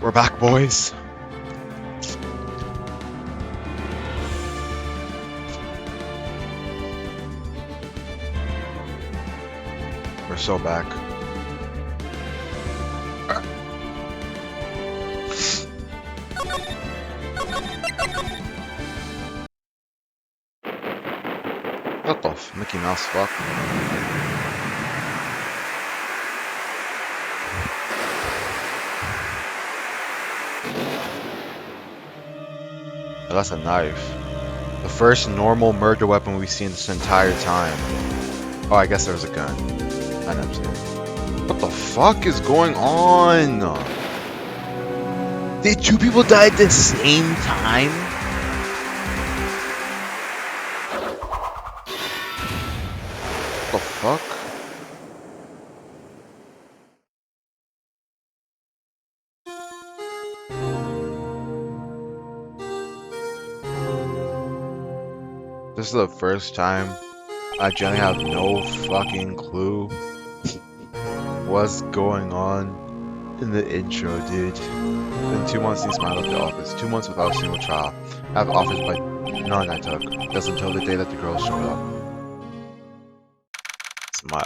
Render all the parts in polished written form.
We're back, boys. We're so back. What the Mickey Mouse fuck? That's a knife. The first normal murder weapon we've seen this entire time. Oh, I guess there was a gun. I never seen it. What the fuck is going on? Did two people die at the same time? What the fuck? This is the first time I generally have no fucking clue what's going on in the intro, dude. Been 2 months since I left the office. 2 months without a single trial. I have office by none I took. Just until the day that the girls showed up.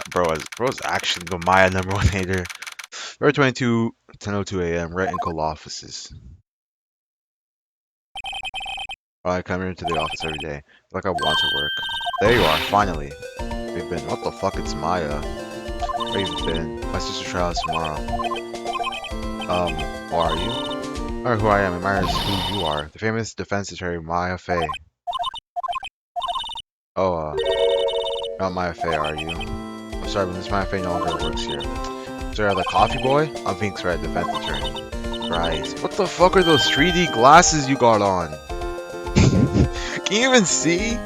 Bro's actually the Maya #1 hater. February 22, 10:02 a.m. right in Cole offices. I come into the office every day. Like I want to work. There you are, finally. We've been. What the fuck? It's Maya. Where you been? My sister's trial is tomorrow. Who are you? Or who I am. Admires who you are. The famous defense attorney Maya Fey. Oh, not Maya Fey, are you? I'm sorry, but Miss Maya Fey no longer works here. Sir, the coffee boy? I'm Phoenix Wright, defense attorney. Right. What the fuck are those 3D glasses you got on? Can you even see?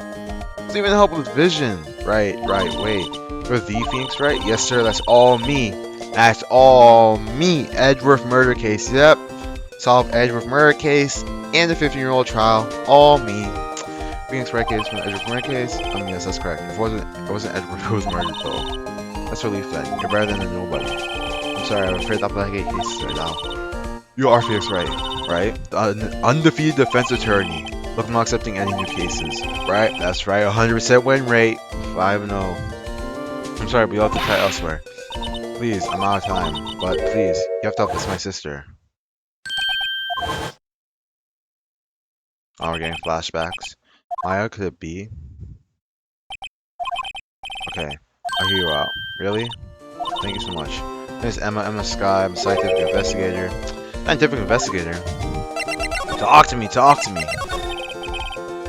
Doesn't even help with vision. Right, wait. You're the Phoenix Wright? Yes, sir, that's all me. That's all me. Edgeworth murder case, yep. Solve Edgeworth murder case and the 15-year-old trial. All me. Phoenix Wright case from the Edgeworth murder case? Yes, that's correct. It wasn't Edgeworth who was murdered, though. That's relief then. You're better than a nobody. I'm sorry, I'm afraid that I get cases right now. You are Phoenix Wright, right? The undefeated defense attorney. Look, I'm not accepting any new cases. Right? That's right. 100% win rate. 5-0. I'm sorry, but you'll have to try elsewhere. Please, I'm out of time. But please, you have to help this my sister. Oh, we're getting flashbacks. Maya, could it be? Okay, I'll hear you out. Really? Thank you so much. My name is Emma Sky. I'm a scientific investigator. Scientific investigator? Talk to me!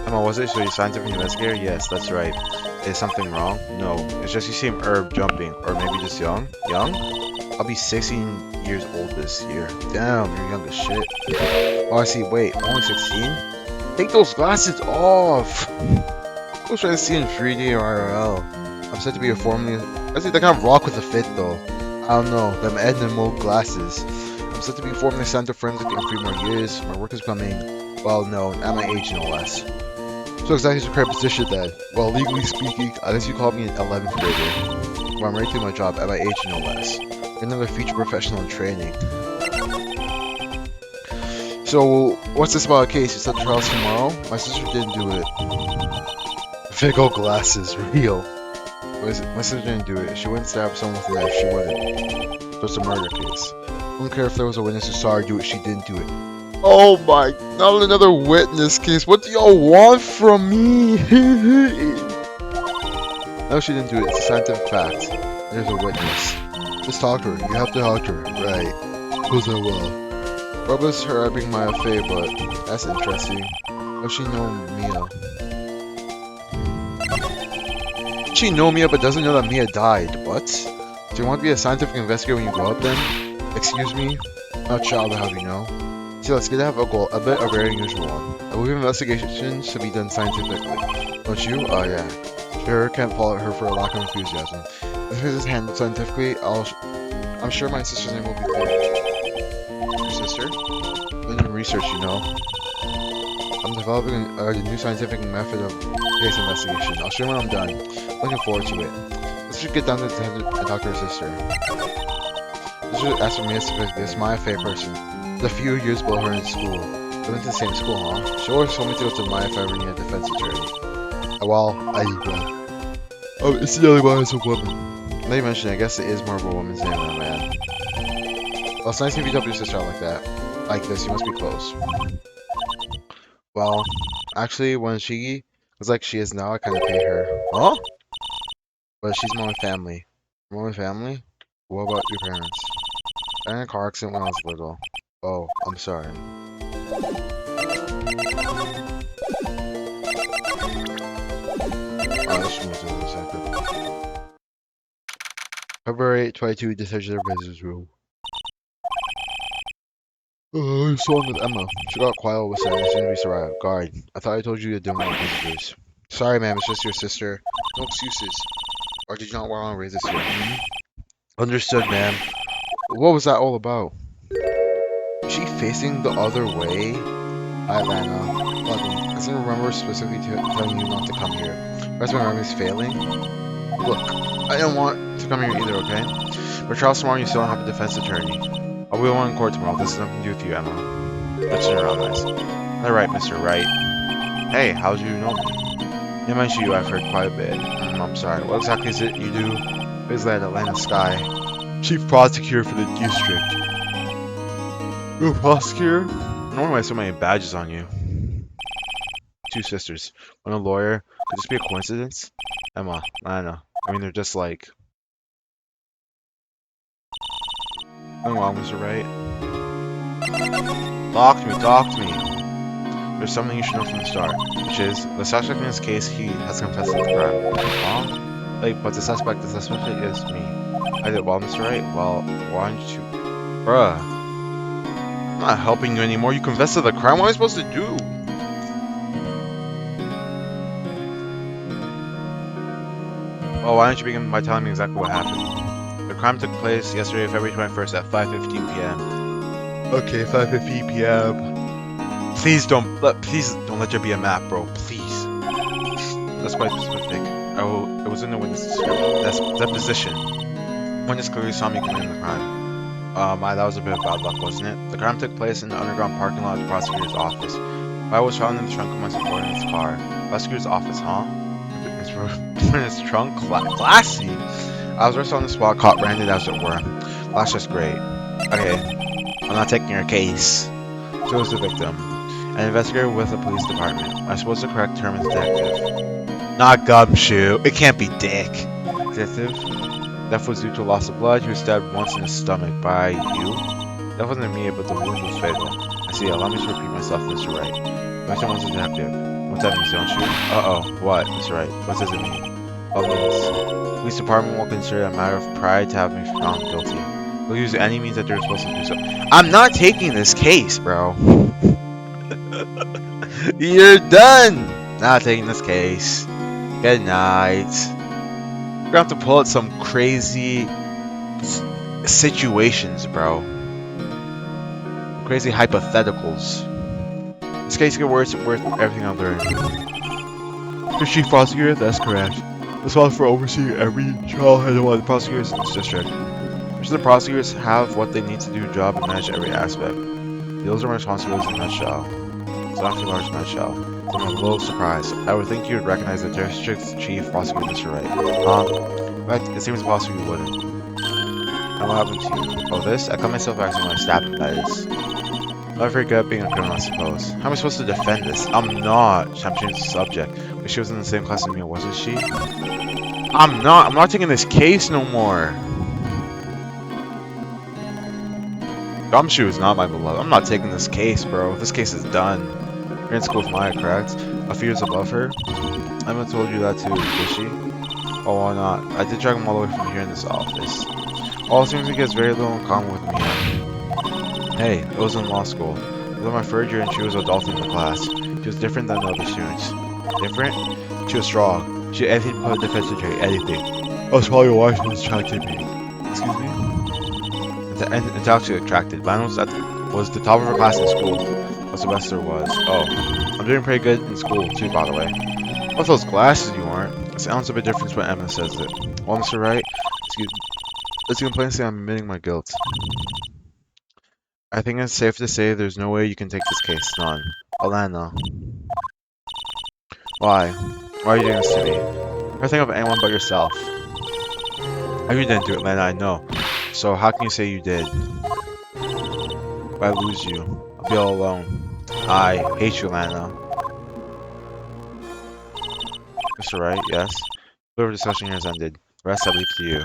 Emma, was it? So you're a scientific investigator? Yes, that's right. Is something wrong? No. It's just you seem jumping. Or maybe just young? Young? I'll be 16 years old this year. Damn, you're young as shit. Oh, I see. Wait, only 16? Take those glasses off! I was trying to see in 3D or IRL. I'm said to be a formerly... I think they kind of rock with the fit though. I don't know. Them Edna Mode glasses. I'm said to be formerly Center Forensic in 3 more years. My work is becoming well known at my age, no less. So exactly the correct position then. Well, legally speaking, unless you call me an 11th grader. Well, I'm ready to do my job at my age, no less. Another future professional in training. So, what's this about a case? You said the trial's tomorrow? My sister didn't do it. Vigo glasses, real. My sister didn't do it. She wouldn't stab someone with a knife. She wouldn't. So it's a murder case. I don't care if there was a witness who saw her do it. She didn't do it. Oh my! Not another witness case. What do y'all want from me? No, she didn't do it. It's a scientific fact. There's a witness. Just talk to her. You have to talk to her. Right. Who's that well? Robles her being my Fey, but that's interesting. Does she know Mia? She know Mia but doesn't know that Mia died. What? Do you want to be a scientific investigator when you grow up then? Excuse me? Not child to have you know. See, let's get to have a goal, a bit of a very unusual one. I believe investigations should be done scientifically. Don't you? Oh yeah. Sure, can't fault her for a lack of enthusiasm. If this is handled scientifically, I'm sure my sister's name will be clear. Your sister? I'm doing research, you know. I'm developing a new scientific method of case investigation. I'll show you when I'm done. Looking forward to it. Let's just get down to talk to her sister. Let's just ask for Mia to this Maya Fey person. The few years below her in school. They went to the same school, huh? She always told me to go to Maya if I ever need a defense attorney. Well, oh, it's the only one as a woman. Now you mention it, I guess it is more of a woman's name than a man. Well, it's nice if you help your sister out like that. Like this, you must be close. Well, actually, when she was like she is now, I kind of pay her. Huh? But she's my family. My family? What about your parents? I had a car accident when I was little. Oh, I'm sorry. Let's move to the second. February 22, decision business room. Oh, I saw with Emma. She got quiet with saying, as soon as we arrived. Guard, I thought I told you to do more visitors. Sorry, ma'am, it's just your sister. No excuses. Or did you not want to raise this here? Understood, ma'am. What was that all about? Is she facing the other way? Hi, Lana. Look, I still remember specifically telling you not to come here. Rest of my memory is failing. Look, I don't want to come here either, okay? But Charles tomorrow, you still don't have a defense attorney. I'll be on court tomorrow. This has nothing to do with you, Emma. Let's turn around, guys. Alright, Mr. Wright. Hey, how'd you know me? I mentioned you, I've heard quite a bit. I'm sorry. What exactly is it you do? Basically at Atlanta Sky. Chief prosecutor for the district. You're a prosecutor? I don't know why so many badges on you. Two sisters. One a lawyer. Could this be a coincidence? Emma, Lana. I mean, they're just like... Nothing wrong, Mr. Wright. Talk to me. There's something you should know from the start, which is, the suspect in this case, he has confessed to the crime. Huh? Like, but the suspect is me. I did well, Mr. Wright. Well, why don't you... Bruh. I'm not helping you anymore. You confessed to the crime. What am I supposed to do? Well, why don't you begin by telling me exactly what happened? The crime took place yesterday, February 21st at 5:15 p.m. Okay, 5:15 p.m. Please don't let there be a map, bro. Please. That's quite specific. It was in the witness deposition. Witness clearly saw me committing the crime. That was a bit of bad luck, wasn't it? The crime took place in the underground parking lot of the prosecutor's office. I was found in the trunk of my supporter in his car. Prosecutor's office, huh? In his trunk? Classy! I was arrested on the spot, caught branded as it were. That's just great. Okay, I'm not taking your case. So was the victim. An investigator with the police department. I suppose the correct term is detective. Not gumshoe. It can't be dick. Detective? Death was due to loss of blood. He was stabbed once in his stomach by you. That wasn't immediate, but the wound was fatal. I see. Allow me to repeat myself, Mr. Wright. Victim was a detective. What that means, don't you? Uh-oh. What, Mr. Wright? What does it mean? What means? Police department will consider it a matter of pride to have me found guilty. They'll use any means that they're supposed to do so. I'm not taking this case, bro. You're done. Not taking this case. Good night. We're gonna have to pull out some crazy situations, bro. Crazy hypotheticals. This case is worth everything I've learned. The chief prosecutor? That's correct. Responsible for overseeing every trial handled by the prosecutors in this district. Which the prosecutors have what they need to do a job and manage every aspect. Those are my responsibilities in a nutshell. It's not too large nutshell. So I'm a little surprised. I would think you would recognize the district's chief prosecutor, Mr. Wright. In fact, it seems impossible you wouldn't. And what happened to you? Oh, this? I cut myself accidentally when I stabbed him, that is. I'm not very good at being a criminal, I suppose. How am I supposed to defend this? I'm not. I'm changing the subject. But she was in the same class as me, wasn't she? I'm not taking this case no more. Gumshoe is not my beloved. I'm not taking this case, bro. This case is done. You're in school with Maya, correct? A few years above her? Emma told you that too, did she? Oh, why not? I did drag him all the way from here in this office. All seems like he has very little in common with me. Hey, it was in law school. It was my third year and she was adulting in the class. She was different than the other students. Different? She was strong. She had anything to put a defense attorney, anything. That's probably why she was attracted to me. Excuse me? And it's actually attracted. Lana was the top of her class in school. What semester was? Oh, I'm doing pretty good in school too, by the way. What's those glasses you aren't? It sounds a bit different when Emma says it. Well, Mr. Wright, excuse me. Let's complain say I'm admitting my guilt. I think it's safe to say there's no way you can take this case. None. Alana. Why? Why are you doing this to me? Never think of anyone but yourself. You didn't do it, Lana, I know. So how can you say you did? If I lose you, I'll be all alone. I hate you, Lana. Mr. Wright, yes? Whatever discussion here has ended. The rest I leave to you.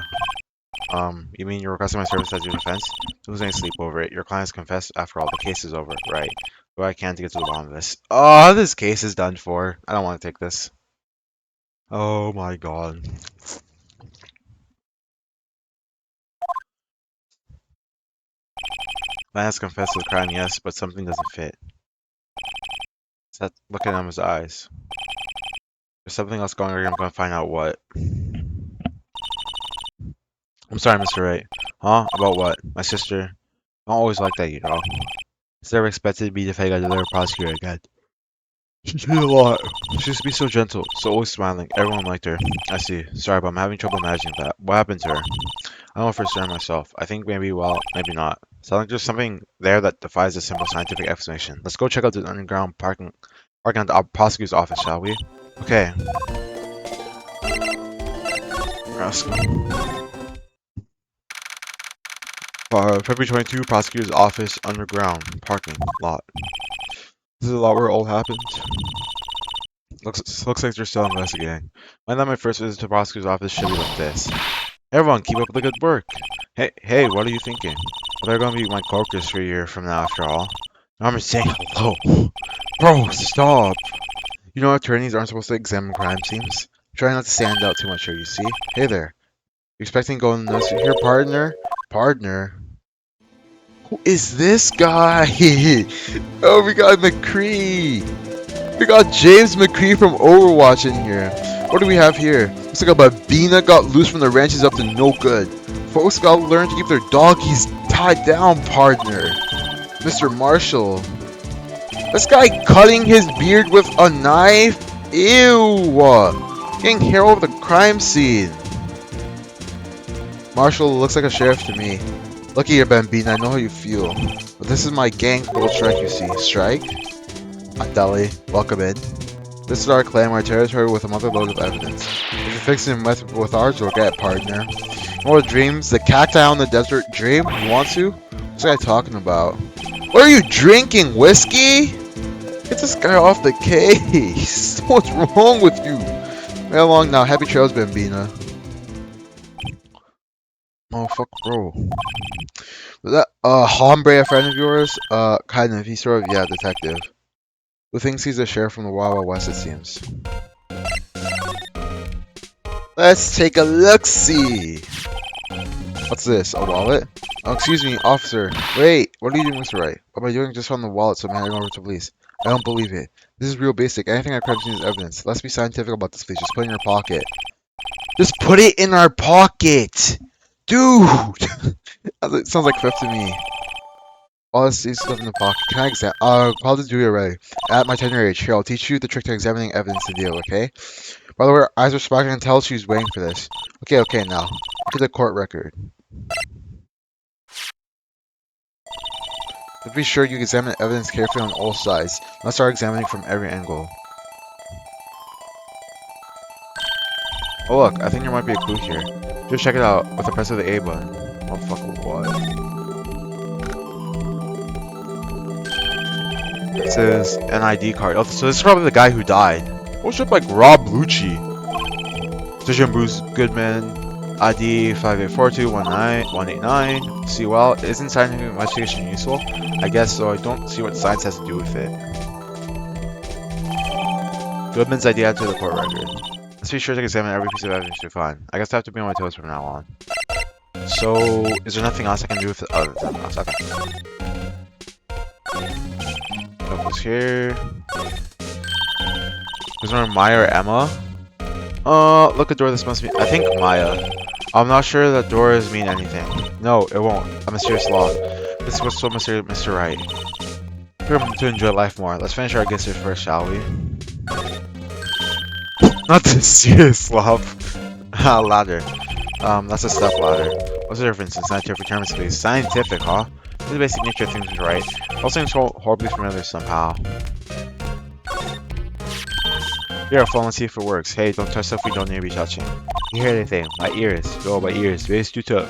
You mean you're requesting my service as your defense? Lose any sleep over it. Your client has confessed after all. The case is over. Right. Do I can to get to the bottom of this. Oh, this case is done for. I don't want to take this. Oh my god. Man has confessed to the crime, yes, but something doesn't fit. Look at his eyes. There's something else going on here. I'm going to find out what. I'm sorry, Mr. Wright. Huh? About what? My sister? I don't always like that, you know. It's never expected to be the fake identity prosecutor again. She did a lot. She used to be so gentle, so always smiling. Everyone liked her. I see. Sorry, but I'm having trouble imagining that. What happened to her? I don't know for certain myself. I think maybe, well, maybe not. Sounds like there's something there that defies a simple scientific explanation. Let's go check out the underground parking at the prosecutor's office, shall we? Okay. Let's go. February 22, prosecutor's office, underground parking lot. This is a lot where it all happened. Looks like they're still investigating. I thought my first visit to the prosecutor's office should be like this. Hey everyone, keep up the good work. Hey, what are you thinking? Well, they're gonna be my co-workers for a year from now after all. I'm just saying hello. Bro, stop. You know attorneys aren't supposed to examine crime scenes? Try not to stand out too much here, you see? Hey there. You expecting to go in this here, partner? Partner? Who is this guy? Oh, we got McCree. We got James McCree from Overwatch in here. What do we have here? Looks like a Babina got loose from the ranch is up to no good. Folks gotta learn to keep their doggies tied down, partner. Mr. Marshall. This guy cutting his beard with a knife? Ew! Getting hair over the crime scene. Marshall looks like a sheriff to me. Lucky here, Bambina, I know how you feel. But this is my gang gold strike, you see. Strike? Delhi, welcome in. This is our claim, our territory with a mother load of evidence. If you're fixing with ours, we'll get it, partner. More dreams? The cacti on the desert dream? You want to? What's this guy talking about? What are you drinking? Whiskey? Get this guy off the case. What's wrong with you? Right along now. Happy trails, Bambina. Oh, fuck, bro. Was that, Hombre, a friend of yours? Kind of. He's sort of, yeah, detective. Who thinks he's a sheriff from the Wild Wild West, it seems. Let's take a look-see. What's this? A wallet? Oh, excuse me, officer. Wait, what are you doing, Mr. Wright? What am I doing? Just found the wallet, so I'm handing over to police. I don't believe it. This is real basic. Anything I crime scene is evidence. Let's be scientific about this, please. Just put it in your pocket. Just put it in our pocket! Dude! It sounds like theft to me. All this stuff in the pocket. Can I examine? I'll just do it already. At my tender age, here, I'll teach you the trick to examining evidence to deal, okay? By the way, her eyes are sparkling and tell she's waiting for this. Okay, now. Look at the court record. But be sure you examine evidence carefully on all sides. Let's start examining from every angle. Oh look, I think there might be a clue here. Just check it out with the press of the A button. Oh fuck, what? It says an ID card. Oh, so this is probably the guy who died. Oh shit, like Rob Lucci. Station Bruce Goodman. ID 584219189. See, well, isn't scientific investigation useful? I guess so. I don't see what science has to do with it. Goodman's ID added to the court record. Let's be sure to examine every piece of evidence we find. I guess I have to be on my toes from now on. So, is there nothing else I can do with it other than that? Okay. What was here? Is there Maya or Emma? Look at door. This must be. I think Maya. I'm not sure that doors mean anything. No, it won't. A mysterious lock. This is what's so mysterious, Mr. Wright. We're to enjoy life more. Let's finish our gifts here first, shall we? Not the serious love. Ladder. That's a step ladder. What's the difference in scientific terms, please? Scientific, huh? The basic nature of things is right. All seems horribly familiar somehow. Here, phone, let's see if it works. Hey, don't touch stuff we don't need to be touching. You hear anything? My ears. Go, my ears. Raise due to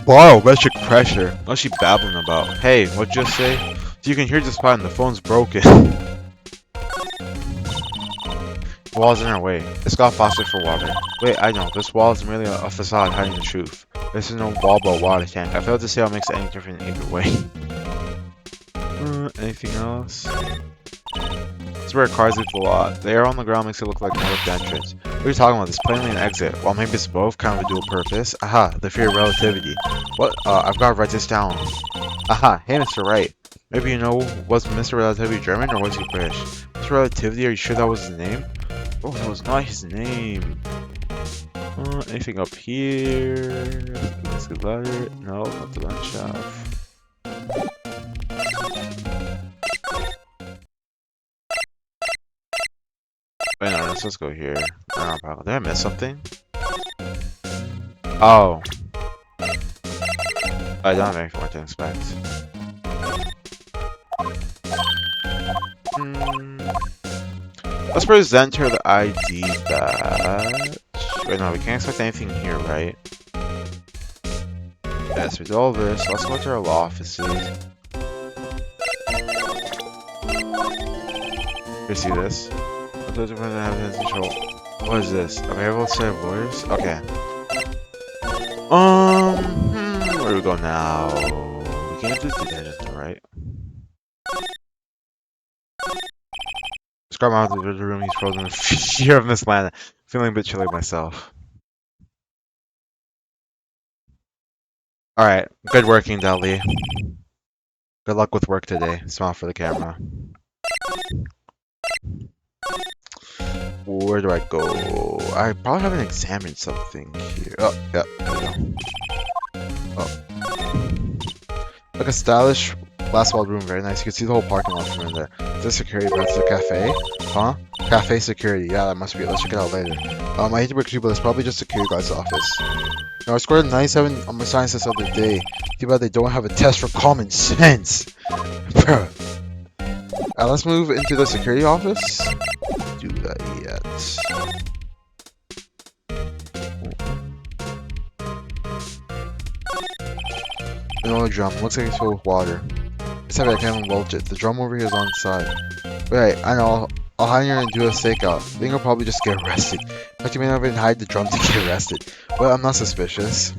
barometric pressure. What's she babbling about? Hey, what'd you just say? So you can hear just fine, the phone's broken. The wall's in our way. It's got faucet for water. Wait, I know. This wall is merely a facade hiding the truth. This is no wall but a water tank. I failed to see how it makes any difference either way. Anything else? This is where cars leave a lot. The air on the ground makes it look like another entrance. What are you talking about? This is plainly an exit. Well, maybe it's both, kind of a dual purpose. Aha, the fear of relativity. What? I've got to write this down. Aha, hey Mr. Wright. Maybe you know, was Mr. Relativity German or was he British? Mr. Relativity, are you sure that was his name? Oh, that was not his name. Anything up here? Let's get ladder. No, not the lunch shaft. Wait, no, let's go here. Did I miss something? Oh. I don't have anything more to inspect. Let's present her the ID badge. Wait, no, we can't expect anything here, right? Yes, we did all this. Let's go to our law offices. You see this? What is this? Am I able to save lawyers? Okay. Where do we go now? We can't do detention, right? Scrub out of the room, he's frozen in fear of Miss Lana. Feeling a bit chilly myself. Alright, good working, Deli. Good luck with work today. Smile for the camera. Where do I go? I probably haven't examined something here. Oh, yeah, there we go. Oh. Like a stylish glass walled room, very nice. You can see the whole parking lot from in there. Is this security? That's the cafe? Huh? Cafe security. Yeah, that must be it. Let's check it out later. I hate to break you, but it's probably just security guard's office. Now, I scored a 97 on my science test the other day. Too bad they don't have a test for common sense. Bruh. Let's move into the security office. Do that yet. Another drum. Looks like it's filled with water. Except I can't even mulch it. The drum over here is on its side. Wait, I know. I'll hide here and do a stakeout. I think I'll probably just get arrested. But you may not even hide the drum to get arrested. But I'm not suspicious.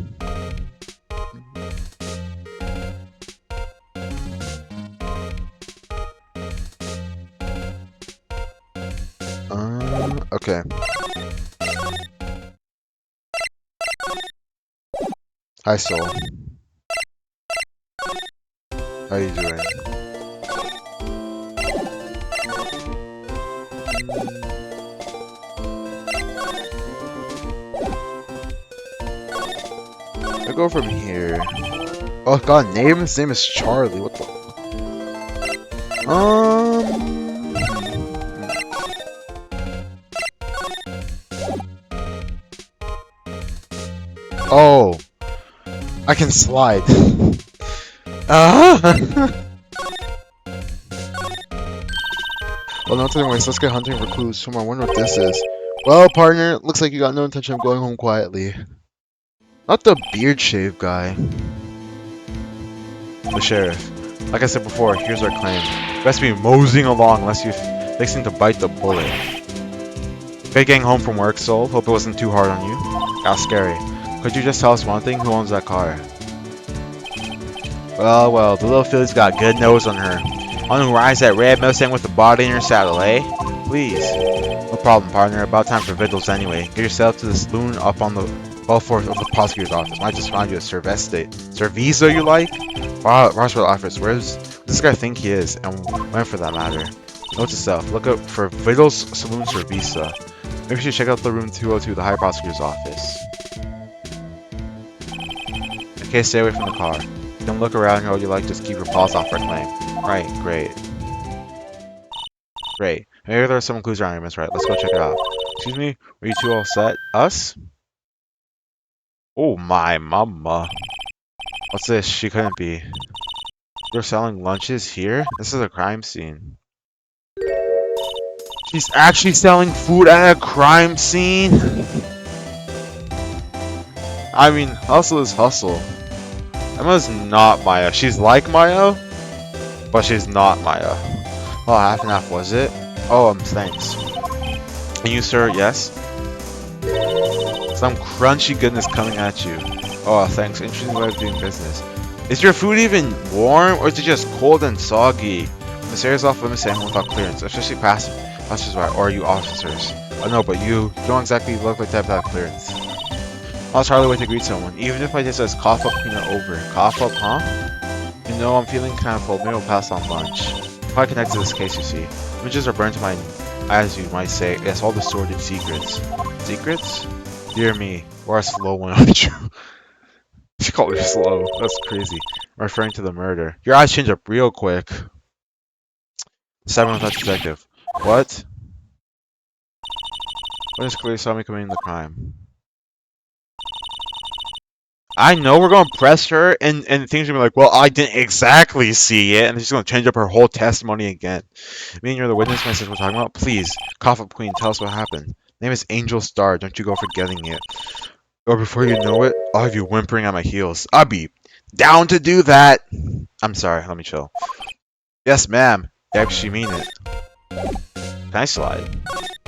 Okay. Hi, Soul. How you doing? I go from here. Oh god, name? His name is Charlie. What the? Oh, I can slide. Well, no time waste. Let's get hunting for clues. I wonder what this is. Well, partner, looks like you got no intention of going home quietly. Not the beard shave guy. The sheriff. Like I said before, here's our claim. Best be moseying along unless you're fixing to bite the bullet. Great getting home from work, Soul. Hope it wasn't too hard on you. How scary. Could you just tell us one thing? Who owns that car? Well, well, the little filly's got a good nose on her. On who rides that red Mustang with the body in her saddle, eh? Please. No problem, partner. About time for victuals anyway. Get yourself to the saloon up on the Belfort of the prosecutor's office. Might just find you a Cerveza you like? Wow, Roswell office. Where's this guy think he is? And when for that matter? Note to self. Look out for Vidal's Saloon Cerveza. Maybe you should check out the room 202, the High Prosecutor's office. Okay, stay away from the car. Don't look around here all you like, just keep your paws off our claim. Right, great. Great. Maybe there are some clues around here, Miss Wright. Let's go check it out. Excuse me? Were you two all set? Us? Oh my mama. What's this? She couldn't be. They're selling lunches here? This is a crime scene. She's actually selling food at a crime scene? I mean, hustle is hustle. Emma's not Maya. She's like Maya, but she's not Maya. Oh, half and half was it? Oh, thanks. And you, sir, yes? Some crunchy goodness coming at you. Oh, thanks. Interesting way of doing business. Is your food even warm, or is it just cold and soggy? The stairs off limits anyone without clearance, especially passers-by, or you officers. I know, but you don't exactly look like that without clearance. I'll hardly wait to greet someone, even if my day says cough up cleaner over. Cough up, huh? You know, I'm feeling kind of full. Maybe we'll pass on lunch. Quite connected to this case, you see. Images are burned to my, as you might say, yes, all the sordid secrets. Secrets? Dear me, or a slow one, aren't you? She called her slow. That's crazy. I'm referring to the murder. Your eyes change up real quick. 7 detective. What? Witness clearly saw me committing the crime. I know we're gonna press her, and things are gonna be like, well, I didn't exactly see it, and she's gonna change up her whole testimony again. Me and you're the witness message we're talking about. Please, cough up queen, tell us what happened. Name is Angel Star. Don't you go forgetting it. Or before you know it, I'll have you whimpering at my heels. I'll be down to do that. I'm sorry. Let me chill. Yes, ma'am. Yep, she mean it. Can I slide?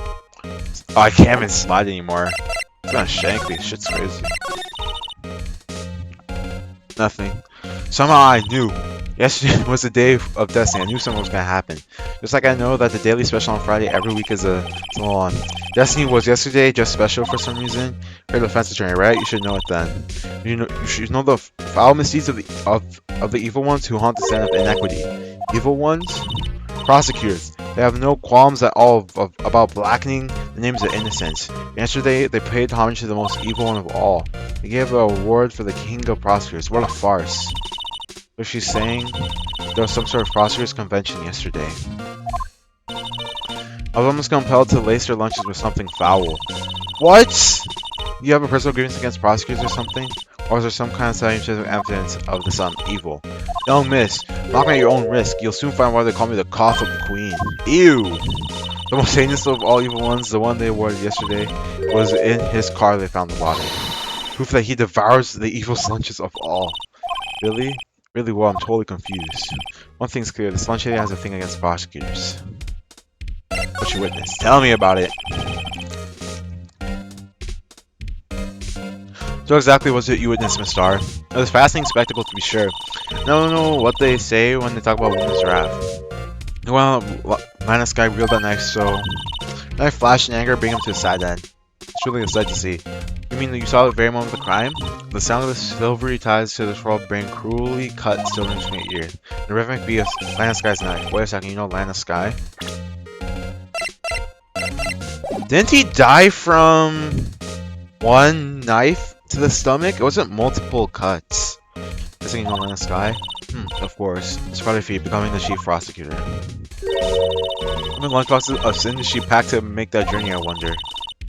Oh, I can't even slide anymore. It's gonna shank me. Shit's crazy. Nothing. Somehow I knew. Yesterday was the day of destiny. I knew something was gonna happen. Just like I know that the daily special on Friday every week is a small on. Destiny was yesterday just special for some reason. You're the defense attorney, right? You should know it then. You should know the foul misdeeds of the evil ones who haunt the stand of inequity. Evil ones? Prosecutors. They have no qualms at all about blackening the names of innocents. Yesterday, they paid homage to the most evil one of all. They gave an award for the king of prosecutors. What a farce. Was she saying there was some sort of prosecutors convention yesterday? I was almost compelled to lace their lunches with something foul. What? You have a personal grievance against prosecutors or something? Or is there some kind of scientific evidence of this evil? Young miss, knock at your own risk. You'll soon find why they call me the cough up queen. Ew! The most heinous of all evil ones, the one they awarded yesterday, was in his car they found the body. Proof that he devours the evil lunches of all. Really? Really well, I'm totally confused. One thing's clear, this lunch lady has a thing against prosecutors. What's your witness? Tell me about it! So exactly what you witnessed, Miss Star? It was a fascinating spectacle to be sure. No, what they say when they talk about women's wrath. Well, Lana's guy wielded that knife, so... Knife flashed in anger, bring him to his side end. It's really a sight to see. You mean that you saw the very moment of the crime? The sound of the silvery ties to this world bring cruelly cut still rings my ear. The rhythmic beat of Lana Sky's knife. Wait a second, you know Lana Sky? Didn't he die from one knife to the stomach? It wasn't multiple cuts. Guessing you know Lana Sky? Of course. It's probably for you becoming the chief prosecutor. How many lunchboxes of sin did she pack to make that journey, I wonder?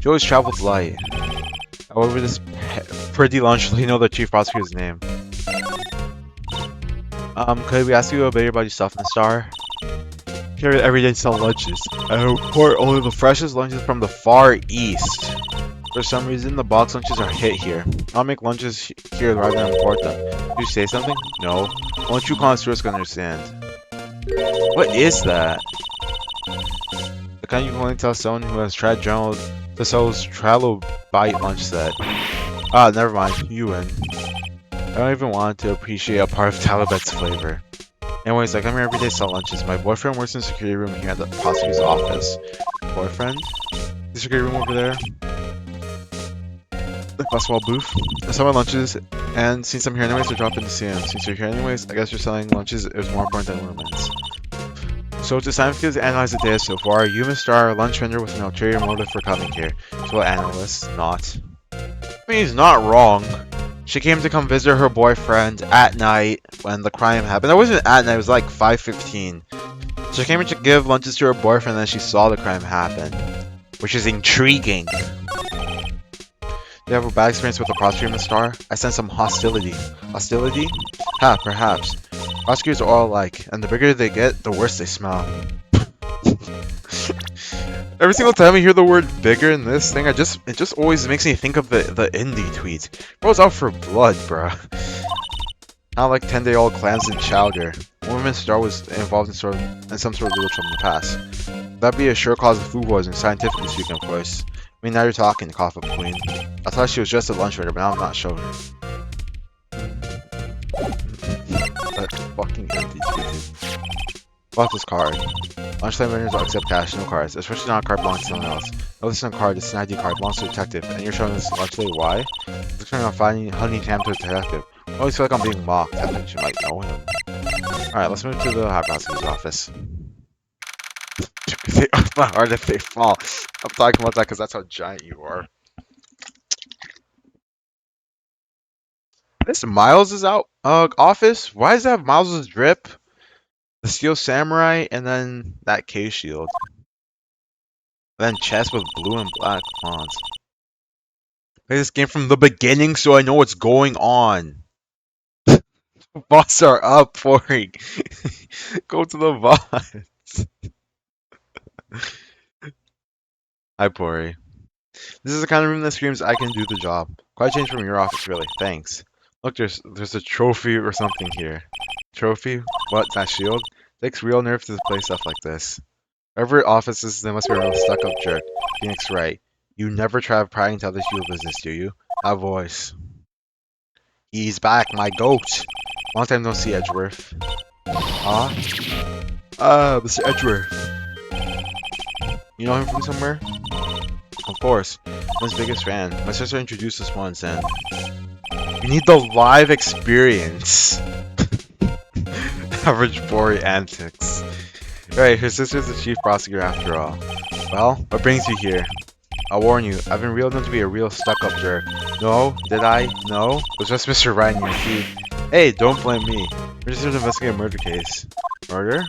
She always traveled light. However, this pretty lunch, you know the chief prosecutor's name. Could we ask you a bit about your stuff, Miss Star? Here every day sell lunches. I report only the freshest lunches from the Far East. For some reason, the box lunches are hit here. I'll make lunches here rather than import them. Did you say something? No. Only true connoisseurs can understand. What is that? The kind you can only tell someone who has tried to sell trilobite lunch set. Ah, never mind. You win. I don't even want to appreciate a part of Talibet's flavor. Anyways, I come here every day to sell lunches. My boyfriend works in the security room here at the prosecutor's office. Boyfriend? The security room over there? The basketball booth. I sell my lunches, and since I'm here anyways, I drop in to see him. Since you're here anyways, I guess you're selling lunches is more important than women's. So to scientists analyze the data so far, you Miss Star are a lunch vendor with an ulterior motive for coming here. So analysts, not. I mean, he's not wrong. She came to come visit her boyfriend at night when the crime happened. It wasn't at night, it was like 5:15. She came here to give lunches to her boyfriend and then she saw the crime happen. Which is intriguing. Do you have a bad experience with the prosecutor, Miss Star? I sense some hostility. Hostility? Ha, perhaps. Prosecutors are all alike, and the bigger they get, the worse they smell. Every single time I hear the word bigger in this thing, it just always makes me think of the indie tweet. Bro's out for blood, bruh. Not like 10-day-old clans in Chowder. Woman Star was involved in some sort of legal trouble in the past. That'd be a sure cause of food poisoning, scientifically speaking, of course. I mean, now you're talking, cough up queen. I thought she was just a lunch waiter, but now I'm not sure. That fucking indie tweet. Fuck this card. Lunchtime vendors don't accept cash, no cards, especially not a card belongs to someone else. No, this is not a card, this is an ID card, belongs to a detective, and you're showing this lunch lady why? Looks like I'm finding honey tam to a detective. I always feel like I'm being mocked. I think you might know him. Alright, let's move to the high prosecutor's office. They off my heart if they fall. I'm talking about that because that's how giant you are. This Miles' office? Why does it have Miles' drip? The Steel Samurai, and then that K-Shield. Then chest with blue and black fonts. Play this game from the beginning so I know what's going on. Bots are up, Pori. Go to the bots. Hi, Pori. This is the kind of room that screams, I can do the job. Quite a change from your office, really. Thanks. Look, there's a trophy or something here. Trophy? What? That shield? Takes real nerve to play stuff like this. Wherever office is, there must be a real stuck-up jerk. Phoenix right. You never try prying to other people's business, do you? That voice. He's back, my goat. Long time no see, Edgeworth. Huh? Mr. Edgeworth. You know him from somewhere? Of course. I'm his biggest fan. My sister introduced us once, and you need the live experience. Average Bori antics. Right, her sister's the chief prosecutor after all. Well, what brings you here? I'll warn you, I've been reeled in to be a real stuck-up jerk. No? Did I? No? It was just Mr. Ryan in your feet. Hey, don't blame me. We're just here to investigate a murder case. Murder?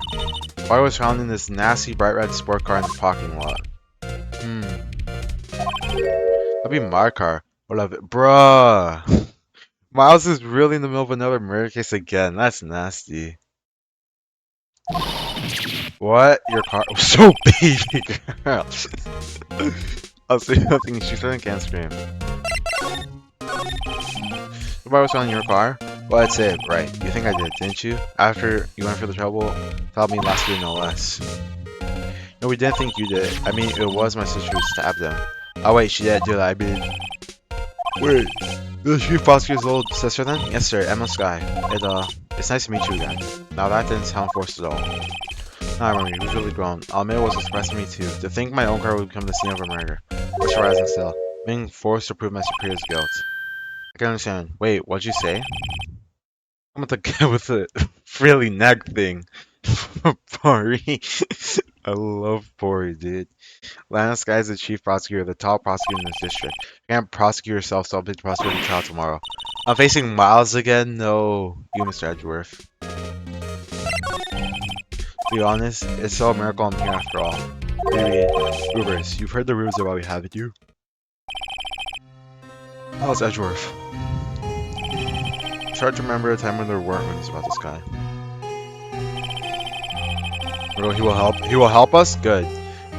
Why was found in this nasty bright red sport car in the parking lot? That'd be my car. I love it. Bruh! Miles is really in the middle of another murder case again. That's nasty. What? Your car was so baby girl. I'll say nothing. She certainly can't scream. Nobody was found in your car? Well, that's it, right? You think I did, didn't you? After you went for the trouble, told me last year, no less. No, we didn't think you did. I mean, it was my sister who stabbed him. Oh wait, she did do that. I mean, wait, the chief prosecutor's old sister then? Yes, sir. Emma Sky. It's nice to meet you again. Now that didn't sound forced at all. No, I remember, he was really grown. I'll admit it was surprising me too. To think my own car would become the scene of a murder. What's rising still? Being forced to prove my superior's guilt. I can understand. Wait, what'd you say? I'm with the guy with the frilly neck thing. Pori. I love Pori, dude. Lana Sky is the chief prosecutor, the top prosecutor in this district. You can't prosecute yourself, so I'll be prosecuting the trial tomorrow. I'm facing Miles again? No. You, Mr. Edgeworth. To be honest, it's still a miracle I'm here after all. Maybe, rumors. You've heard the rumors about me, haven't you? How's Edgeworth? It's hard to remember a time when there weren't rumors about this guy. Oh, he will help. He will help us? Good.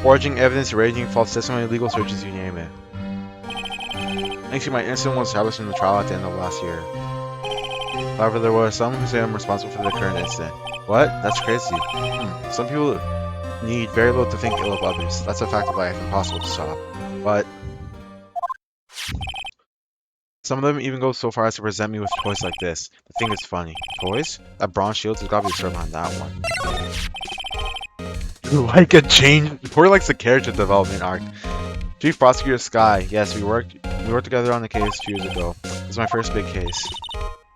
Forging evidence, arranging false testimony, legal searches, you name it. Actually, my innocence was established in the trial at the end of last year. However, there were some who say I'm responsible for the current incident. What? That's crazy. Some people need very little to think ill of others. That's a fact of life, impossible to stop. But some of them even go so far as to present me with toys like this. The thing is funny. Toys? That bronze shield has got to be served on that one. Like a change. Poor likes the character development arc. Chief Prosecutor Sky. Yes, we worked together on the case 2 years ago. It was my first big case.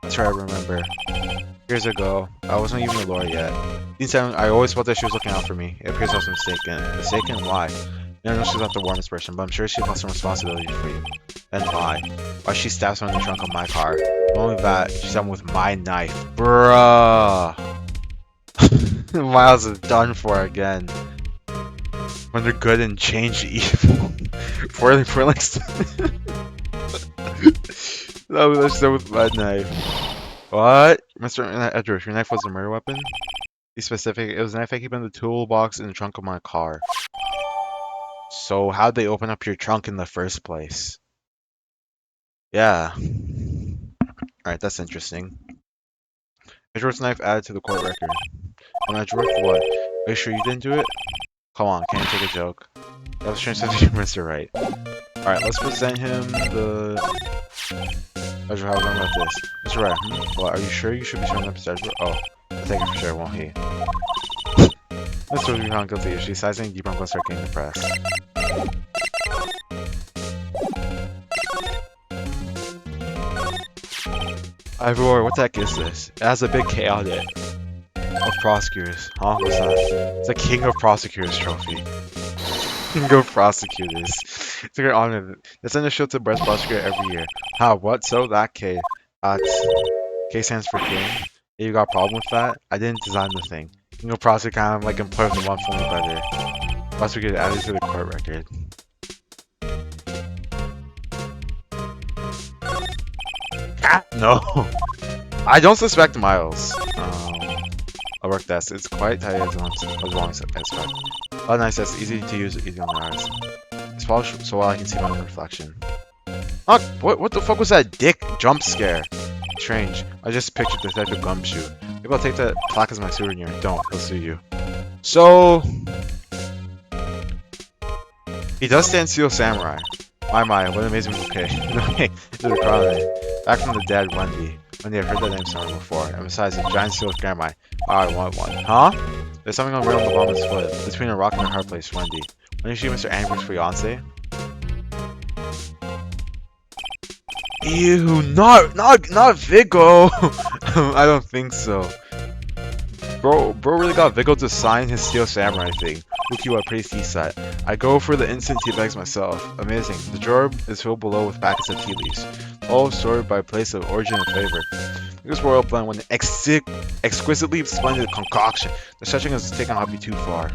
That's right, I remember. Years ago, I wasn't even a lawyer yet. Meantime, I always felt that she was looking out for me. It appears I was mistaken. Mistaken? Why? I know she's not the warmest person, but I'm sure she has some responsibility for you. Then why? Why she stabs someone in the trunk of my car? Not only that, she stabbed me with my knife. Bruh. Miles is done for again. When they're good and change evil. For like let's start with my knife. What? Mr. Edgeworth, your knife was a murder weapon? Be specific. It was a knife I keep in the toolbox in the trunk of my car. So how'd they open up your trunk in the first place? Yeah. Alright, that's interesting. Edgeworth's knife added to the court record. And Edgeworth, what? Are you sure you didn't do it? Come on, can't you take a joke? That was strange sense of humor, Mr. Wright. Alright, let's present him the... Edgeworth, how's about this? Mr. Wright, What, are you sure you should be showing up to Edgeworth? Oh, I'll take it for sure, won't he? Mr. will be found guilty if she's sizing deep on start getting depressed. Ivor, what the heck is this? It has a big K on it. Of prosecutors. Huh? What's that? It's a King of Prosecutors trophy. King of Prosecutors. It's a great honor. They send a show to the best prosecutor every year. Huh, what? So that K. K stands for King. You got a problem with that? I didn't design the thing. King of Prosecutor kind of like employee of the month for me better. Prosecutor added to the court record. No. I don't suspect Miles. I'll work this. It's quite tight as long as I expect. Oh, nice. That's easy to use, easy on the eyes. It's polished so well I can see my own reflection. Oh, what the fuck was that dick jump scare? Strange. I just pictured Detective Gumshoe. Maybe I'll take that plaque as my souvenir. Don't. He'll sue you. So... he does stand Steel Samurai. My, what an amazing bouquet. Back from the dead, Wendy. Wendy, I've heard that name somewhere before. And besides, a giant seal with grandma. I want one. Huh? There's something unreal on the bottom of his foot. Between a rock and a hard place, Wendy. When you see Mr. Angler's fiance? Ew, not Vigo! I don't think so. Bro really got Vigo to sign his Steel Samurai thing. Look you what pretty tea set. I go for the instant tea bags myself. Amazing. The drawer is filled below with packets of tea leaves. All sorted by place of origin and flavor. This royal blend was an exquisitely splendid concoction. The stretching has taken hobby too far.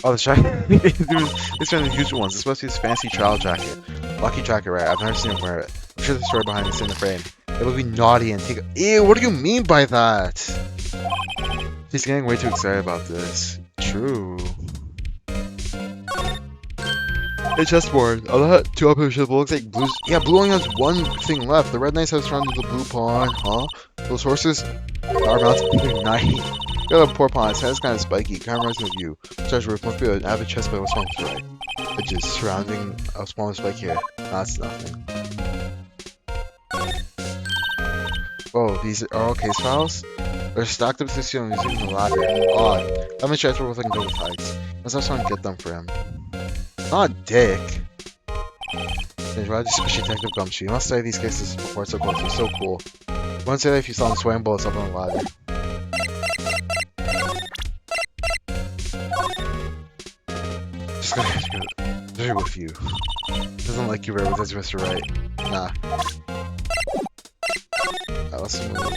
Oh, the jacket. It's one of the usual ones. It's supposed to be his fancy trial jacket. Lucky jacket, right? I've never seen him wear it. I'm sure the story behind it's in the frame. It would be naughty and take a— Ew, what do you mean by that? He's getting way too excited about this. True. Hey, chessboard. I'll let 2 up who looks like blues. Yeah, blue only has one thing left. The red knights have surrounded the blue pawn, huh? Those horses are mounted to night. Got a poor pawn. Its head is kind of spiky. Kind of reminds me of you. Treasure must be an avid chess player. What's wrong with right? Edges surrounding a small spike here. That's nothing. Whoa, these are all case files? They're stacked up to the ceiling using the ladder. Odd. Let me transfer with like double heights. Let's have someone get them for him. Not Dick. Why just push Detective Gumshoe? You must study these cases before it's so close. It's so cool. You won't say that if you saw him swaying bullets up on the ladder. Just gonna with you. Doesn't like you very much, that's Mr. Right. Nah. Let's move. Can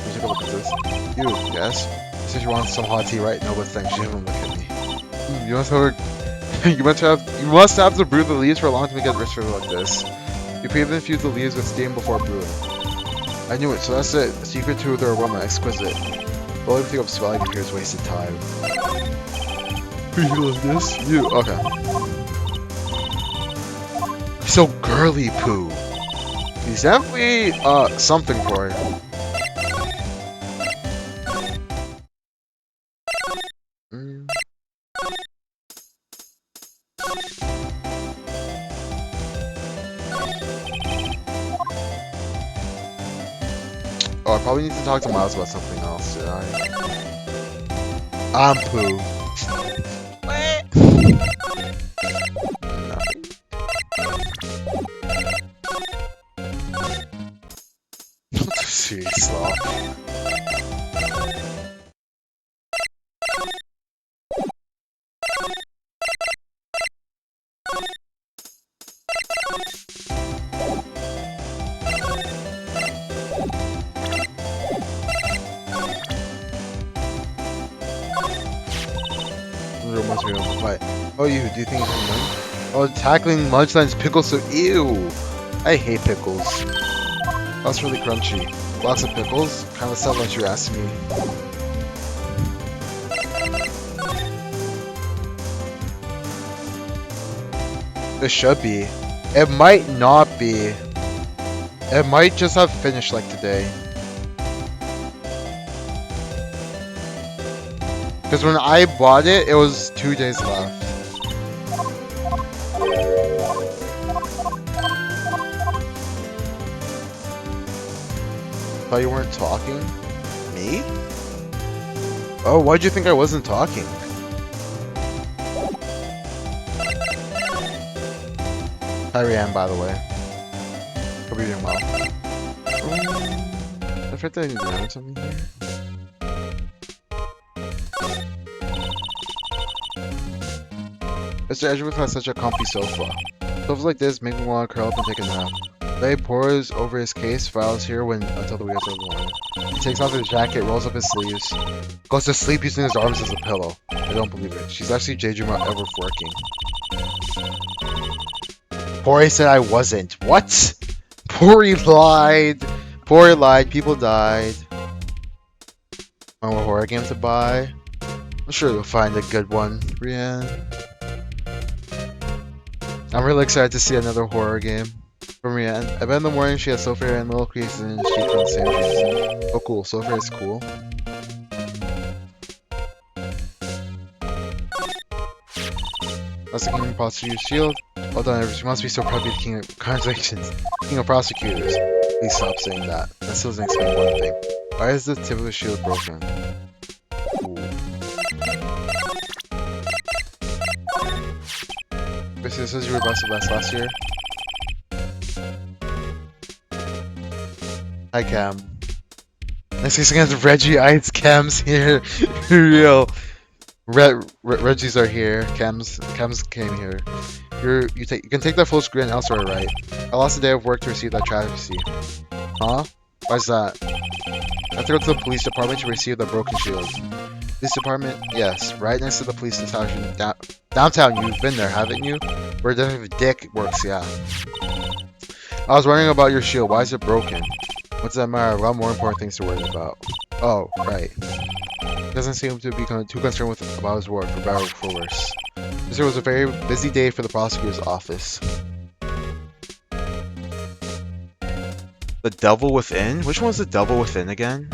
you take a look at this? You, yes? You said you want some hot tea, right? No, but thanks. You haven't looked at me. You must have to brew the leaves for a long time to get rich like this. You pre infuse the leaves with steam before brewing. I knew it, so that's it. A secret to their aroma, exquisite. The only thing of smelling here is wasted time. You love this? You, okay. So girly poo. He's definitely something for it. Oh, I probably need to talk to Miles about something else, did I? I'm poo. What? Nothing. Serious sloth. Reminds me of a fight. Oh, you do you think you can win? Oh, tackling lunchtime's pickles, so ew. I hate pickles. That's really crunchy. Lots of pickles? Kind of sound like you're asking me. It should be. It might not be. It might just have finished like today. Because when I bought it, it was 2 days left. Thought you weren't talking? Me? Oh, why'd you think I wasn't talking? Hi, Rianne, by the way. Hope you're doing well. I forgot that I need to learn something here. Mr. Edgeworth has such a comfy sofa. Sofas like this make me want to curl up and take a nap. Ray pores over his case, files here until the wheels are worn. He takes off his jacket, rolls up his sleeves, goes to sleep using his arms as a pillow. I don't believe it. She's actually daydreaming about Edward working. Pori said I wasn't. What? Pori lied. Pori lied. People died. Oh, a horror game to buy. I'm sure you'll find a good one, Rianne. I'm really excited to see another horror game from Rianne. I bet in the morning she has Sophia and little creases and she from the same dreams. Oh cool, Sophia is cool. That's the King of Prosecutors Shield. Well done, you must be so proud to be the King of Congratulations. King of Prosecutors. Please stop saying that. That still doesn't explain one thing. Why is the tip of the shield broken? Ooh. This says you were busted last year. Hi Cam. Next case against Reggie Ites. Cam's here. Real. Reggie's are here. Cam's came here. You can take that full screen elsewhere, right? I lost a day of work to receive that travesty. Huh? Why's that? I have to go to the police department to receive the broken shield. Police department? Yes, right next to the police station downtown. You've been there, haven't you? Where Detective Dick works, yeah. I was wondering about your shield. Why is it broken? What's that matter? A lot more important things to worry about. Oh, right. He doesn't seem to be too concerned about his work, for better or for worse. This was a very busy day for the prosecutor's office. The Devil Within? Which one's the Devil Within again?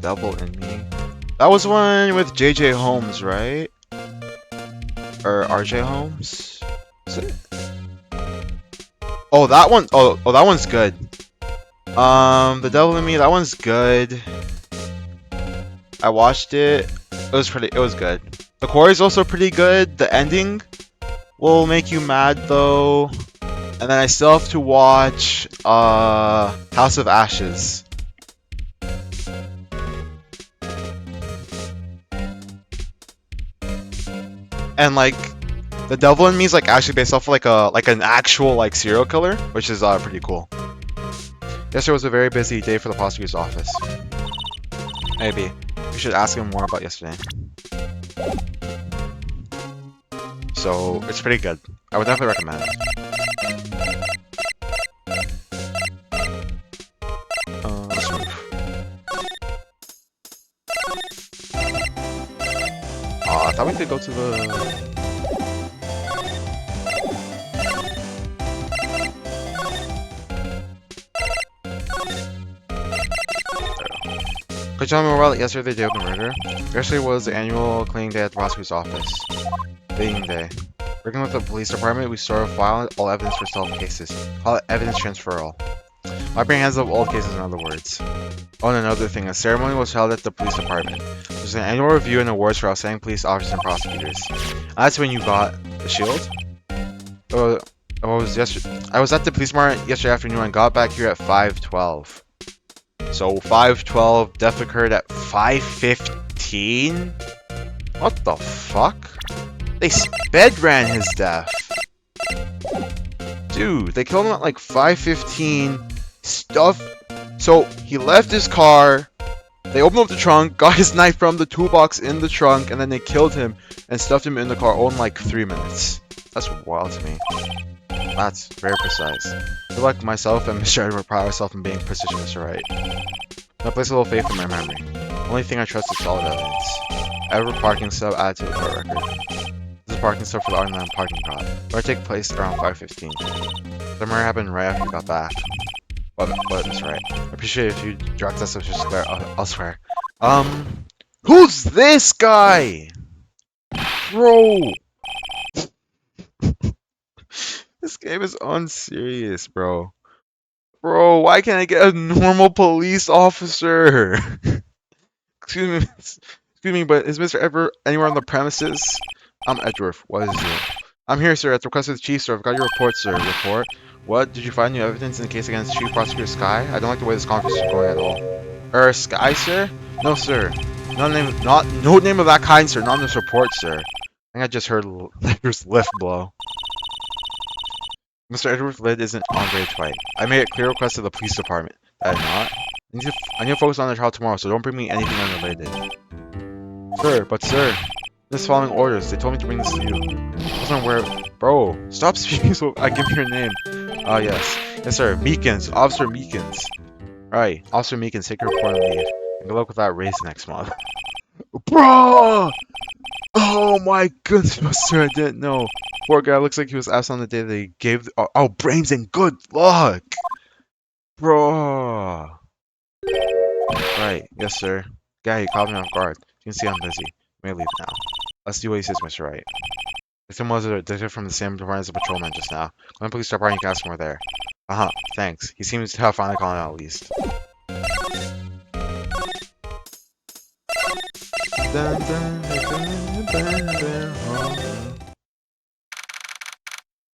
Devil in Me. That was one with JJ Holmes, right? Or RJ Holmes? Is it? Oh, that one. Oh, that one's good. The Devil in Me. That one's good. I watched it. It was good. The core is also pretty good. The ending will make you mad though. And then I still have to watch House of Ashes. And like, The Devil in Me is like actually based off of like an actual like serial killer, which is pretty cool. Yesterday was a very busy day for the prosecutor's office. Maybe we should ask him more about yesterday. So it's pretty good. I would definitely recommend it. Let's move. I thought we could go to the... Could you tell me more about yesterday, the day of the murder? Yesterday was the annual cleaning day at the prosecutor's office. Cleaning day. Working with the police department, we store a file and all evidence for solved cases. Call it evidence transferal. My brain hands up old cases, in other words. Oh, and another thing, a ceremony was held at the police department. There's an annual review and awards for outstanding police officers and prosecutors. That's when you got the shield? I was at the police department yesterday afternoon and got back here at 5:12. So 5:12, death occurred at 5:15? What the fuck? They sped ran his death. Dude, they killed him at like 5:15. Stuff. So he left his car. They opened up the trunk, got his knife from the toolbox in the trunk, and then they killed him and stuffed him in the car all in like 3 minutes. That's wild to me. That's very precise. I feel like myself and Mr. Edward pride ourselves in being precision, Mr. Right. I place a little faith in my memory. Only thing I trust is solid evidence. Edward parking stub added to the court record. This is a parking stub for the Arnhem parking lot. Where take place around 5:15. The murder happened right after you got back. But Mr. Right. I appreciate it if you direct us elsewhere. Who's this guy? Bro! This game is unserious, bro. Bro, why can't I get a normal police officer? Excuse me, but is Mr. Edward anywhere on the premises? I'm Edgeworth. What is it? I'm here, sir, at the request of the chief, sir. I've got your report, sir. Report? What? Did you find new evidence in the case against Chief Prosecutor Sky? I don't like the way this conference is going at all. Sky, sir? No, sir. No name of that kind, sir. Not in this report, sir. I think I just heard Edward's lift blow. Mr. Edward's lid isn't on very tight. I made a clear request to the police department. Did I not? I need to focus on the trial tomorrow, so don't bring me anything unrelated. Sir, this following orders. They told me to bring this to you. I wasn't aware. Bro, stop speaking so I give you your name. Yes. Yes, sir. Meekins. Officer Meekins. Alright, Officer Meekins, take your report and leave. And good luck with that race next month. Bro! Oh my goodness, sir, I didn't know. Poor guy, looks like he was asked on the day they gave. Oh, brains and good luck! Bro! Right, yes, sir. Guy, you caught me off guard. You can see I'm busy. You may leave now. Let's do what he says, Mr. Wright. Victim was a detective from the same department as a patrolman just now. Go to police department and you can ask him we're there. Thanks. He seems to have finally called out at least.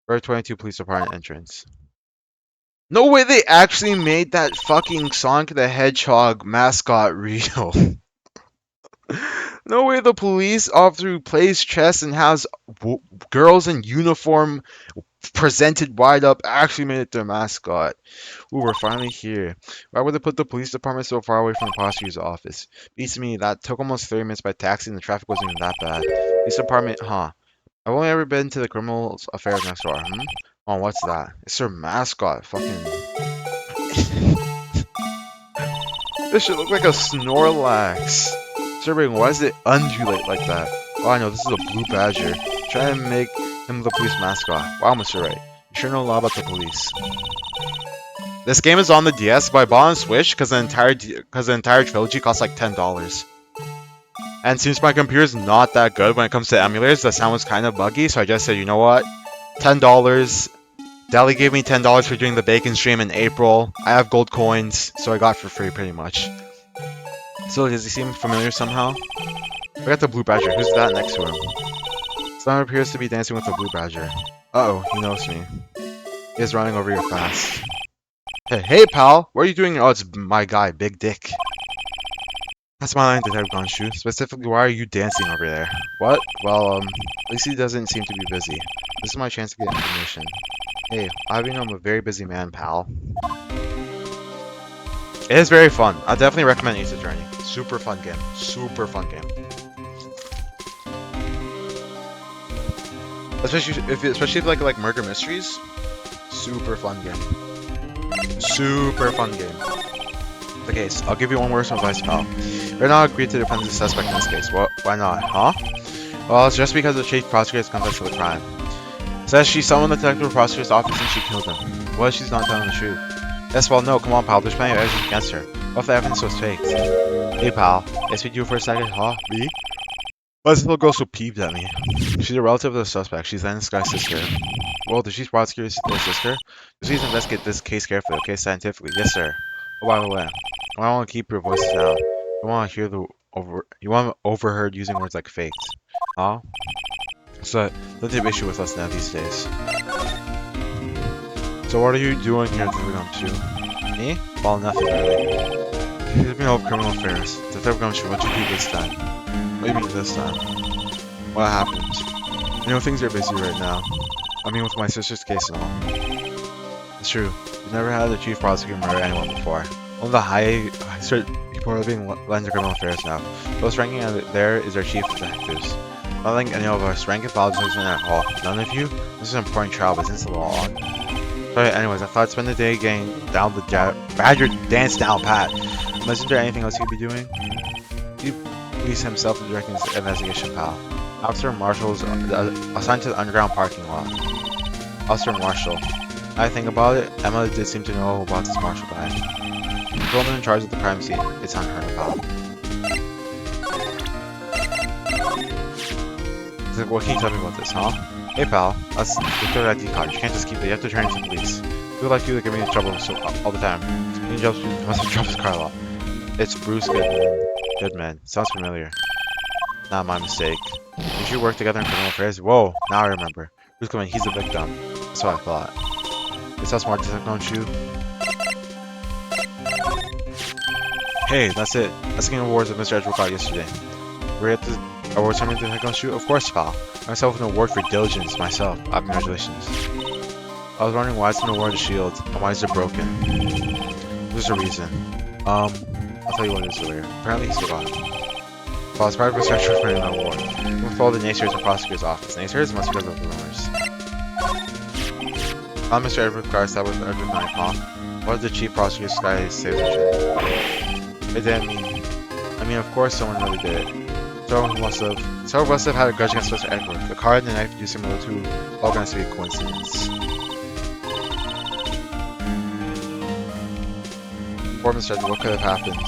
Road 22 Police Department entrance. No way they actually made that fucking Sonic the Hedgehog mascot real. No way the police officer who plays chess and has girls in uniform presented wide up actually made it their mascot. Ooh, we're finally here. Why would they put the police department so far away from the prosecutor's office? Beats me, that took almost 30 minutes by taxi and the traffic wasn't even that bad. Police department, I've only ever been to the criminal affairs next door, Oh, what's that? It's their mascot, fucking... This should look like a Snorlax. Sir, why does it undulate like that? Oh, I know, this is a blue badger. Try and make him the police mascot. Wow, Mr. Wright. You sure know a lot about the police. This game is on the DS, but I bought on Switch because the entire trilogy costs like $10. And since my computer's not that good when it comes to emulators, the sound was kind of buggy, so I just said, you know what? $10. Deli gave me $10 for doing the bacon stream in April. I have gold coins, so I got it for free pretty much. So does he seem familiar somehow? I got the blue badger. Who's that next to him? Someone appears to be dancing with the blue badger. Uh-oh, he knows me. He is running over here fast. Hey pal, what are you doing? Oh, it's my guy, Big Dick. That's my line, Detective Gonshu. Specifically, why are you dancing over there? What? Well, at least he doesn't seem to be busy. This is my chance to get information. Hey, I know I'm a very busy man, pal. It is very fun. I definitely recommend Ace Attorney. Super fun game. Super fun game. Especially if you like murder mysteries. Super fun game. Super fun game. The case. I'll give you one word of advice, pal. You're not agreed to defend the suspect in this case. What? Why not? Well, it's just because the chief prosecutor is confessed to the crime. Says she summoned the detective prosecutor's office and she killed him. What if she's not telling the truth? Yes, well, no, come on, pal. There's plenty of evidence against her. What if the evidence was faked? Hey, pal. Can I speak to you for a second? Me? Why is this little girl so peeved at me? She's a relative of the suspect. She's then this guy's sister. Well, the chief prosecutor's little sister? Please investigate this case carefully, okay? Scientifically. Yes, sir. Oh, by the way, I don't want to keep your voices down. I want to hear you want overheard using words like faked. So, don't take issue with us now these days. So what are you doing here, Detective Gumshoe? Me? Well, nothing really. You've been over criminal affairs. Detective Gumshoe, what'd you do this time? What do you mean this time? What happened? You know, things are busy right now. I mean, with my sister's case and all. It's true. You've never had a chief prosecutor murder anyone before. One of the high people are being led into criminal affairs now. Most ranking there is our chief detectives. Nothing any of us rank and file judgment at all. None of you? This is an important trial, but since the law. But anyways, I thought I'd spend the day getting down the Badger dance down pat. Isn't there anything else you could be doing? He police himself to direct his investigation, pal. Officer Marshall's assigned to the underground parking lot. Officer Marshall. I think about it, Emma did seem to know about this Marshall guy. The woman in charge of the crime scene. It's on her, pal. He's like, what can you tell me about this, huh? Hey, pal. That's the third ID card. You can't just keep it. You have to turn it to police. People like you that get me in trouble all the time. He must have dropped his car a lot. It's Bruce Goodman. Sounds familiar. Not my mistake. Did you work together in criminal affairs? Whoa, now I remember. Bruce Goodman, he's a victim. That's what I thought. It's how smart detective, don't you? Hey, that's it. That's the awards that Mr. Edgeworth got yesterday. We're at the awards ceremony detective, don't you? Of course, pal. Myself an award for diligence, myself. Congratulations. I was wondering why it's an award of shield, and why is it broken? There's a reason. I'll tell you what it is earlier. Apparently he's forgotten. Well, I was proud of Mr. Edgeworth for an award. We'll follow the naysayers in the prosecutor's office. Naysayers must be because of the rumors. I'm Mr. Edward Clark, that was Edward Knight, huh? What did the chief prosecutor's guy say with it? It didn't I mean, of course someone really did it. Someone must have had a grudge against Mr. Edward. The card and the knife do similar to all going to be a coincidence. Poor Mr. Edward, what could have happened? I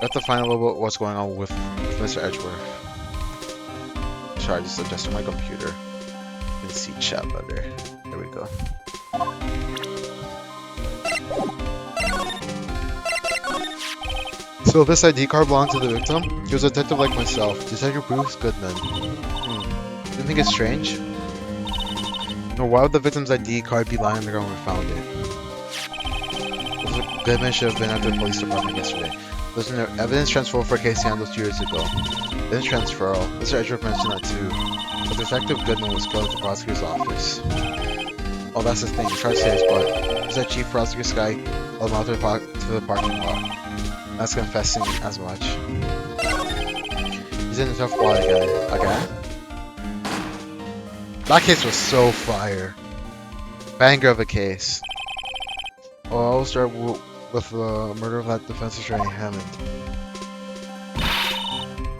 have to find a little bit what's going on with Mr. Edgeworth. Sorry, I just adjusted my computer. You can see chat better. There we go. So this ID card belonged to the victim? He was a detective like myself, Detective Bruce Goodman. You think it's strange? No, why would the victim's ID card be lying on the ground when we found it? Goodman should have been at the police department yesterday. There's no evidence transfer for a case handled 2 years ago. Evidence transferal. Mr. Edgeworth mentioned that too. But Detective Goodman was killed at the prosecutor's office. Oh, that's the thing. It's hard to say, but is that chief prosecutor's guy led him out to the parking lot? That's confessing as much. He's in a tough spot again. Again? That case was so fire. Banger of a case. Oh, I'll start with the murder of that defense attorney Hammond.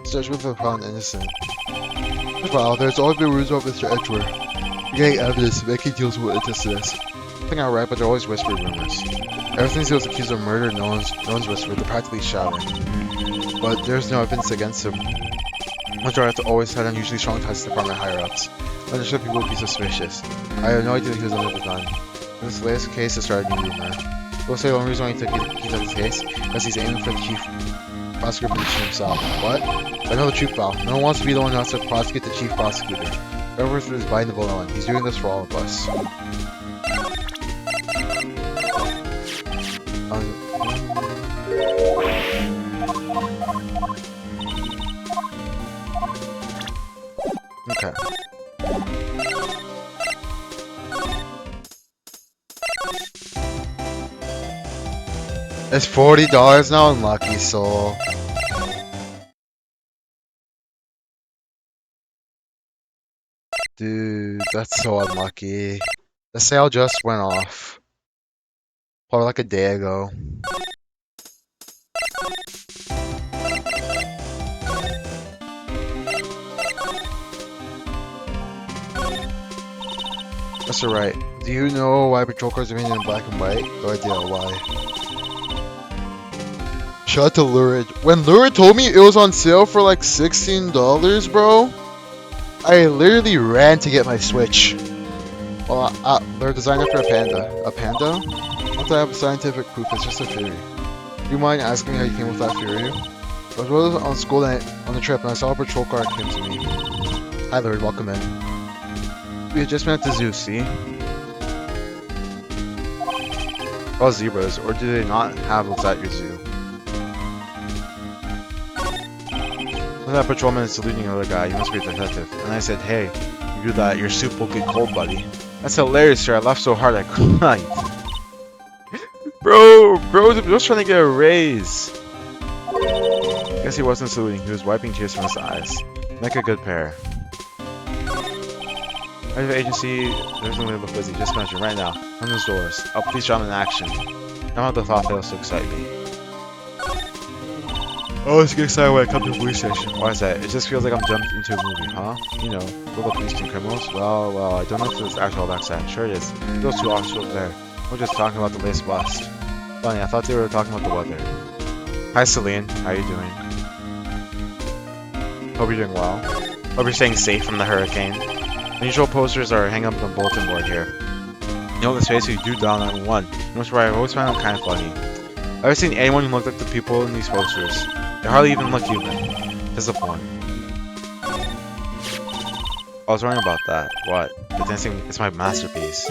Starts with the found innocent. Wow, there's always been rumors about Mr. Edgeworth. We're getting evidence to make he deals with this. I think I'm right, but they're always whispered rumors. Ever since he was accused of murder, no one's whispered. They're practically shouting. But there's no evidence against him. Majority always had unusually strong ties to department higher-ups. Understood people would be suspicious. I had no idea he was under the gun. This latest case has started a new rumor. We'll say the only reason why he took his case because he's aiming for the chief prosecutor position himself. What? I know the truth, pal. No one wants to be the one who has to prosecute the chief prosecutor. Edgeworth is biting the bullet on. He's doing this for all of us. Okay. It's $40 now, unlucky soul. Dude, that's so unlucky. The sale just went off. Probably like a day ago. That's alright. Do you know why patrol cars are painted in black and white? No idea why. Shout out to Lurid. When Lurid told me it was on sale for like $16, bro, I literally ran to get my Switch. Well, they're designed after a panda. A panda? Not to have scientific proof, it's just a theory. Do you mind asking me how you came with that theory? I was on school night on the trip and I saw a patrol car came to me. Hi Lurid, welcome in. We had just been at the zoo, see? All zebras, or do they not have what's at your zoo? That patrolman is saluting another guy. You must be a detective. And I said, hey, you do that, your soup will get cold, buddy. That's hilarious, sir. I laughed so hard I cried. Bro was just trying to get a raise. Guess he wasn't saluting. He was wiping tears from his eyes. Make a good pair. I have agency. There's no way to look busy. Just mention right now. Run those doors. I'll please drop in action. I'm not the thought fails to excite me. I always get excited when I come to the police station. Why is that? It just feels like I'm jumped into a movie, huh? You know, full of police and criminals. Well, I don't know if it's actual accent. Sure it is. Those two officers over there. We're just talking about the latest blast. Funny, I thought they were talking about the weather. Hi, Celine. How you doing? Hope you're doing well. Hope you're staying safe from the hurricane. The usual posters are hanging up on the bulletin board here. You know the space you do dial 911. Most where I always find them kind of funny. I've never seen anyone who looked like the people in these posters. They hardly even look human. Disappointing. I was wrong about that. What? The dancing is my masterpiece.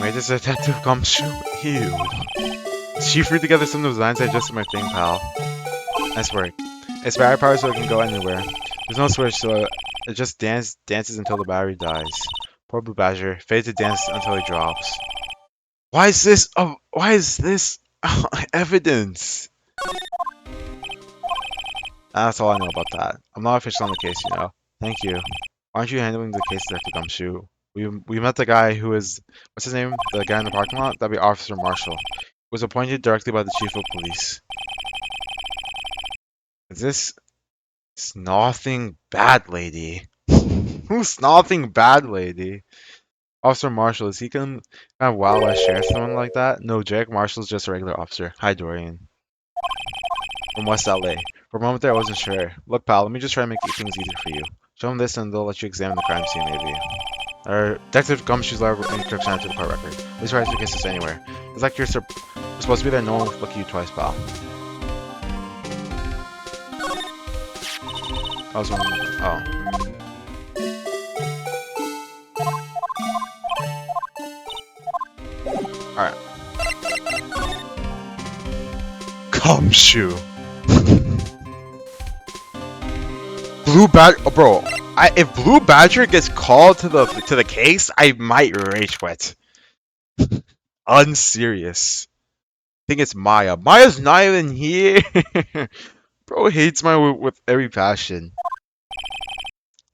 Wait, this detective Gumshoe? Ew. She threw together some of the designs I just did my thing, pal. Nice work. It's battery powered so it can go anywhere. There's no switch, so it just dances until the battery dies. Poor Blue Badger. Fade to dance until he drops. Why is this? Why is this evidence? That's all I know about that. I'm not official on the case, you know. Thank you. Why aren't you handling the case, Detective Gumshoe? We met the guy who is what's his name? The guy in the parking lot? That'd be Officer Marshall. He was appointed directly by the Chief of Police. Is this Snothing Bad Lady? Who's Snothing Bad Lady? Officer Marshall, is he kind of Wild West Sheriff, someone like that? No, Jack Marshall's just a regular officer. Hi, Dorian. From West LA. For a moment there, I wasn't sure. Look, pal, let me just try to make things easier for you. Show them this and they'll let you examine the crime scene, maybe. Or Detective Gumshoe's letter encryption into the court record. Please try to get this anywhere. It's like you're supposed to be there, no one will look at you twice, pal. I was wondering. Oh. Alright. Gumshoe. Blue Badger, oh, bro. If Blue Badger gets called to the case, I might rage quit. Unserious. I think it's Maya. Maya's not even here. Bro hates Maya with every passion.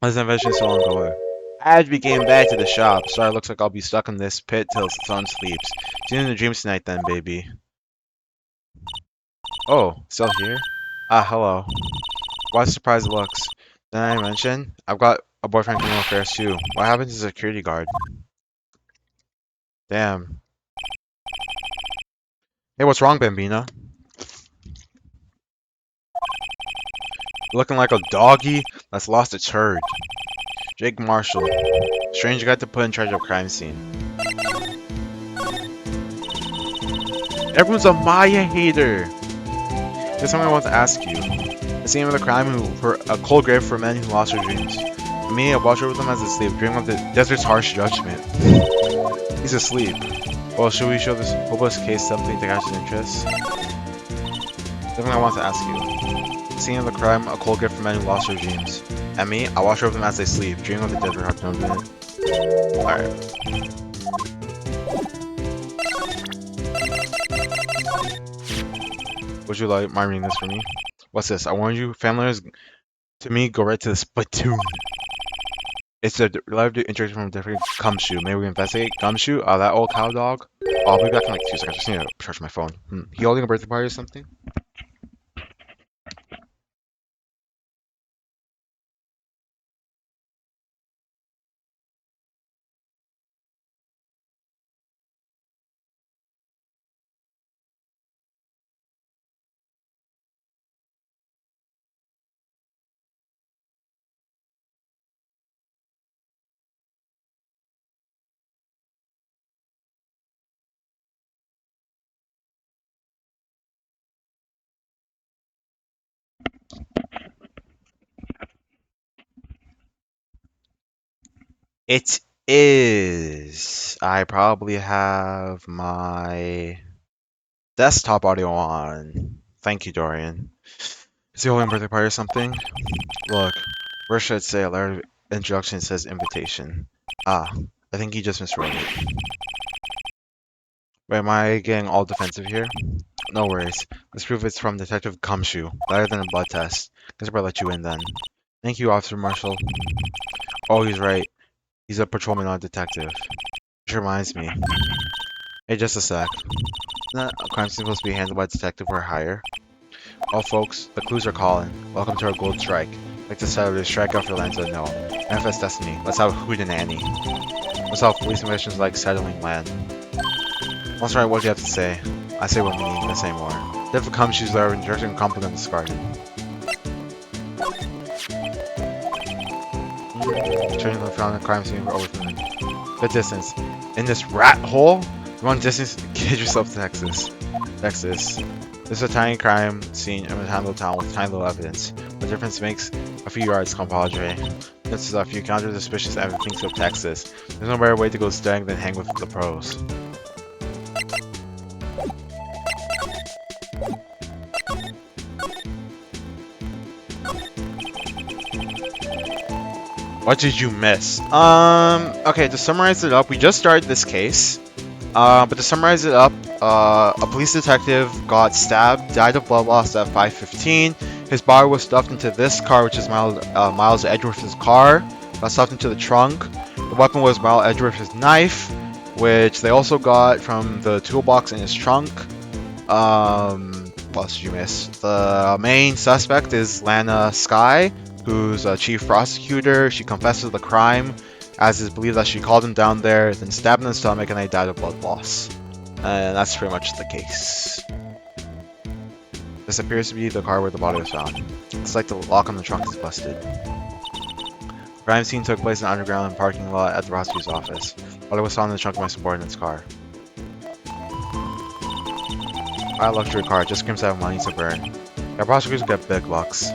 This invention is so long ago. As we came back to the shop, so it looks like I'll be stuck in this pit till the sun sleeps. See you in the dreams tonight then, baby. Oh, still here? Ah, hello. Why surprised looks? Didn't I mention? I've got a boyfriend criminal affairs too. What happened to the security guard? Damn. Hey, what's wrong, Bambina? Looking like a doggy that's lost its herd. Jake Marshall. Strange guy to put in charge of crime scene. Everyone's a Maya hater! There's something I want to ask you. The scene of the crime for a cold grave for men who lost their dreams. Me, I watch over them as they sleep, dreaming of the desert's harsh judgment. He's asleep. Well, should we show this hopeless case something to catch his interest? Something I want to ask you. The scene of the crime, a cold grave for men who lost their dreams. And me, I watch over them as they sleep, dreaming of the desert harsh judgment. Alright. Would you like mind reading this for me? What's this? I warn you, familiars to me go right to the spittoon. It's a live interaction from different Gumshoe. May we investigate? Gumshoe? Oh, that old cow dog? Oh, I'll be back in like 2 seconds. I just need to charge my phone. He holding a birthday party or something? It is. I probably have my desktop audio on. Thank you, Dorian. Is he holding a birthday party or something? Look, where should I say a letter of introduction says invitation? Ah, I think he just miswrote it. Wait, am I getting all defensive here? No worries. Let's prove it's from Detective Gumshoe, better than a blood test. Guess I better let you in then. Thank you, Officer Marshall. Oh, he's right. He's a patrolman, not a detective. Which reminds me. Hey, just a sec. Isn't that a crime scene supposed to be handled by a detective or higher? Oh, folks, the clues are calling. Welcome to our gold strike. Like to settle this strike out for lands unknown. Manifest destiny. Let's have hootenanny. Let's have police missions like settling land. Let's write what you have to say. I say what we need, let's say more. If it comes, choose letter of introduction, compliment discarded. Turning from found a crime scene over from the distance. In this rat hole? Run distance, get yourself to Texas. Texas. This is a tiny crime scene in a tiny little town with tiny little evidence. The difference makes a few yards, compadre. This is if you encounter suspicious evidence of Texas. There's no better way to go studying than hang with the pros. What did you miss? Okay, to summarize it up, we just started this case. But to summarize it up, a police detective got stabbed, died of blood loss at 5:15. His body was stuffed into this car, which is Miles Edgeworth's car. Got stuffed into the trunk. The weapon was Miles Edgeworth's knife, which they also got from the toolbox in his trunk. What else did you miss? The main suspect is Lana Skye, who's a chief prosecutor. She confessed to the crime, as is believed that she called him down there, then stabbed him in the stomach, and he died of blood loss. And that's pretty much the case. This appears to be the car where the body was found. It's like the lock on the trunk is busted. The crime scene took place in an underground parking lot at the prosecutor's office. The body was found in the trunk of my subordinate's car. I luxury car, just screams out money to burn. Yeah, prosecutors get big bucks.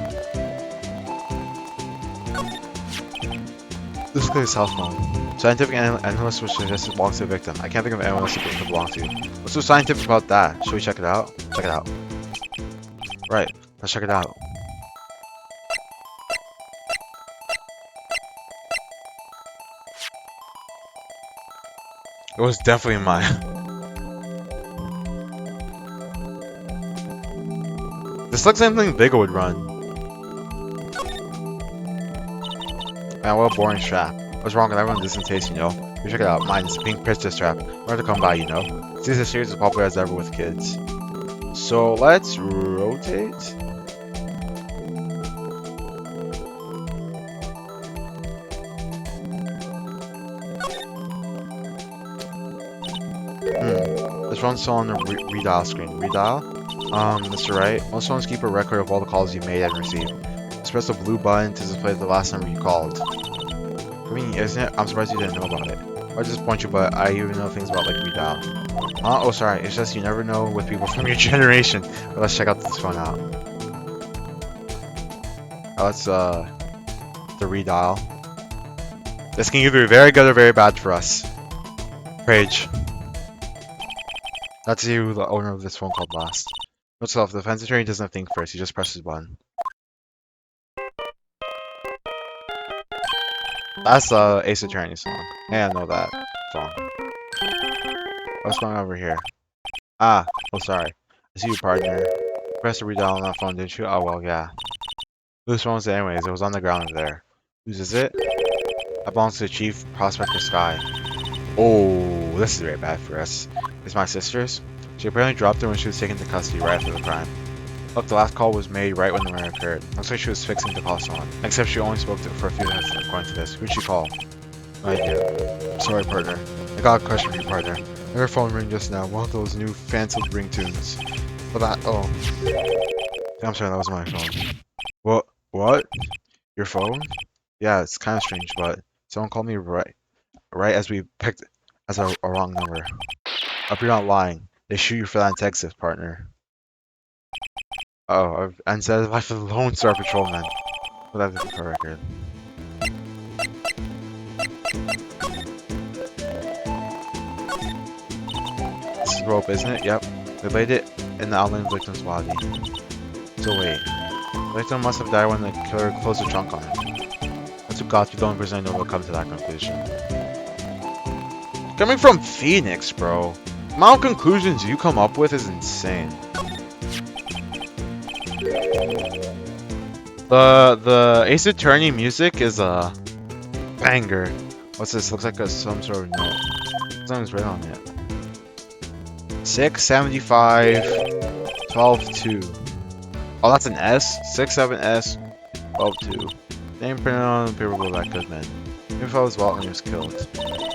This is his cell phone. Scientific analyst which suggests it belongs to the victim. I can't think of anyone else it could belong to. What's so scientific about that? Should we check it out? Check it out. Right, let's check it out. It was definitely mine. This looks like something bigger would run. Man, what a boring strap. What's wrong with everyone's distant taste, you know? You check it out. Mine is a pink picture strap. Hard to come by, you know? This series is as popular as ever with kids. So let's rotate. This one's still on the redial screen. Redial? Mr. Wright, most phones keep a record of all the calls you made and received. Just press the blue button to display the last number you called. I mean, isn't it? I'm surprised you didn't know about it. I just point you, but I even know things about like redial. Oh, sorry. It's just you never know with people from your generation. But let's check out this phone out. Oh, that's the redial. This can either be very good or very bad for us. Page. Let's see who the owner of this phone called last. Note self, the defense attorney doesn't think first, he just presses button. That's the Ace Attorney song. Hey, I know that song. What's going on over here? Ah, oh sorry. I see you, partner. Press the redial on that phone, didn't you? Oh well, yeah. Whose phone is it anyways? It was on the ground over there. Whose is it? That belongs to the Chief Prospector Skye. Oh, this is very bad for us. It's my sister's. She apparently dropped her when she was taken into custody right after the crime. Look, the last call was made right when the murder occurred. Looks like she was fixing to call someone. Except she only spoke to for a few minutes according to this. Who'd she call? No idea. Sorry, partner. I got a question for you, partner. I heard a phone ring just now. One of those new fanciful ringtones. But that, oh. I'm sorry, that was my phone. What? Your phone? Yeah, it's kind of strange, but someone called me right as we picked as a wrong number. Hope you're not lying. They shoot you for that in Texas, partner. Oh, and said the life of the Lone Star Patrolman. Well, that's the record. This is rope, isn't it? Yep. They laid it in the outline victim's body. So wait. The victim must have died when the killer closed the trunk on him. That's what got you the only person I know will come to that conclusion. Coming from Phoenix, bro. The amount of conclusions you come up with is insane. The Ace Attorney music is a banger. What's this? Looks like some sort of note. Something's written on it. 675 12-2. Oh, that's an S. 67S 12-2. Name printed on the paper by Goodman. Info was Walt when he was killed.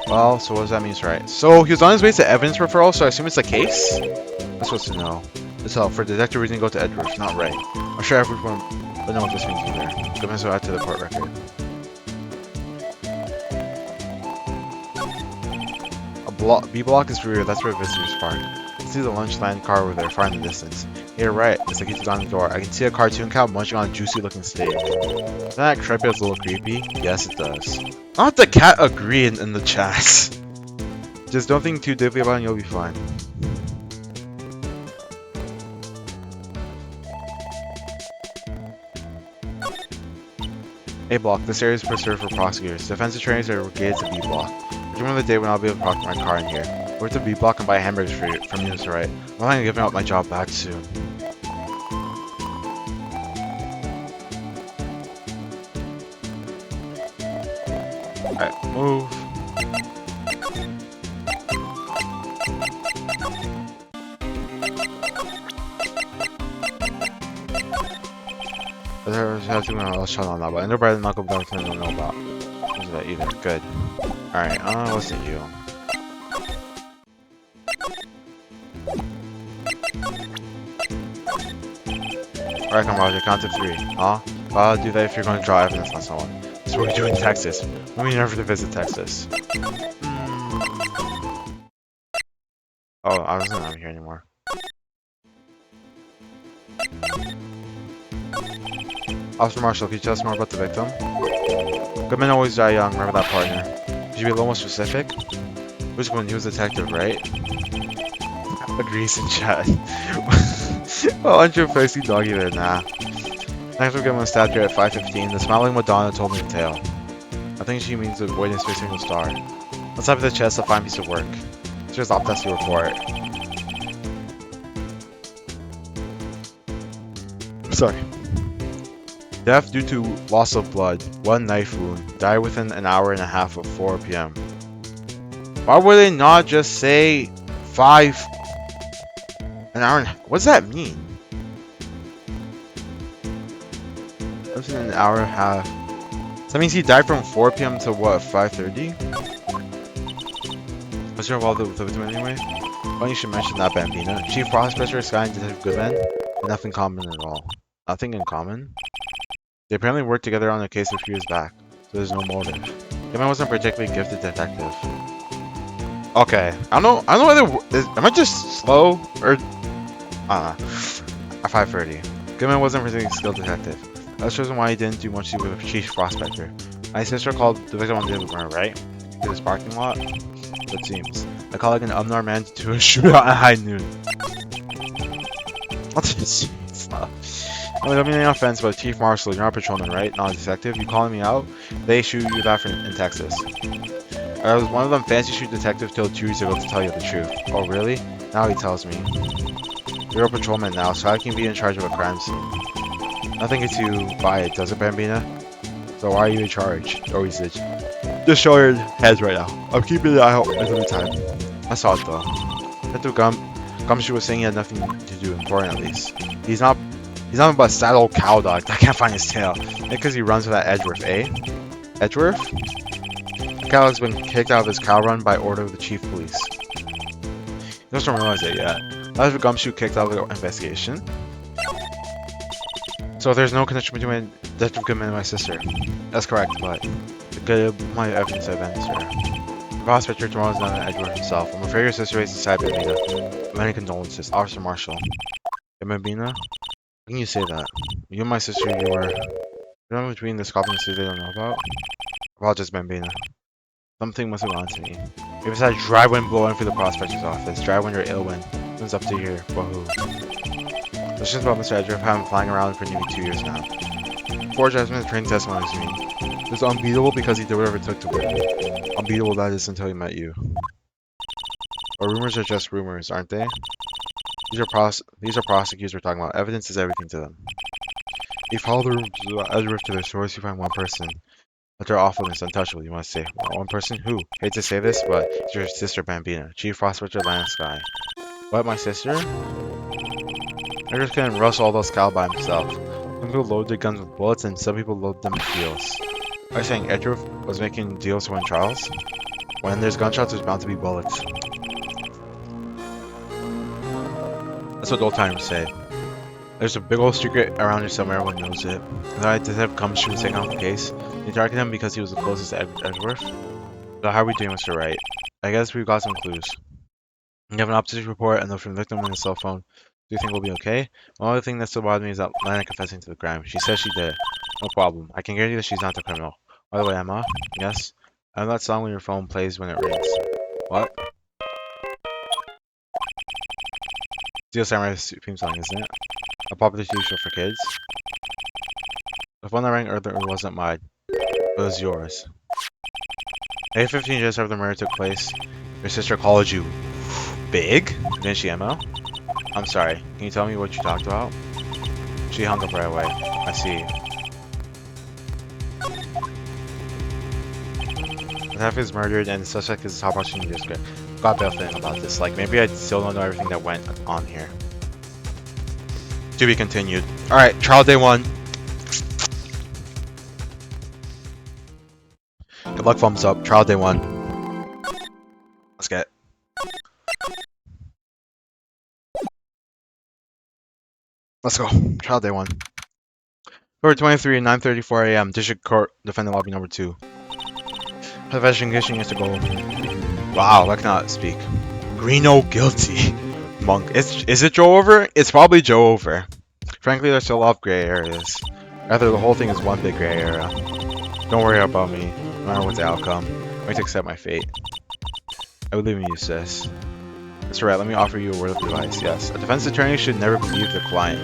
Well, so what does that mean, right? So he was on his way to evidence referral, so I assume it's a case? I'm supposed to know. It's all for detective reason to go to Edgeworth, not right. I'm sure everyone would know what this means either. Goodman will add to the court record. B block is rear, that's where visitors park. I can see the Lunchland car over there, far in the distance. You're right, it's like he's on the door. I can see a cartoon cow munching on a juicy looking steak. Doesn't that creepy as a little creepy? Yes, it does. Not the cat agree in the chat. Just don't think too deeply about it and you'll be fine. A block, this area is preserved for prosecutors. Defensive trainers are brigades at B block. I remember the day when I'll be able to park my car in here. We're to B block and buy hamburgers from you to right. I'm planning on giving up my job back soon. Alright, move. There's nothing else shot on that, but I know Brad and Malcolm don't know about. Who's that either? Good. Alright, listen to you. Alright, come Roger, count to 3. I'll do that if you're going to draw evidence on someone. This is what we do in Texas. When we never to visit Texas. Oh, I wasn't over here anymore. Officer Marshall, can you tell us more about the victim? Good men always die young, remember that, partner. Could you be a little more specific? Which one? He was a detective, right? Agrees in chat. Well, aren't you a feisty doggy there? Nah. Next week, I'm stabbed here at 5:15. The smiling Madonna told me the tale. I think she means avoiding a single star. Let's have the chest, a fine piece of work. Here's the autopsy report. Sorry. Death due to loss of blood, 1 knife wound, died within an hour and a half of 4 p.m. Why would they not just say 5? An hour and a half? What does that mean? Within an hour and a half. So that means he died from 4 p.m. to what, 5:30? Was there involved with the victim anyway? Well, you should mention that, Bambina. Chief Prosecutor Sky and Detective Goodman? Nothing common at all. Nothing in common? They apparently worked together on a case a few years back, so there's no motive. Goodman wasn't a particularly gifted detective. Okay, I don't know whether am I just slow or at 5:30. Goodman wasn't a particularly skilled detective. That's the reason why he didn't do much with Chief Prospector. My sister called the victim on the murder, right? To this parking lot? It seems. I call like an unarmed man to a shootout at high noon. What is this? I mean, any offense, but Chief Marshall, you're not a patrolman, right? Not a detective. You calling me out? They shoot you that in Texas. I was one of them fancy shoot detectives till 2 years ago to tell you the truth. Oh, really? Now he tells me. You're a patrolman now, so I can be in charge of a crime scene. Nothing gets you by it, does it, Bambina? So why are you in charge? Oh, he's just show your heads right now. I'm keeping an eye out every time. I saw it though. Detective Gumshoe was saying he had nothing to do important at least. He's not but a sad old cow dog that can't find his tail. Because he runs for that Edgeworth, eh? Edgeworth? The cow has been kicked out of his cow run by order of the chief police. He doesn't realize it yet. Why was Gumshoe kicked out of the investigation? So there's no connection between Detective Goodman and my sister. That's correct, but my evidence advances her. The prospector tomorrow is not an Edgeworth himself. I'm afraid your sister is inside Bambina. Many condolences. Officer Marshall. Hey, Bambina? How can you say that? You and my sister, you are... You're between the Scotland city they don't know about? Apologize, Bambina. Something must have gone to me. Maybe it's that dry wind blowing through the prospector's office. Dry wind or ill wind. It's up to here. Wahoo. Questions about Mr. Edgeworth have been flying around for nearly 2 years now. Four judgment trained testimonies to me. It's unbeatable because he did whatever it took to win. Unbeatable that is until he met you. But rumors are just rumors, aren't they? These are prosecutors we're talking about. Evidence is everything to them. You follow the rumors of Edgeworth to their source, you find one person. But their awfulness untouchable, you must say. One person? Who? Hate to say this, but it's your sister Bambina, Chief Prospector Land Sky. What, my sister? Edgeworth can rush all those cows by himself. Some people load their guns with bullets, and some people load them with deals. Are you saying Edgeworth was making deals to win trials? When there's gunshots, there's bound to be bullets. That's what old timers say. There's a big old secret around here somewhere, everyone knows it. The detective comes to take on the case. They targeted him because he was the closest to Edgeworth. So how are we doing, Mr. Wright? I guess we've got some clues. You have an autopsy report and note from the victim and his cell phone. Do you think we'll be okay? One other thing that still bothers me is that Lana confessing to the crime. She says she did. No problem. I can guarantee that she's not the criminal. By the way, Emma? Yes? I know that song when your phone plays when it rings. What? Steel Samurai theme song, isn't it? A popular TV show for kids. The phone that rang earlier wasn't mine. It was yours. 15 years after the murder took place, your sister called you big? Didn't she, Emma? I'm sorry. Can you tell me what you talked about? She hung up right away. I see. The theft is murdered and the suspect is the top Washington district. Got a feeling about this. Like, maybe I still don't know everything that went on here. To be continued. Alright, trial day 1. Good luck, thumbs up. Trial day 1. Let's get it. Let's go. Trial day 1. February 23, 9:34 a.m. District Court, Defendant Lobby number 2. Investigation is to go. Wow, I cannot speak. Greeno guilty. Monk. Is it Joe over? It's probably Joe over. Frankly, there's still a lot of gray areas. Rather, the whole thing is one big gray area. Don't worry about me, no matter what the outcome. I'm going to accept my fate. I believe in you, sis. That's right, let me offer you a word of advice. Yes, a defense attorney should never believe their client.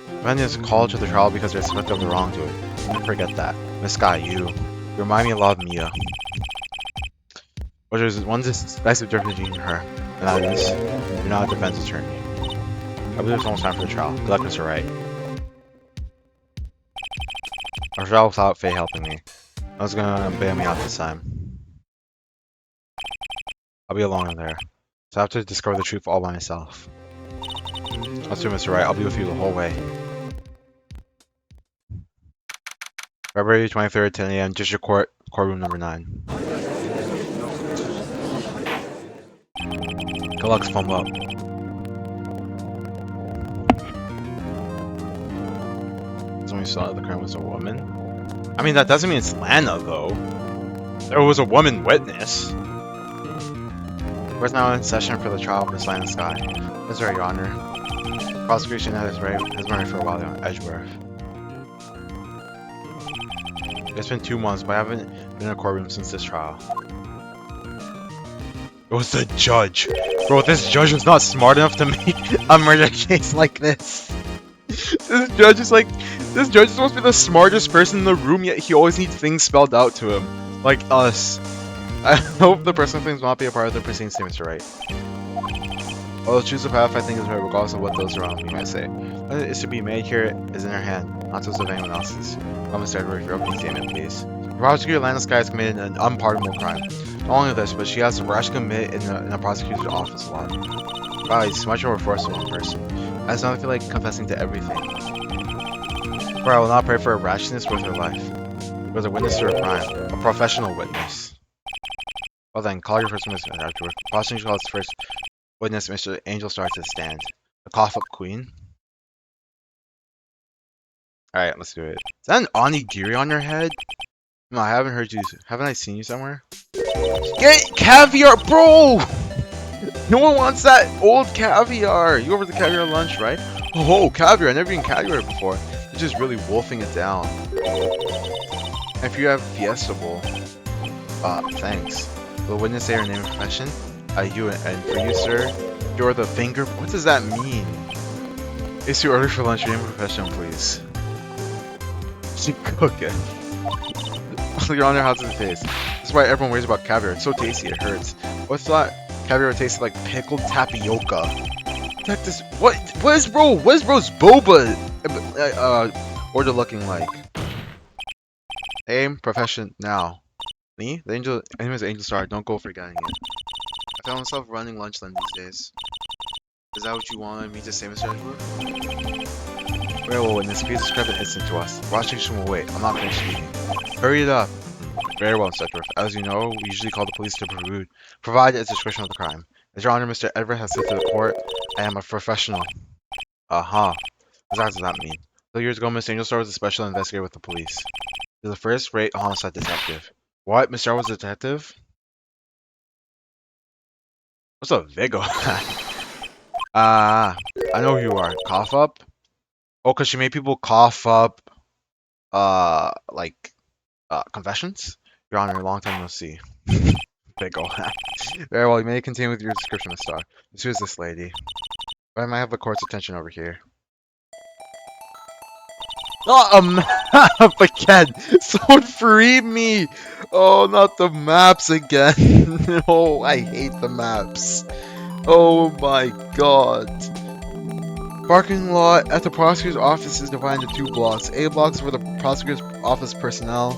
Defendant is called to the trial because they're suspected of the wrongdoing. Don't forget that. Miss Sky, you remind me a lot of Mia. But there's one decisive difference between her, and that is, you're not a defense attorney. I believe it's almost time for the trial. Good luck, Mr. Wright. Our trial without Faye helping me. I was gonna bail me out this time. I'll be alone in there. So I have to discover the truth all by myself. Let's do it, Mr. Wright. I'll be with you the whole way. February 23rd, 10 a.m. District Court, courtroom number 9. Good luck, thumb up. Somebody saw the crime was a woman. I mean, that doesn't mean it's Lana, though. There was a woman witness. We're now in session for the trial of Miss Lana Sky. That's right, Your Honor. The prosecution has been ready for a while now, Edgeworth. It's been 2 months, but I haven't been in a courtroom since this trial. It was the judge. Bro, this judge was not smart enough to make a murder case like this. This judge is supposed to be the smartest person in the room, yet he always needs things spelled out to him. Like us. I hope the personal things will not be a part of the proceedings, Mr. Wright. Although choose the path I think is right, regardless of what those around me might say. What is to be made here is in her hand, not those of anyone else's. Mr. Edgeworth, your opening statement, please. The prosecutor Lana Sky has committed an unpardonable crime. Not only this, but she has the rash to commit in the prosecutor's office a lot. Wow, he's much more forceful in person. I just don't feel like confessing to everything. For I will not pray for her rashness with her life. She was a witness to her crime, a professional witness. Well then, call your first witness afterward. The prosecution calls the first witness, Mr. Angel Star, to stand. The cough-up queen. Alright, let's do it. Is that an onigiri on your head? No, I haven't heard you. Haven't I seen you somewhere? Get caviar, bro! No one wants that old caviar. You over the caviar lunch, right? Oh, caviar. I've never eaten caviar before. You're just really wolfing it down. If you have Fiesta Bowl, thanks. Will the witness say her name and profession? You, and for you, sir, you're the finger. What does that mean? It's too early for lunch. Name profession, please. She cooking. Your Honor, how does it taste? This is why everyone worries about caviar. It's so tasty, it hurts. What's that? Caviar tastes like pickled tapioca. Check this. What is bro's boba order looking like? Aim, profession, now. Me? The angel, name is Angel Star. Don't go forgetting it. I found myself running lunch then these days. Is that what you wanted me to say, Mr. Edgewood? Very well, witness. Please describe the incident to us. Prosecution will wait. I'm not finished speaking. Hurry it up. Very well, Inspector. As you know, we usually call the police to provide a description of the crime. As Your Honor, Mr. Edward has said to the court, I am a professional. What does that mean? 2 years ago, Mr. Angel Star was a special investigator with the police. He was a first-rate homicide detective. What? Mr. Star was a detective? What's a Vigo? I know who you are. Cough up? Oh, because she made people cough up, confessions? Your Honor, long time no see. Vigo. Very well, you may continue with your description, Miss Star. Who is this lady? I might have the court's attention over here. Not a map again! Someone free me! Oh, not the maps again! Oh, I hate the maps. Oh my god. Parking lot at the prosecutor's office is divided into 2 blocks. A block is for the prosecutor's office personnel.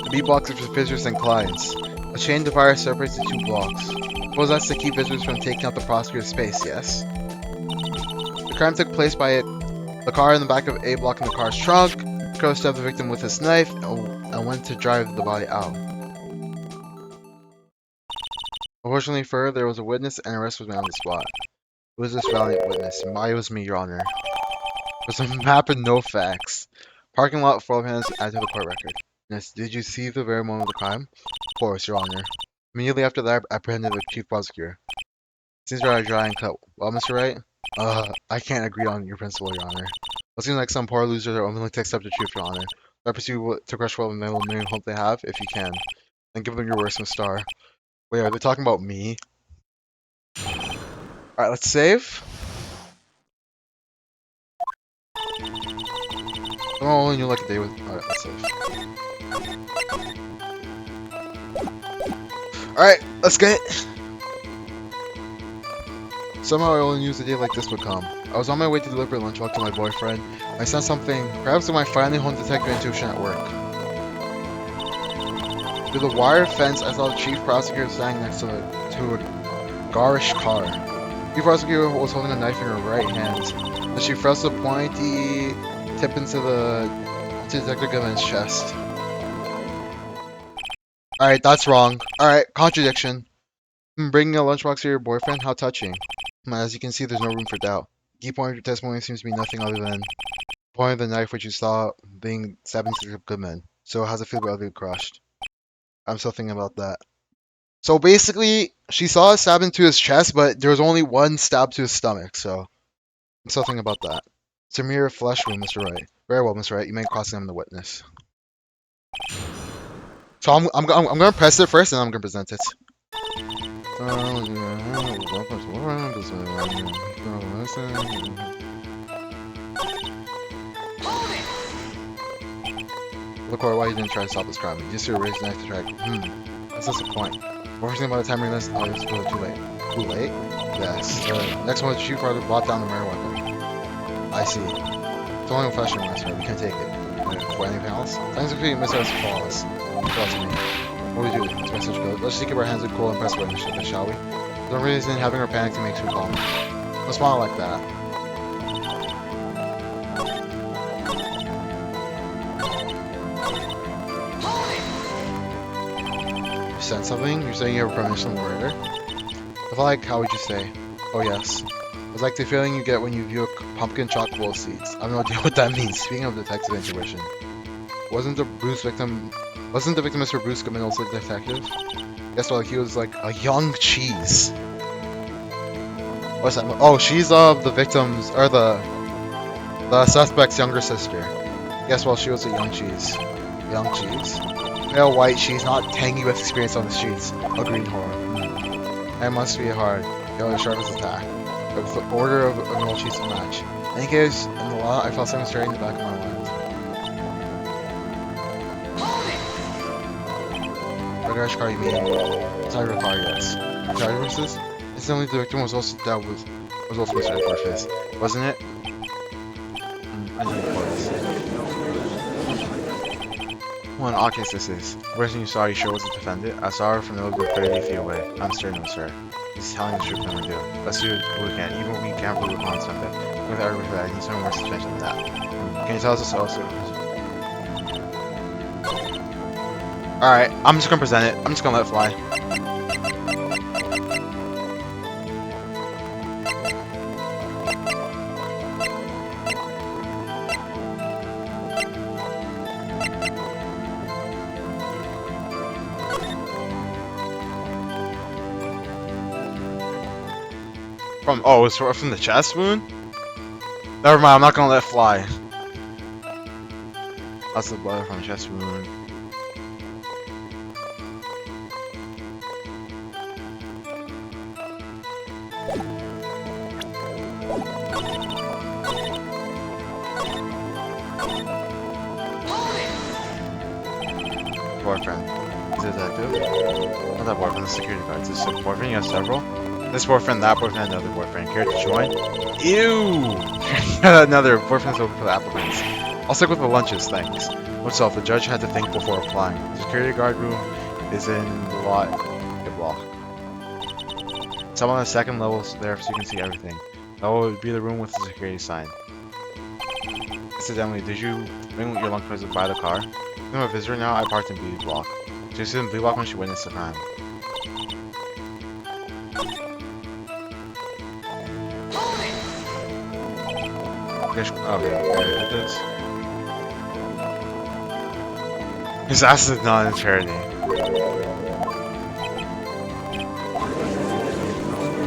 The B blocks are for visitors and clients. A chain divider separates the 2 blocks. Suppose that's to keep visitors from taking up the prosecutor's space, yes? The crime took place by the car in the back of A block in the car's trunk. The killer stabbed the victim with his knife and went to drive the body out. Unfortunately for her, there was a witness and arrest was made on the spot. Who was this valiant witness? It was me, Your Honor. There's a map and no facts. Parking lot full of hands added to the court record. Yes, did you see the very moment of the crime? Of course, Your Honor. Immediately after that, I apprehended the chief prosecutor. Seems rather dry and cut. Well, Mr. Wright? I can't agree on your principle, Your Honor. It seems like some poor losers are unwilling to accept the truth, Your Honor. I pursue to crush what little hope they have, if you can. And give them your worst, Miss Star. Wait, are they talking about me? Alright, let's save. Oh, only knew like a day with. Alright, let's save. Alright, let's get it. Somehow I only knew a day like this would come. I was on my way to deliver lunch walk to my boyfriend. I sensed something, perhaps with my finely honed detective intuition at work. Through the wire fence, I saw the chief prosecutor standing next to a garish car. The chief prosecutor was holding a knife in her right hand. Then she thrust the pointy tip into Detective Goodman's chest. Alright, that's wrong. Alright, contradiction. Bringing a lunchbox to your boyfriend? How touching. As you can see, there's no room for doubt. The key point of your testimony seems to be nothing other than the point of the knife which you saw being stabbed into Detective Goodman. So how's it feel about being crushed? I'm still thinking about that. So basically, she saw a stab into his chest, but there was only one stab to his stomach, so I'm still thinking about that. It's a mere flesh wound, Mr. Wright. Very well, Mr. Wright. You may cross-examine the witness. So I'm gonna press it first, and then I'm gonna present it. Look, why you didn't try to stop this crime? You just raised the knife to try. That's just the point. Unfortunately, by the time we realized it was too late. Too late? Yes. Next one was to shoot farther, brought down the murder weapon. I see. It's only a fashion master. We can't take it. For anything else? Thanks for being Mr. Flawless. Trust me. What do we do? This message goes. Let's just keep our hands in cool and press the initiative, shall we? There's no reason having her panic to make too calm. Let's smile like that. You said something? You're saying you have a premonition of murder? If I like, how would you say? Oh yes. It's like the feeling you get when you view a pumpkin chock full of seeds. I have no idea what that means. Speaking of detective intuition, wasn't the victim Mr. Bruce Goodman also a detective? Guess what? He was like a young cheese. What's that? Oh, she's the victim's or the suspect's younger sister. Guess what? She was a young cheese. Young cheese. Pale white cheese, not tangy with experience on the streets. A green horror. It must be hard. Yellow Sharp's attack. With the order of an old cheese match. In any case, in the lot, I felt something straight in the back of my mind. What crash car you mean? Cyber car, yes. Cyber versus? Instantly, the victim was also Mr. Edward, wasn't it? I think it was. What an odd case this is. The person you saw, you sure was a defendant? I saw her from the over 30 feet away. I'm certain it was her. He's telling the truth, never do. Let's do what we can. Even when we can't prove upon something. With everybody for that, I need some more suspension than that. Can you tell us also? Alright, I'm just gonna present it. I'm just gonna let it fly. Oh, it's from the chest wound? Never mind, I'm not gonna let it fly. That's the blood from the chest wound. Boyfriend. Is it detective? Not that boyfriend, the security guard. Is this a boyfriend? You have several? This boyfriend, that boyfriend, another boyfriend. Care to join? Ew! Another boyfriend's open for the applicants. I'll stick with the lunches, thanks. What's up? The judge had to think before applying. The security guard room is in the lot. Good block. So I'm on the second level there so you can see everything. That will be the room with the security sign. Incidentally, did you bring your lunch present by the car? I'm a visitor now. I parked in B block. So you see in B block when she witnessed the crime. Okay, it does. His ass is not in charity.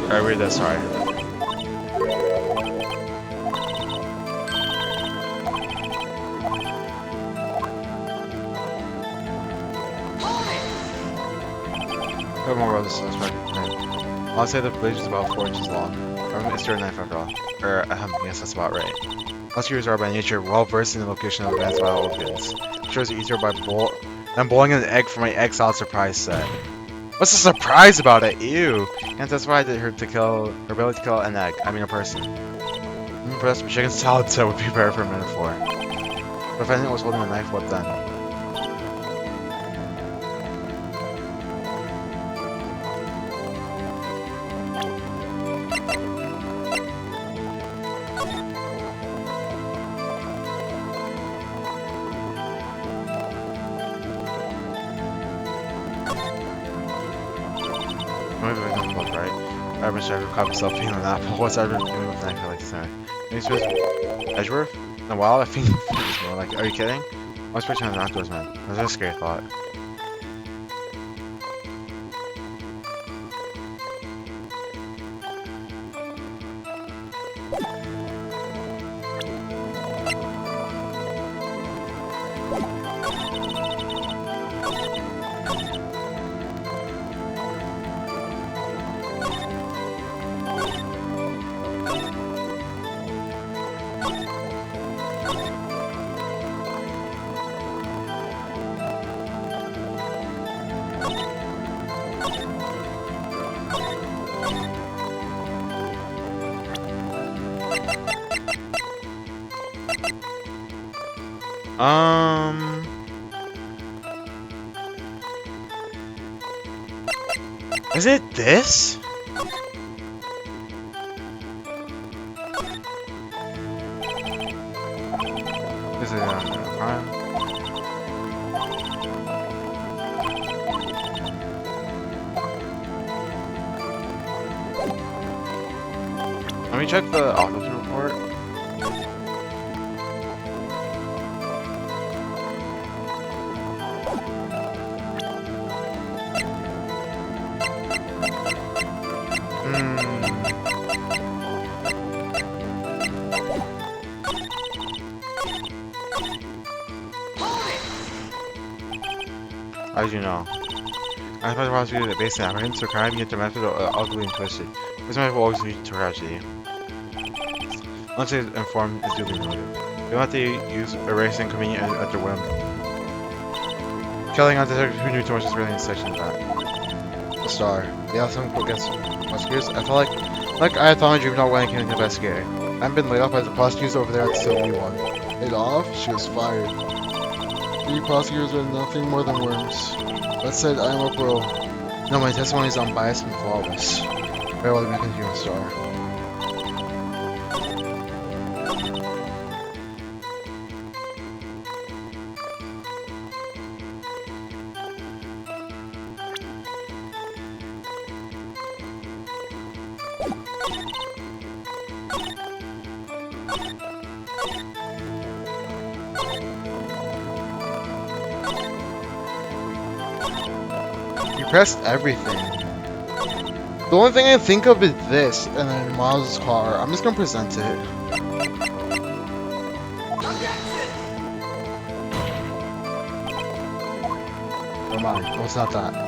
Alright, read that, sorry. More road is I'll say the bridge is about 4 inches long. It's 39 after all. Yes, that's about right. Most viewers are by nature well versed in the location of advanced bio-opiates. I'm sure it's easier by boiling an egg for my egg salad surprise set. What's the surprise about it? Ew! And that's why I did her ability to kill an egg. I mean a person. Perhaps a chicken salad set would be better for a minute for. The defendant was holding a knife, what then? I've been caught myself peeling an apple. What's I've been doing with an egg like this? Maybe it's Edgeworth? In a while, I think it's more like, are you kidding? I was picturing an outdoors man. That was a scary thought. Is it this? Is it Prime? Let me check the autopsy report. How did you know? I thought the prosecutor that based on apprehensive crime, yet the method ugly and twisted. This might always lead to tragedy. Once they informed is duly noted. They don't have to use erasing convenient at their whim. Killing on detective who knew too much is really in section of that. The star. Yeah, some against prosecutors. I felt like I had found my dream not when I came to investigate. I've been laid off by the prosecutors over there at the CW1. Laid off? She was fired. The prosecutors are nothing more than worms. That said, I am a pro. No, my testimony is unbiased and flawless. Very well, let me continue, star. You pressed everything. The only thing I think of is this, and then Miles' car. I'm just gonna present it. Come on, oh, it's not that.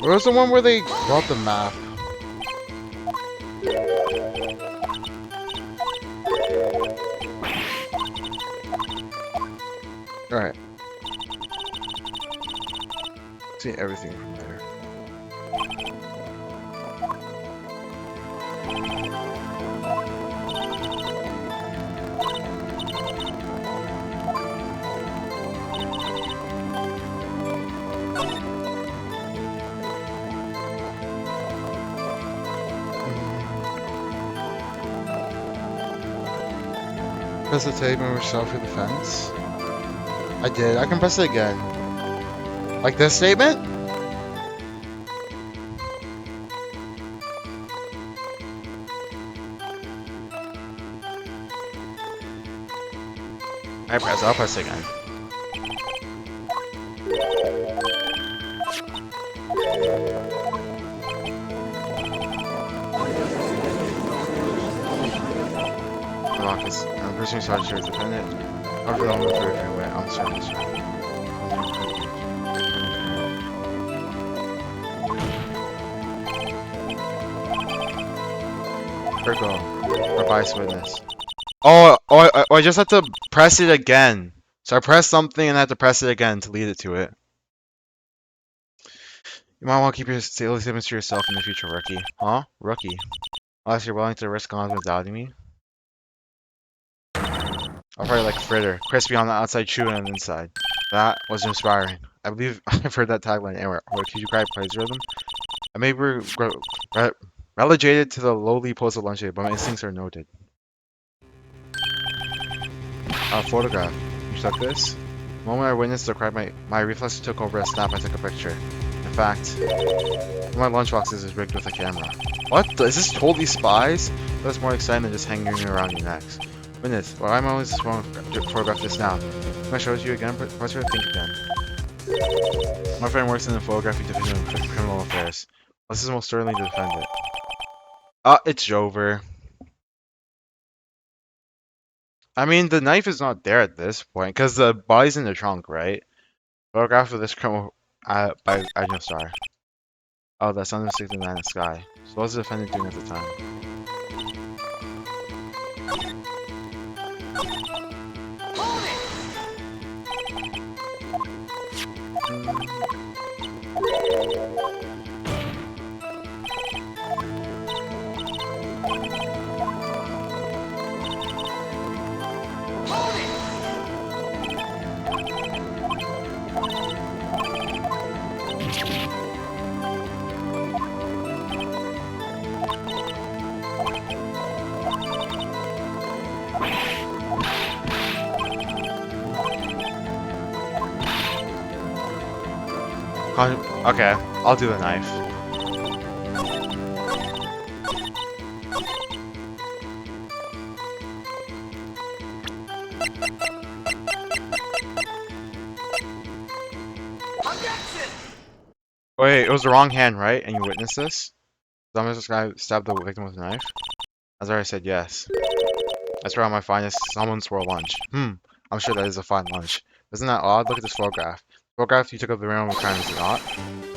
Where was the one where they brought the map? Alright. See everything from there. Press the tape and yourself for defense. I did. I can press it again. Like this statement? I'll press it again. Marcus, I'm pursuing Sergeant Sheriff's defendant. After the moment for everywhere, I'm sorry, sir. Virgo, revised witness. I just had to press it again. So I pressed something and I had to press it again to lead it to it. You might want to keep your statements to yourself in the future, rookie. Huh? Rookie. Unless you're willing to risk on without doubting me. I'll probably like fritter. Crispy on the outside, chewy on the inside. That was inspiring. I believe I've heard that tagline anywhere. Or could you cry praise rhythm? I may be relegated to the lowly post of lunch, but my instincts are noted. Photograph. You took this? The moment I witnessed the cry, my reflex took over a snap. I took a picture. In fact, my lunchbox is rigged with a camera. What? Is this totally spies? That's more exciting than just hanging around your necks. Witness, well, I'm always photograph this now. Can I show it to you again? What's your think again? My friend works in the photography division of criminal affairs. This is most certainly to defend it. It's Jover. I mean, the knife is not there at this point, because the body's in the trunk, right? Photograph of this criminal by Agno Star. Oh, that's unmistakably man in the sky. So what was the defendant doing at the time? Okay, I'll do the knife. Wait, it was the wrong hand, right? And you witnessed this? This guy stabbed the victim with a knife? As I already said, yes. That's where my finest someone swore lunch. I'm sure that is a fine lunch. Isn't that odd? Look at this photograph. Photograph you took of the random crime, is it not?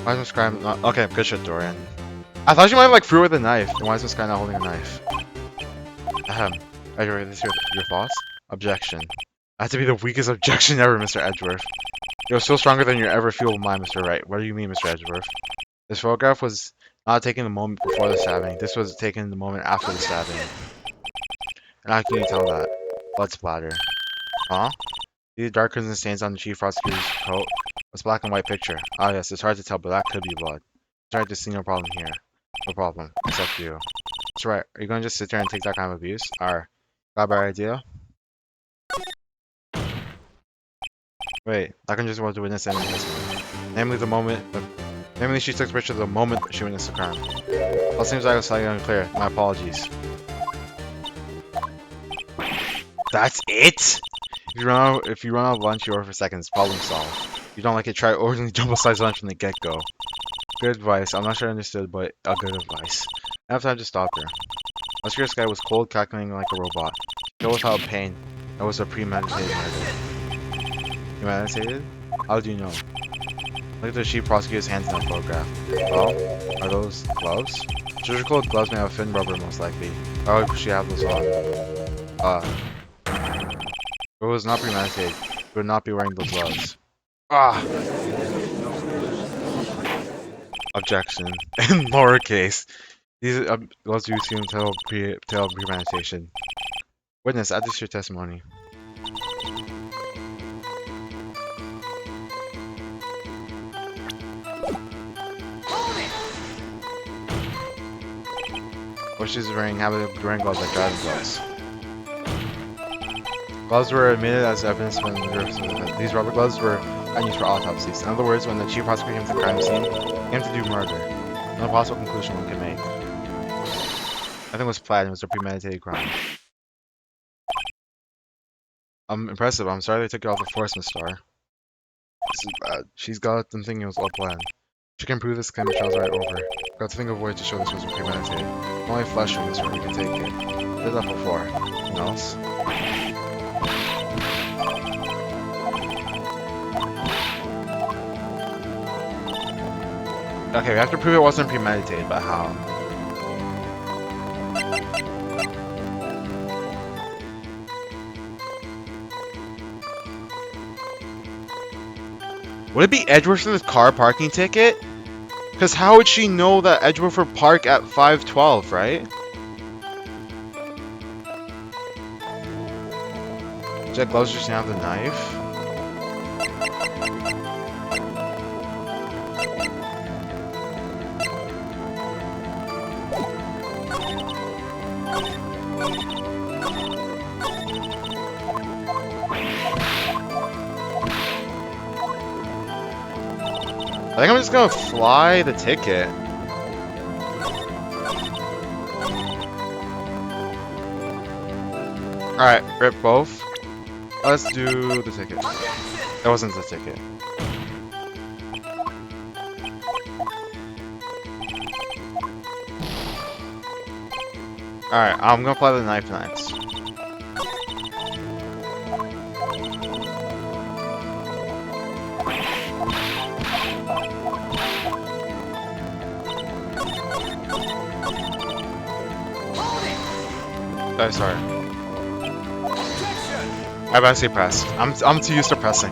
Why is Miss Crime not? Okay, good shit, Dorian. I thought you might have like threw with a knife. Then why is this guy not holding a knife? Ahem. Edgeworth, this your thoughts? Objection. That had to be the weakest objection ever, Mr. Edgeworth. It was still stronger than your ever feeble mind, Mr. Wright. What do you mean, Mr. Edgeworth? This photograph was not taken the moment before the stabbing. This was taken the moment after the stabbing. And how can you tell that? Blood splatter. Huh? See the dark crimson stains on the chief prosecutor's coat? It's a black and white picture. Ah yes, it's hard to tell, but that could be blood. It's hard to see, no problem here. No problem. Except you. That's right. Are you gonna just sit there and take that kind of abuse? Got a better idea? Wait, I can just want to witness anything this one. Namely, she took a picture the moment she witnessed the crime. Well, it seems like I was slightly unclear. My apologies. That's it? If you run out of lunch, you order for seconds. Problem solved. If you don't like it, try ordering double-sized lunch from the get-go. Good advice. I'm not sure I understood, but a good advice. I have time to stop her. Last year's guy was cold, calculating like a robot. Killed without pain. That was a premeditated murder. Premeditated? How do you know? Look at the chief prosecutor's hands in that photograph. Well, are those gloves? Surgical gloves made of thin rubber, most likely. Why would she have those on? If it was not premeditated, she would not be wearing those gloves. Objection. In lowercase. These gloves do seem to tell premeditation. Witness, add this to your testimony. What she's wearing habit of wearing gloves like driving gloves. Gloves were admitted as evidence when these rubber gloves were used for autopsies. In other words, when the chief prosecutor came to the crime scene, he came to do murder. No possible conclusion one can make. I think it was planned. It was a premeditated crime. Impressive. I'm sorry they took you off the force, Miss Star. This is bad. She's got them thinking it was all planned. She can prove this claim the trial's right over. Got to think of a way to show this was premeditated. Only flesh in this room you can take it. Did that before. Anything else? Okay, we have to prove it wasn't premeditated, but how? Would it be Edgeworth's car parking ticket? Because how would she know that Edgeworth would park at 512, right? Jet gloves just have the knife? I think I'm just gonna fly the ticket. Alright, rip both. Let's do the ticket. That wasn't the ticket. Alright, I'm gonna apply the knife next. Oh, sorry. I better say press. I'm too used to pressing.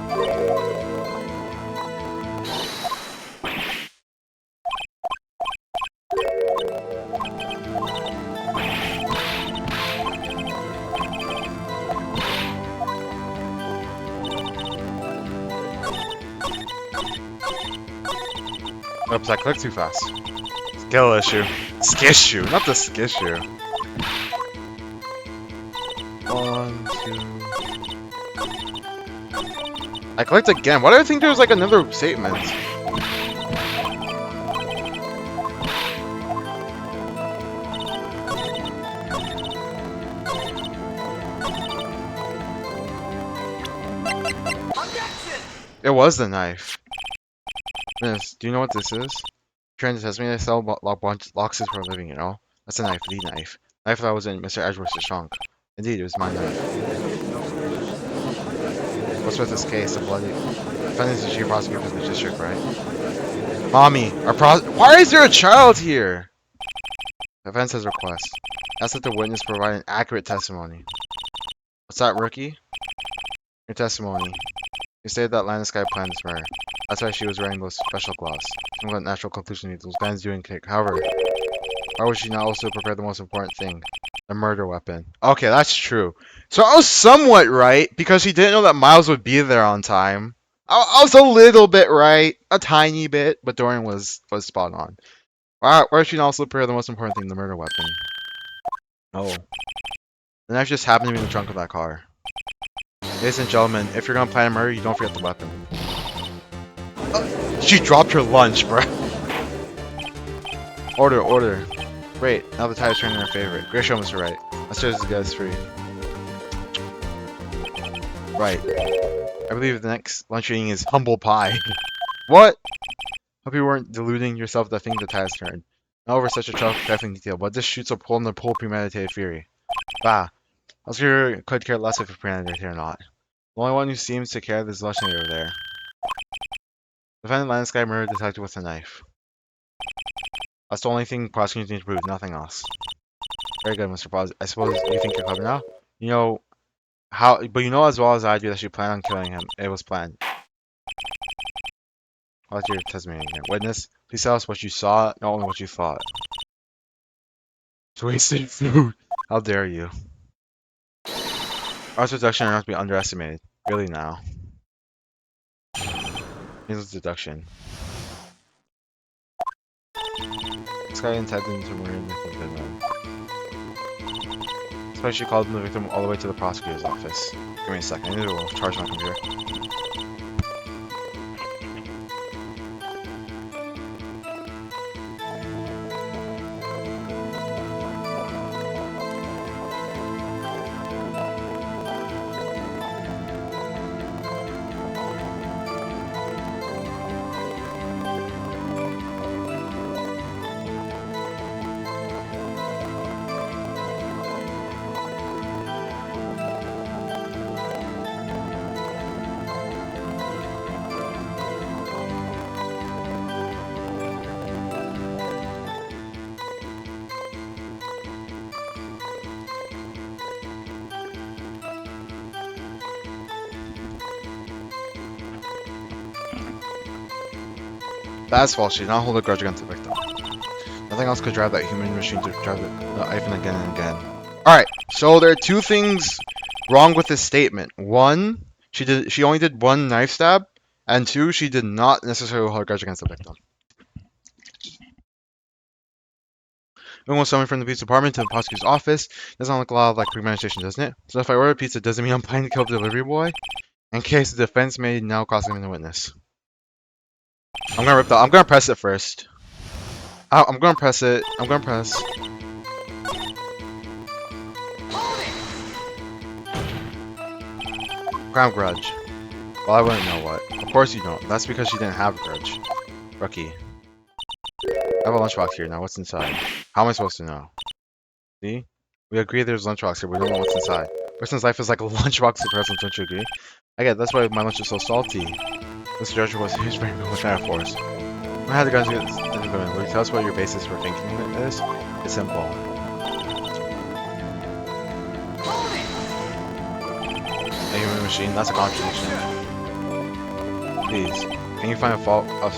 Oops, I clicked too fast. Skill issue. Skissue, not the skissue. 1, 2. I clicked again. Why do I think there was like another statement? It was the knife. Miss, do you know what this is? Trying to test me? I sell boxes for a living, you know? That's a knife, the knife. Knife that was in Mr. Edgeworth's trunk. Indeed, it was my knife. What's with this case? The bloody... Defendant is the chief prosecutor for the district, right? Mommy, why is there a child here? Defense has request. Ask that the witness provide an accurate testimony. What's that, rookie? Your testimony. You stated that Landis Sky planned this murder. That's why she was wearing those special gloves. I'm going to natural conclusion those bands doing kick. However, why would she not also prepare the most important thing? The murder weapon. Okay, that's true. So I was somewhat right, because she didn't know that Miles would be there on time. I was a little bit right. A tiny bit, but Dorian was spot on. Why would she not also prepare the most important thing? The murder weapon. Oh. The knife just happened to be in the trunk of that car. Ladies and gentlemen, if you're gonna plan a murder, you don't forget the weapon. She dropped her lunch, bruh. Order. Great, now the tide's turning in her favor. Great show, Mr. Wright. Let's just get us free. Right. I believe the next lunch eating is humble pie. What? Hope you weren't deluding yourself that thinking the tide's turned. Not over such a trifling detail, but this shoots a hole in the pool premeditated fury. Bah. Oscar could care less if it's premeditated or not. The only one who seems to care is Lushing over there. Defendant Landis Sky murdered detective with a knife. That's the only thing prosecutors need to prove, nothing else. Very good, Mr. Paz. I suppose you think you're clever now? You know how, but you know as well as I do that she planned on killing him. It was planned. What's your testimony again? Witness, please tell us what you saw, not only what you thought. It's wasted food. How dare you? Arts deduction are not to be underestimated. Really now. Means deduction. This guy intended to murder the victim. That's why she called the victim all the way to the prosecutor's office. Give me a second, I need to charge my computer. That's false. She did not hold a grudge against the victim. Nothing else could drive that human machine to drive the hyphen again and again. Alright, so there are two things wrong with this statement. One, she only did one knife stab, and two, she did not necessarily hold a grudge against the victim. When was summoned from the police department to the prosecutor's office, doesn't look a lot like premeditation, doesn't it? So if I order pizza, doesn't mean I'm planning to kill the delivery boy? In case the defense may now cross-examine the witness. I'm gonna press it first. I'm gonna press it. I'm gonna press. Ground grudge. Well, I wouldn't know what. Of course you don't. That's because she didn't have a grudge. Rookie. I have a lunchbox here now. What's inside? How am I supposed to know? See? We agree there's a lunchbox here, but we don't know what's inside. Person's life is like a lunchbox to present, don't you agree? I get it, that's why my lunch is so salty. Mr. Judge was his very good with metaphors. I had the guns to get this. Will you tell us what your basis for thinking it is? It's simple. A human machine, that's a contradiction. Please, can you find a fault of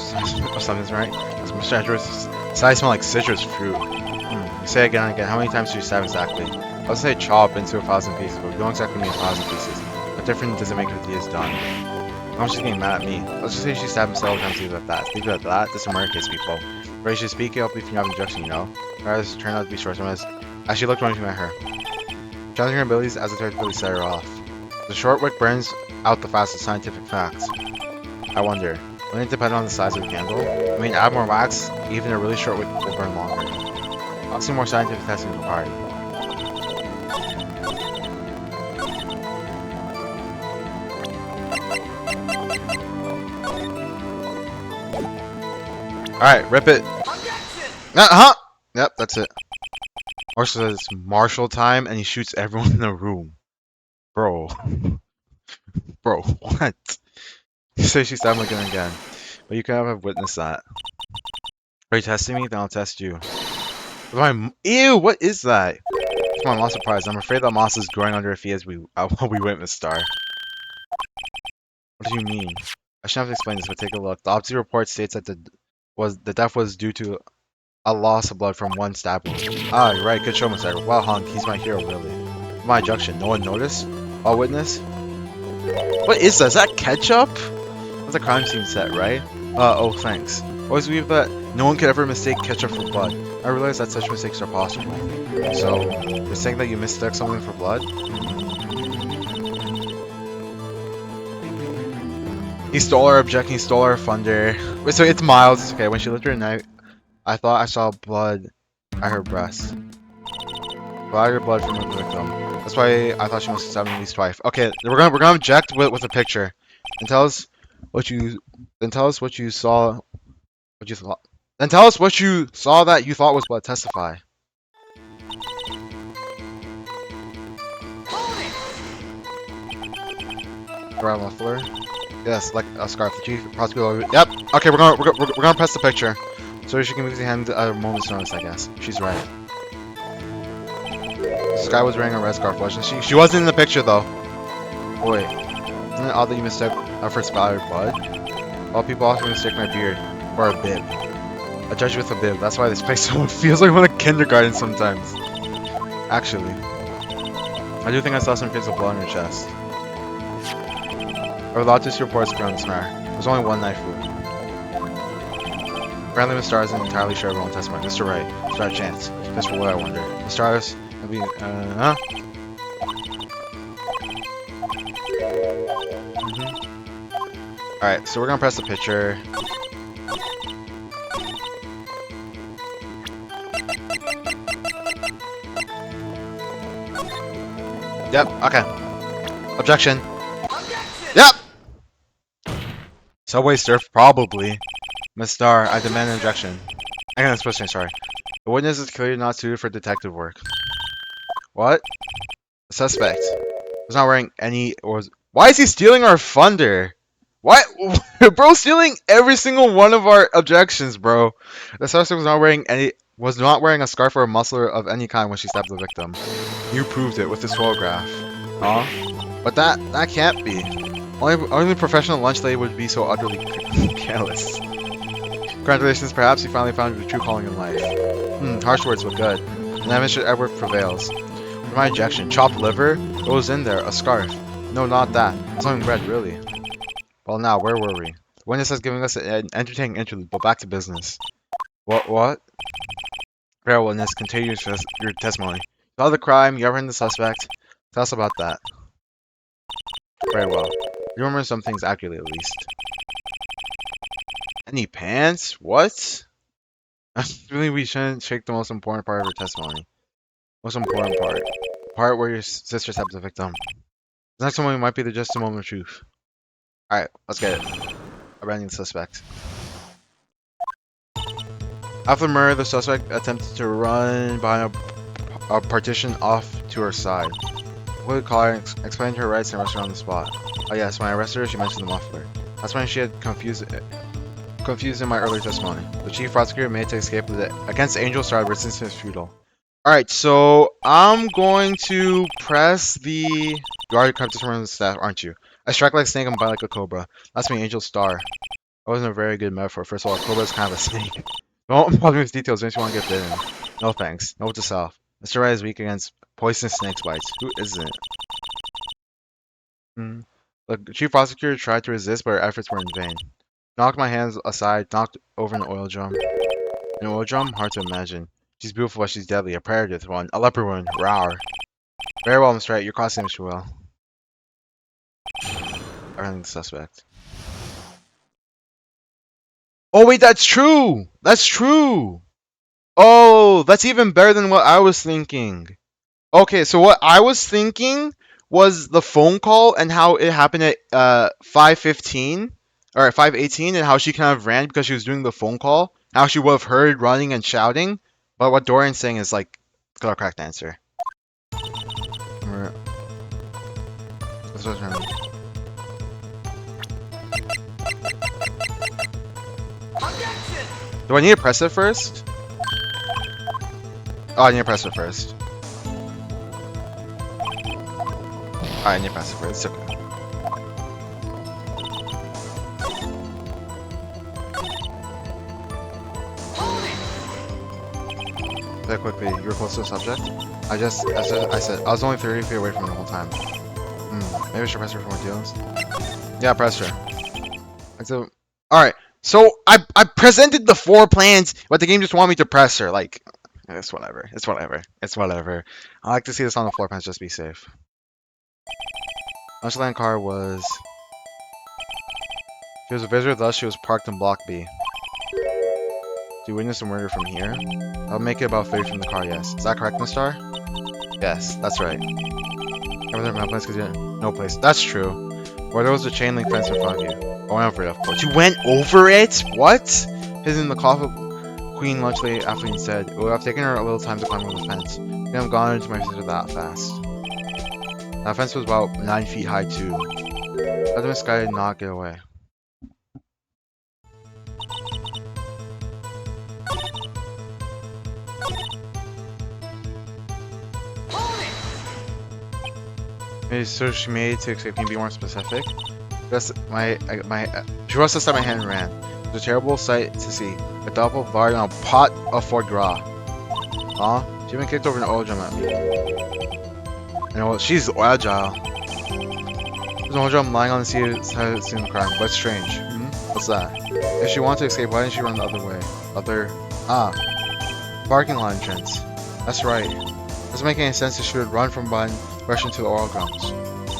something's right? Does Mr. Edwards' size smell like citrus fruit? You say again and again, how many times do you stab exactly? I would say chop into 1,000 pieces, but we don't exactly mean 1,000 pieces. What difference does it make if he is done? I'm just getting mad at me. Let's just say she stabbed him several times, leave it at that. Leave it at that, this is a murder case, people. Ready to speak, I'll believe you have an objection, you know? This turned out to be short-term as she looked running at her. Challenging her abilities as a third ability set her off. The short wick burns out the fastest, scientific facts. I wonder, wouldn't it depend on the size of the candle? I mean, add more wax, even a really short wick will burn longer. I'll see more scientific testing required. Alright, rip it. Uh-huh! Yep, that's it. Marshall says Marshall time, and he shoots everyone in the room. Bro. Bro, what? You say she stabbed him again and again. But you can have witnessed that. Are you testing me? Then I'll test you. Ew, what is that? It's my moss surprise. I'm afraid that moss is growing under her feet as we witness Star. What do you mean? I shouldn't have to explain this, but take a look. The autopsy report states that the death was due to a loss of blood from one stab wound. Ah, you're right. Good show, Mr. Well hung. He's my hero, really. My objection. No one noticed? All witness? What is that? Is that ketchup? That's a crime scene set, right? Oh, thanks. Always believe that no one could ever mistake ketchup for blood. I realize that such mistakes are possible. So, you're saying that you mistook something for blood? He stole our objecting, he stole our thunder. Wait, so it's Miles. It's okay. When she lifted her knife, I thought I saw blood at her breast. Bladder blood from the victim. That's why I thought she must have stabbed at least twice. Okay, we're gonna object with a picture. And tell us what you saw. What you thought. Then tell us what you saw that you thought was blood. Testify. Brown muffler. Yes, like a scarf. The chief prosecutor. Yep. Okay, we're gonna press the picture, so she can move the hand at a moment's notice. I guess she's right. This guy was wearing a red scarf, wasn't she? She wasn't in the picture though. Boy, isn't it odd that you mistook for splattered blood? All people often mistake my beard for a bib. A judge with a bib. That's why this place feels like one of kindergarten sometimes. Actually, I do think I saw some traces of blood on her chest. Our autopsy reports ground snare. There's only one knife wound. Apparently, Mr. Star isn't entirely sure of her own testimony. Mr. Wright, it's our chance. Just for what I wonder. Mr. Stars, have you, huh? Alright, so we're gonna press the picture. Yep, okay. Objection. Yep! Subway surf, probably. Miss Star, I demand an objection. I can express sorry. The witness is clearly not suited for detective work. What? The suspect was not wearing any why is he stealing our thunder? What? Bro, stealing every single one of our objections, bro. The suspect was not wearing a scarf or a muffler of any kind when she stabbed the victim. You proved it with this photograph. Huh? But that can't be. Only professional lunch lady would be so utterly careless. Congratulations, perhaps you finally found your true calling in life. Harsh words, but good. And that Mr. Edward prevails. For my objection, chopped liver? What was in there? A scarf. No, not that. Something red, really. Well, now, where were we? The witness has given us an entertaining interlude, but back to business. What? Fair witness, continue your testimony. You saw the crime, you apprehended the suspect. Tell us about that. Very well. You remember some things accurately, at least. Any pants? What? Really, we shouldn't shake the most important part of her testimony. Most important part. The part where your sister stabbed the victim. The next one might be just a moment of truth. Alright, let's get it. Abandoning the suspect. After the murder, the suspect attempted to run behind a partition off to her side. Would call her and explained her rights and arrested her on the spot. Oh yes, when I arrested her, she mentioned the muffler. That's when she had confused in my earlier testimony. The chief prosecutor made to escape against Angel Star, but since it's futile. Alright, so I'm going to press the... You already come to someone on the staff, aren't you? I strike like a snake and bite like a cobra. That's me, Angel Star. That wasn't a very good metaphor. First of all, a cobra is kind of a snake. Don't bother me with details, makes you want to get bitten. No thanks. Note to self. Mr. Wright is weak against poisonous snake bites. Who isn't? The chief prosecutor tried to resist, but her efforts were in vain. Knocked my hands aside, knocked over an oil drum. An oil drum? Hard to imagine. She's beautiful, but she's deadly. A predator one. A leopard one. Rawr. Very well, Mr. Wright. Your costume, Mr. Will. Apprehending the suspect. Oh, wait, that's true! That's true! Oh, that's even better than what I was thinking. Okay, so what I was thinking was the phone call and how it happened at 5:15 or at 5:18 and how she kind of ran because she was doing the phone call How she would have heard running and shouting, but what Dorian's saying is like the correct answer. Do I need to press it first? Oh, I need to press it first. Alright, I need to press it first. It's okay. Very quickly, you were close to the subject? I said, I was only 30 feet away from it the whole time. Maybe I should press her for more deals. Yeah, press her. Alright, so I presented the 4 plans, but the game just wanted me to press her. Like, it's whatever. It's whatever. It's whatever. I like to see this on the floor plans just to be safe. Lunchland car was... She was a visitor, thus she was parked in Block B. Do you witness a murder from here? I'll make it about 30 from the car, yes. Is that correct, Miss Star? Yes, that's right. Everything my place, no place. That's true. Or there was a chain link fence in front of you. I went over it, of course. You went over it? What? Hidden in the coffee Queen lunch late afternoon said, it would have taken her a little time to climb over the fence. I think I'm gone into my sister that fast. That fence was about 9 feet high too. Let the guy did not get away. Maybe so she made to escape. Can you be more specific? That's she rushed to step my hand and ran. It was a terrible sight to see. A double bar and a pot of foie gras. Huh? She even kicked over an oil drum at me. You know what? She's agile. There's an oil drum lying on the seat of the crime, but it's strange. What's that? If she wanted to escape, why didn't she run the other way? Parking lot entrance. That's right. Doesn't make any sense if she would run from behind, rush into the oil drums.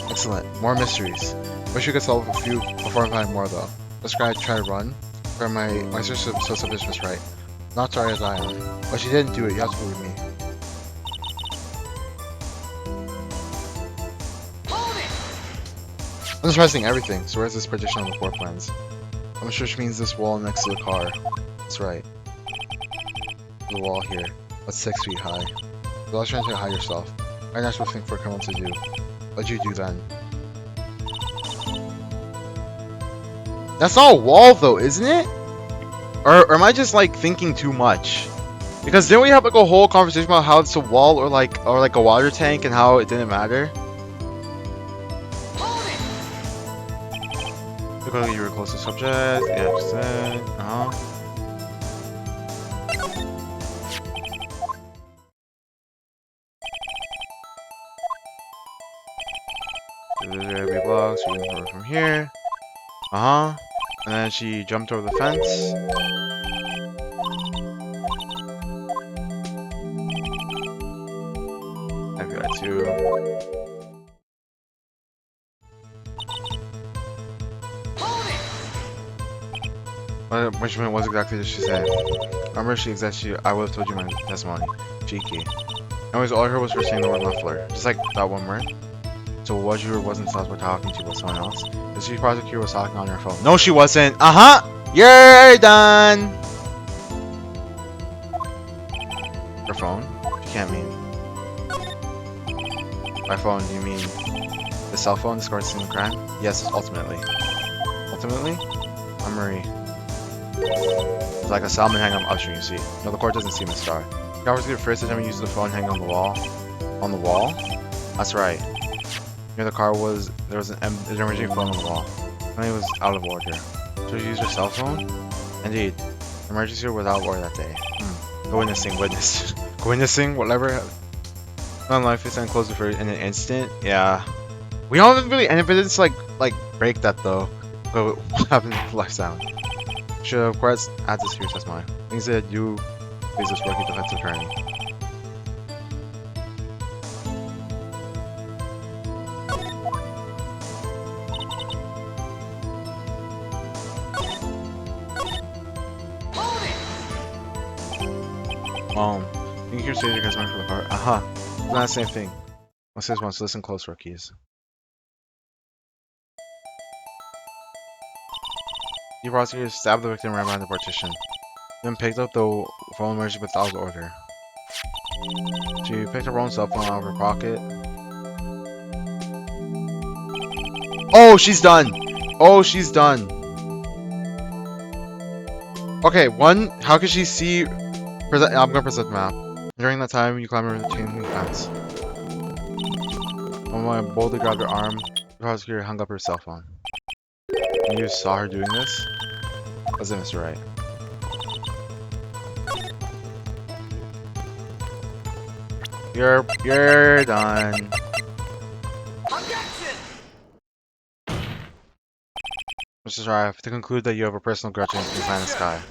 Excellent. More mysteries. Wish we could solve a few before I find more though. This guy tried to run. For my sister so suspicious was right. Not sorry as I am. But she didn't do it, you have to believe me. I'm just pressing everything, so where's this partition on the floor plans? I'm sure she means this wall next to the car. That's right. The wall here. That's 6 feet high. You're always trying to hide yourself. Very natural thing for a criminal to do. What'd you do then? That's not a wall though, isn't it? Or am I just like thinking too much? Because didn't we have like a whole conversation about how it's a wall or like a water tank and how it didn't matter? Because you were close to the subject. Yeah, just said. There's blocks. We're going from here. And then she jumped over the fence. I feel that too. Which one was exactly what she said? Remember I would have told you my testimony. Cheeky. Anyways, all I heard was her saying the word muffler. Just like that one word. So what you wasn't Salzburg talking to, but someone else? The chief prosecutor was talking on her phone. No, she wasn't. You're done. Her phone? You can't mean. By phone, do you mean the cell phone discards in the crime? Yes, ultimately. Ultimately? I'm Marie. It's like a salmon hanging on upstream, you see. No, the court doesn't see Miss Star. The prosecutor first time he used the phone hanging on the wall. On the wall? That's right. Near the car there was an emergency phone on the wall. When it was out of order. So she used her cell phone? Indeed. The emergency was out of order that day. Go witnessing, whatever. Non life is closed for in an instant. Yeah. We don't really end evidence like break that though. But what happened to life sound? Should of course add this to your testimony. Things that you please this working defensive attorney. You can hear stage you guys went for the car. It's not the same thing. What's this one? So listen close, rookies. The prosecutor stabbed the victim right behind the partition. Then picked up the phone emergency without order. She picked her own cell phone out of her pocket. Oh, she's done! Oh, she's done! Okay, one, how could she see... I'm gonna present the map. During that time, you climb over the chain link fence. When I boldly grabbed her arm, the prosecutor hung up her cell phone. And you saw her doing this? Was it Mr. Wright? You're done. Mr. Wright, I have to conclude that you have a personal grudge against the planet Sky.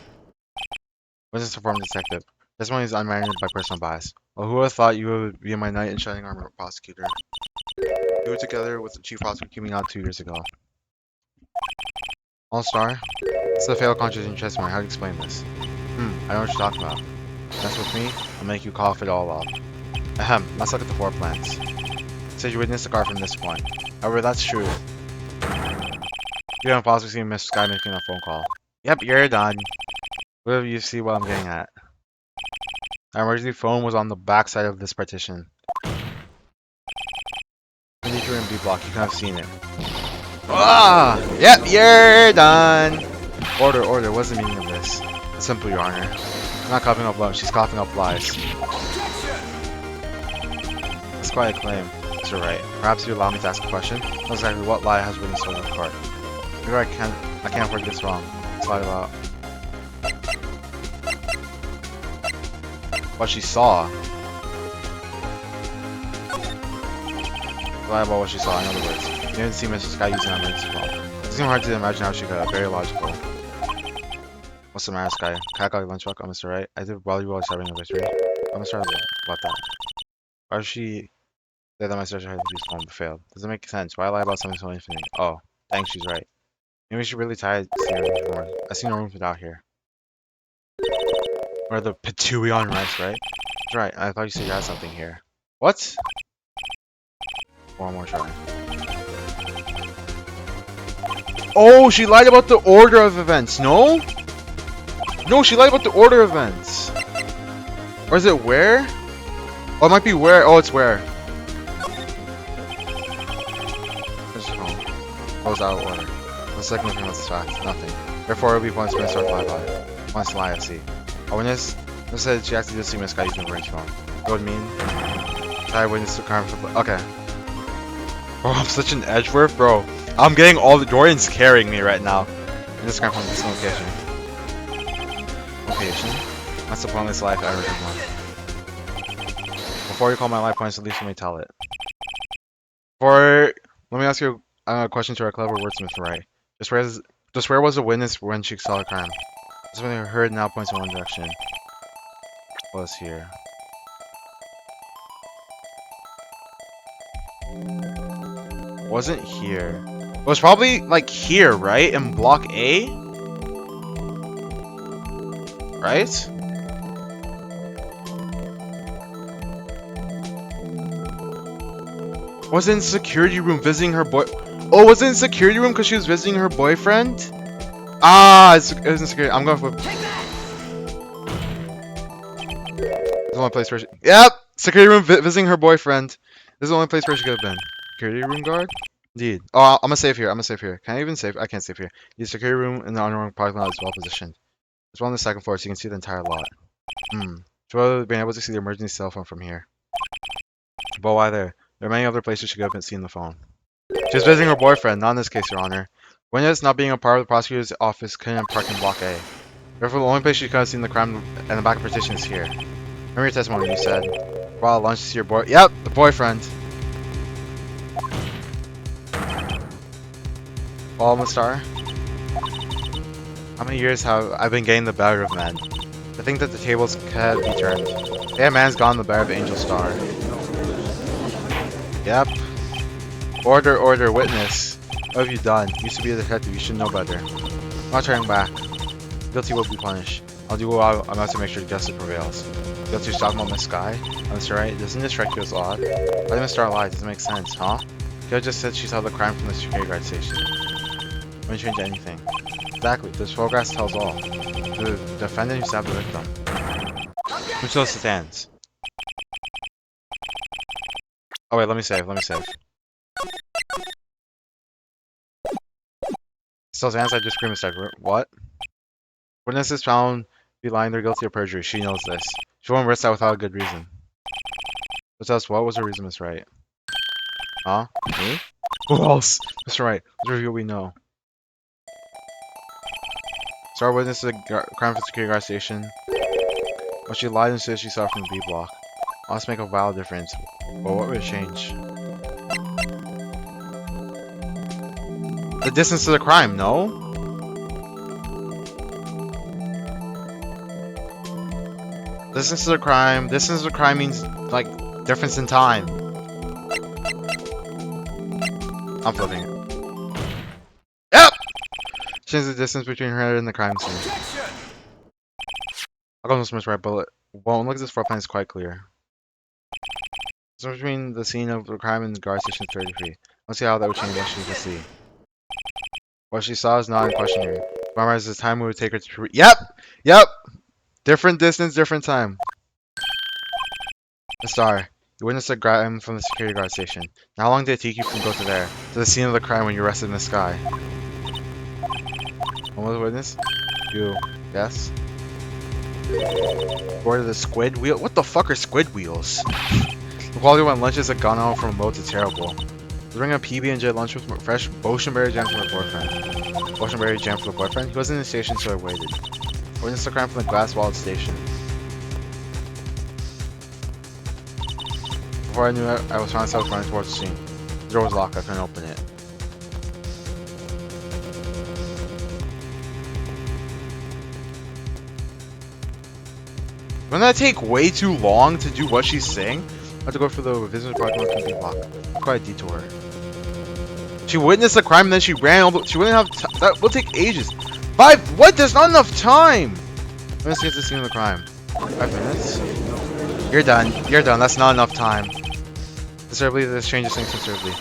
Witness performed detective. Testimony is unmerited by personal bias. Well, who would have thought you would be my knight in shining armor prosecutor? You were together with the chief prosecutor keeping out 2 years ago. All-Star? It's a fatal contradiction in testimony. How do you explain this? I know what you're talking about. Mess with me, I'll make you cough it all up. Ahem, let's look at the floor plans. You said you witnessed the car from this point. However, that's true. You haven't possibly seen Mr. Sky making a phone call. Yep, you're done. Whatever you see what I'm getting at. Our emergency phone was on the back side of this partition. When you were in B block, you could have seen it. Ah! Yep, you're done! Order, what's the meaning of this? It's simple, Your Honor. I'm not coughing up blood, she's coughing up lies. That's quite a claim, Mr. Wright. Perhaps you allow me to ask a question? Not exactly what lie has witnessed in the court. Maybe I can't afford to get this wrong. It's lie about what she saw. Lie about what she saw, in other words. You didn't see Mr. Sky using that emergency phone. It seems hard to imagine how she could have. Very logical. What's the matter, Sky? Can I call your lunchbox? I'm Mr. Wright. I did volleyball serving a victory. I'm Mr. Wright about that. Why would she say that my search had to use phone but failed? Doesn't make sense. Why lie about something so infinite? Oh, thanks, she's right. Maybe she's really tired to see her room more. I see no room without here. Or the Petouillon rice, right? That's right. I thought you said you had something here. What? One more try. Oh, she lied about the order of events. No? No, she lied about the order of events. Or is it where? Oh, it might be where. Oh, it's where. Oh, it's out of order. The second thing was this fact. Nothing. Therefore, it will be points to start lie by. Points to lie, I see. A witness said she actually did see Miss Sky using the range phone. What would mean? I witnessed the crime for. Okay. Bro, I'm such an edgeworth, bro. I'm getting all the Dorian's carrying me right now. In this crime from this location. Location? That's the pointless life I ever did one. Before you call my life points, at least let me tell it. Let me ask you a question to our clever wordsmith, right? Just where was the witness when she saw the crime? Something I heard now points in one direction. Was here. Wasn't here. It was probably like here, right? In block A? Right? Was it in security room visiting her boy? Oh, was it in security room because she was visiting her boyfriend? Ah, it was in security. I'm going for. There's the only place where she. Yep, security room visiting her boyfriend. This is the only place where she could have been. Security room guard. Indeed. Oh, I'm gonna save here. Can I even save? I can't save here. The security room in the underground parking lot is well positioned. It's on the second floor, so you can see the entire lot. So we've been able to see the emergency cell phone from here. But why there? There are many other places she could have seen the phone. She was visiting her boyfriend, not in this case, Your Honor. Witness, not being a part of the prosecutor's office, couldn't park in Block A. Therefore, the only place she could have seen the crime and the back of petition is here. Remember your testimony, you said. Brought lunch to see your boy. Yep, the boyfriend. Follow Star. How many years have I been getting the better of men? I think that the tables can be turned. Yeah, man's gone the better of Angel Star. Yep. Order, witness. What have you done? You used to be a detective, you should know better. I'm not turning back. Guilty will be punished. I'll do what I'm out to make sure justice prevails. Guilty is talking about Miss Sky? Mr. Wright, doesn't this strike you as odd? Why did Miss Star lie? Doesn't make sense, huh? Gail just said she saw the crime from the security guard station. Wouldn't change anything. Exactly. This photograph tells all. The defendant who stabbed the victim. Who still stands? Oh wait, let me save. Still stands. I just screamed instead. What? Witnesses found to be lying. They're guilty of perjury. She knows this. She won't risk that without a good reason. But tell us, what was her reason, Miss Wright? Huh? Me? Who else? Mr. Wright. Let's review what we know. Star witness to the crime for security guard station. But she lied and said she saw from the B block. Must make a valid difference. But what would it change? The distance to the crime, no? Distance to the crime means, like, difference in time. I'm flipping it. Yep! Change the distance between her and the crime scene. I'll go with Miss Right, but well, look at this floor plan is quite clear. The distance between the scene of the crime and the guard station is 30 feet. Let's see how that would change what she can see. What she saw is not in question here. Memorize the time it would take her to... Yep! Different distance, different time. The star. You witnessed a crime from the security guard station. Now, how long did it take you from go to there? To the scene of the crime when you rested in the sky? One was a witness? You. Yes? Board of the squid wheel? What the fuck are squid wheels? The quality when lunches had gone out from low to terrible. Bring a PB&J lunch with fresh boysenberry jam for my boyfriend. Boysenberry jam for the boyfriend? He wasn't in the station, so I waited. Witnessed the crime from the glass-walled station. Before I knew it, I was found myself running towards the scene. The door was locked, I couldn't open it. Wouldn't that take way too long to do what she's saying? I have to go for the visitor parking lot to block. Quite a detour. She witnessed the crime and then she ran over. She wouldn't have that will take ages. 5 what? There's not enough time! Let's get to the scene of the crime. 5 minutes? You're done. That's not enough time. Considerably, this changes things considerably.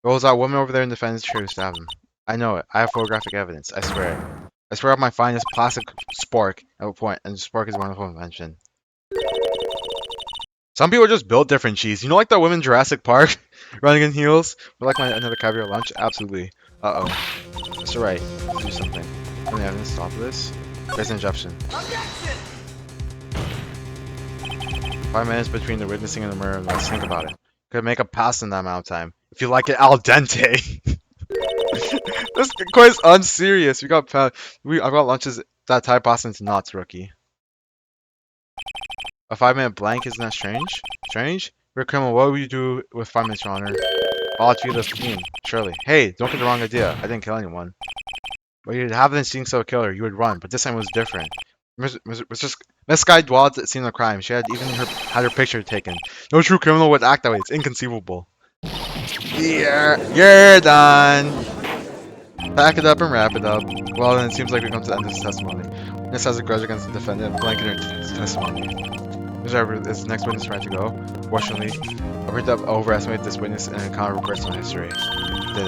Rolls out woman over there in the defendant's chair to stab him. I know it. I have photographic evidence. I swear it. I swear up my finest plastic spork at a point, and spork is a wonderful invention. Some people just build different cheese. You know, like that woman in Jurassic Park running in heels? But like another caviar lunch? Absolutely. Uh-oh. Mr. Wright, let's do something. Any evidence to stop this? There's an injection. 5 minutes between the witnessing and the murder. Let's think about it. Could make a pasta in that amount of time. If you like it al dente. This quite unserious. I got lunches that tie pasta into knots, rookie. A 5-minute blank, isn't that strange? Strange? You're a criminal. What would you do with 5 minutes, Your Honor? I'll let you the scheme. Surely. Hey, don't get the wrong idea. I didn't kill anyone. But you'd have the instincts of a killer. You would run, but this time it was different. Miss Guy dwelled at the scene of the crime. She had had her picture taken. No true criminal would act that way. It's inconceivable. You're done. Pack it up and wrap it up. Well, then it seems like we come to the end of this testimony. Witness has a grudge against the defendant, blanking her testimony. Is the next witness ready to go? Fortunately, I picked up overestimate this witness and encounter personal history. Did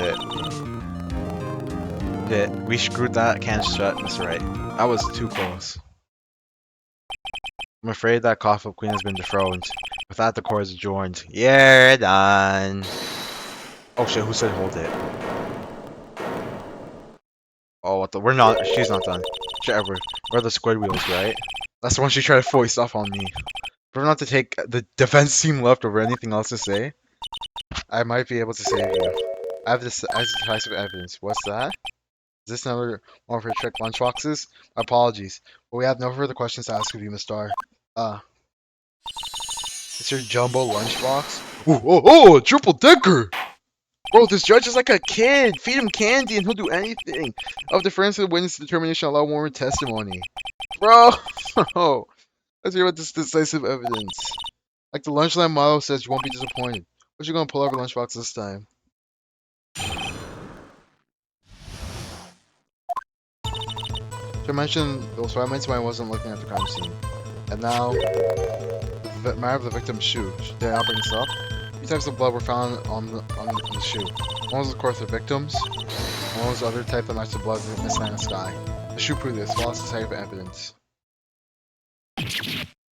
it. We screwed that can shut, Mr. Wright. That was too close. I'm afraid that Cough-Up Queen has been dethroned. With that, the court is adjourned. You're done. Oh shit, who said hold it? Oh, what the? She's not done. Edward, we're the squid wheels, right? That's the one she tried to foist off on me. But not to take the defense team left over anything else to say. I might be able to save you. I have decisive evidence. What's that? Is this another one of her trick lunchboxes? Apologies, but we have no further questions to ask of you, Miss Star. It's your jumbo lunchbox? Oh, triple decker! Bro, this judge is like a kid. Feed him candy and he'll do anything. Of deference to the witness determination, allow more testimony. Bro, let's hear about this decisive evidence. Like the Lunchland motto says, you won't be disappointed. What you gonna pull out of your lunchbox this time? To mention, those 5 minutes when I wasn't looking at the crime scene. And now, the matter of the victim's shoe. Did I bring this up? 2 types of blood were found on the shoe. One was, of course, the victim's. What was the other type that matched the blood of the missing in the sky? The shoe proved this. What else is type of evidence?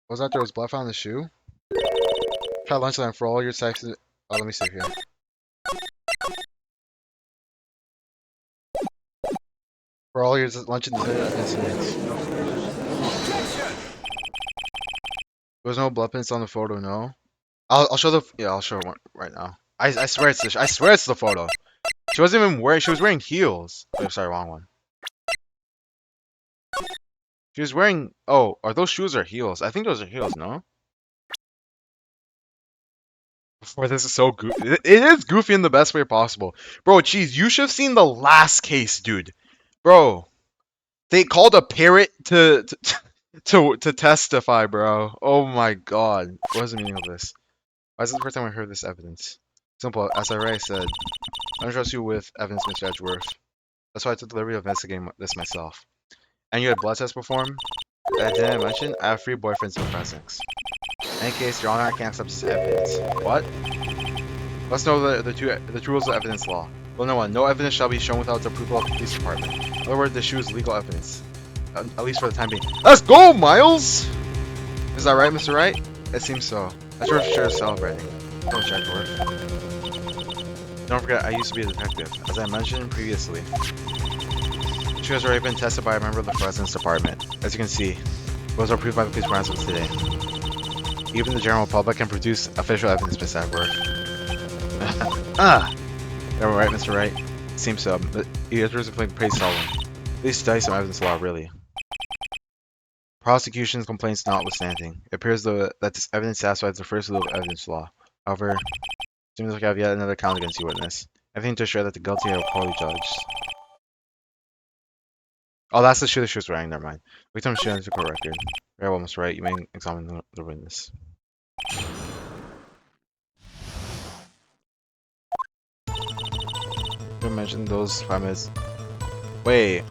Was that there was blood found in the shoe? Try lunchtime for all your types of... Oh, let me save here. For all your lunch and dessert incidents. There was no blood prints on the photo, no? I'll show the... Yeah, I'll show it right now. I swear it's the... I swear it's the photo. She wasn't even wearing... She was wearing heels. Oh, sorry, wrong one. She was wearing... Oh, are those shoes or heels? I think those are heels, no? Before this is so goofy. It is goofy in the best way possible. Bro, jeez, you should have seen the last case, dude. Bro. They called a parrot to testify, bro. Oh my god. What is the meaning of this? Why is this the first time I heard this evidence? Simple, as I already said. I don't trust you with evidence, Mr. Edgeworth. That's why I took the liberty of investigating this myself. And you had blood tests performed? That I didn't mention? I have 3 boyfriends in presence. In any case, Your Honor, I can't accept this evidence. What? Let's know the two rules of evidence law. Well, no one. No evidence shall be shown without the approval of the police department. In other words, the shoe is legal evidence. At least for the time being. Let's go, Miles! Is that right, Mr. Wright? It seems so. That's worth sure celebrating. Don't check for it. Don't forget, I used to be a detective. As I mentioned previously, the shoe has already been tested by a member of the Forensics Department. As you can see, it was approved by the police forensics today. Even the general public can produce official evidence, Mr. Edgeworth. Never right, Mr. Wright. It seems so. But he is playing pretty solid. At least study some evidence law, really. Prosecution's complaints notwithstanding, it appears that this evidence satisfies the first rule of evidence law. However, it seems like I have yet another count against you, witness. Everything to assure that the guilty are poorly judged. Oh, that's the shoe she was wearing, never mind. Victim shown to court record. Very well, Mr. Wright, you may examine the witness. You mentioned those 5 minutes. Wait.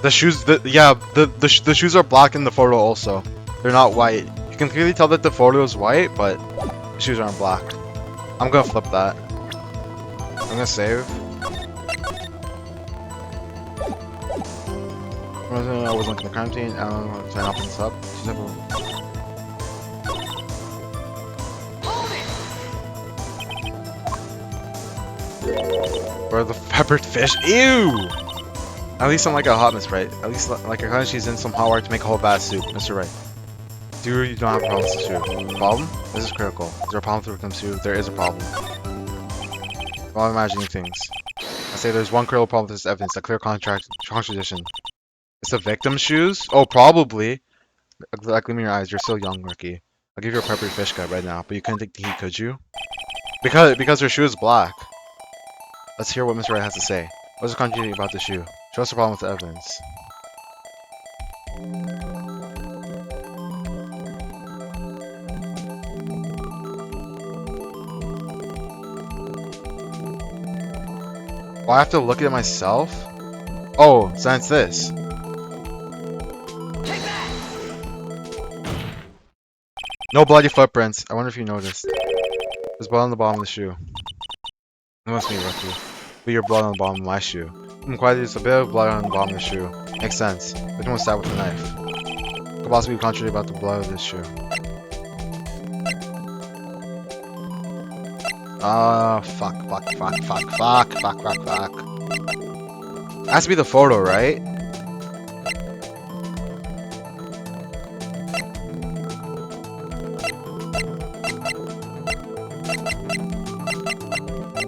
The shoes, the shoes are black in the photo also. They're not white. You can clearly tell that the photo is white, but the shoes aren't black. I'm gonna flip that. I'm gonna save. I was looking at the crime scene. I don't know, sign off on this up. Or the peppered fish. Ew! At least I'm like a hot Miss Wright. At least like her she's in some hot water to make a whole bath soup, Mr. Wright. Do you don't have a problem with the soup? Problem? This is critical. Is there a problem with the victim soup? There is a problem. Well, I'm imagining things. I say there's one critical problem with this evidence, a clear contradiction. It's the victim's shoes? Oh, probably. Like, gleam in your eyes, you're so young, rookie. I'll give you a peppered fish cut right now, but you couldn't take the heat, could you? Because her shoe is black. Let's hear what Mr. Wright has to say. What's the contradiction about the shoe? Show us the problem with the evidence. Oh, I have to look at it myself? Oh, so it's this. No bloody footprints. I wonder if you noticed. There's blood on the bottom of the shoe. It must be rookie. But your blood on the bottom of my shoe. Quite there's a bit of blood on the bottom of the shoe. Makes sense. Victim was stabbed with a knife. Could possibly be contrary about the blood of this shoe. Fuck. It has to be the photo, right?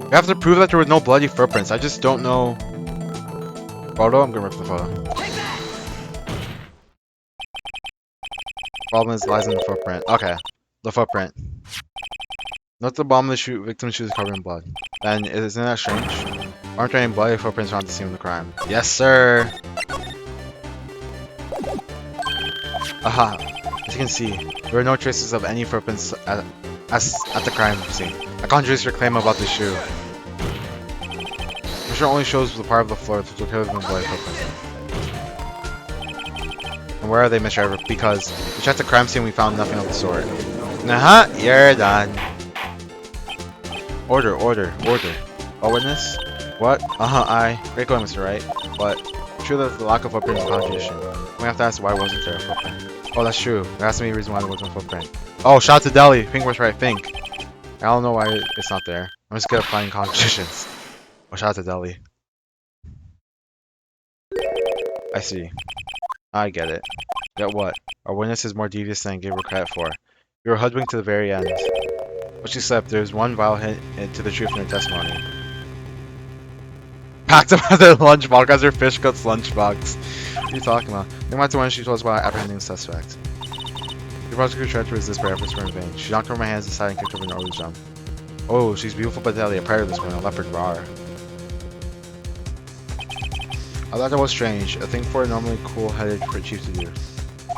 We have to prove that there were no bloody footprints. I just don't know. Photo? I'm gonna rip the photo. Problem lies in the footprint. Okay. The footprint. Note the bottom of the shoe, victim's shoe is covered in blood. Then, isn't that strange? Aren't there any bloody footprints around the scene of the crime? Yes, sir! Aha! As you can see, there were no traces of any footprints at the crime scene. That contradicts your claim about the shoe. The picture only shows the part of the floor that could have been bloody footprints. And where are they, Mr. Edgeworth? Because we checked the crime scene, we found nothing of the sort. You're done. Order. A witness? What? I. Great going, Mr. Wright. But true that the lack of footprint is a contradiction. We have to ask why wasn't there a footprint? Oh, that's true. There has to be a reason why there wasn't a footprint. Oh, shout out to Deli. Fink was right. Fink. I don't know why it's not there. I'm just good at finding contradictions. Oh, shout out to Deli. I see. I get it. Get what? Our witness is more devious than I gave her credit for. You were hoodwinked to the very end. But she slept. There's one vile hint to the truth in her testimony. Packed up their lunchbox as her fish cuts lunchbox. What are you talking about? Think back to when she told us about apprehending the suspect. The prosecutor tried to resist, but her efforts were in vain. She knocked over my hands aside and kicked over an early jump. Oh, she's beautiful but deadly. A predator this woman, a leopard rar. I thought that was strange. A thing for a normally cool-headed chief to do.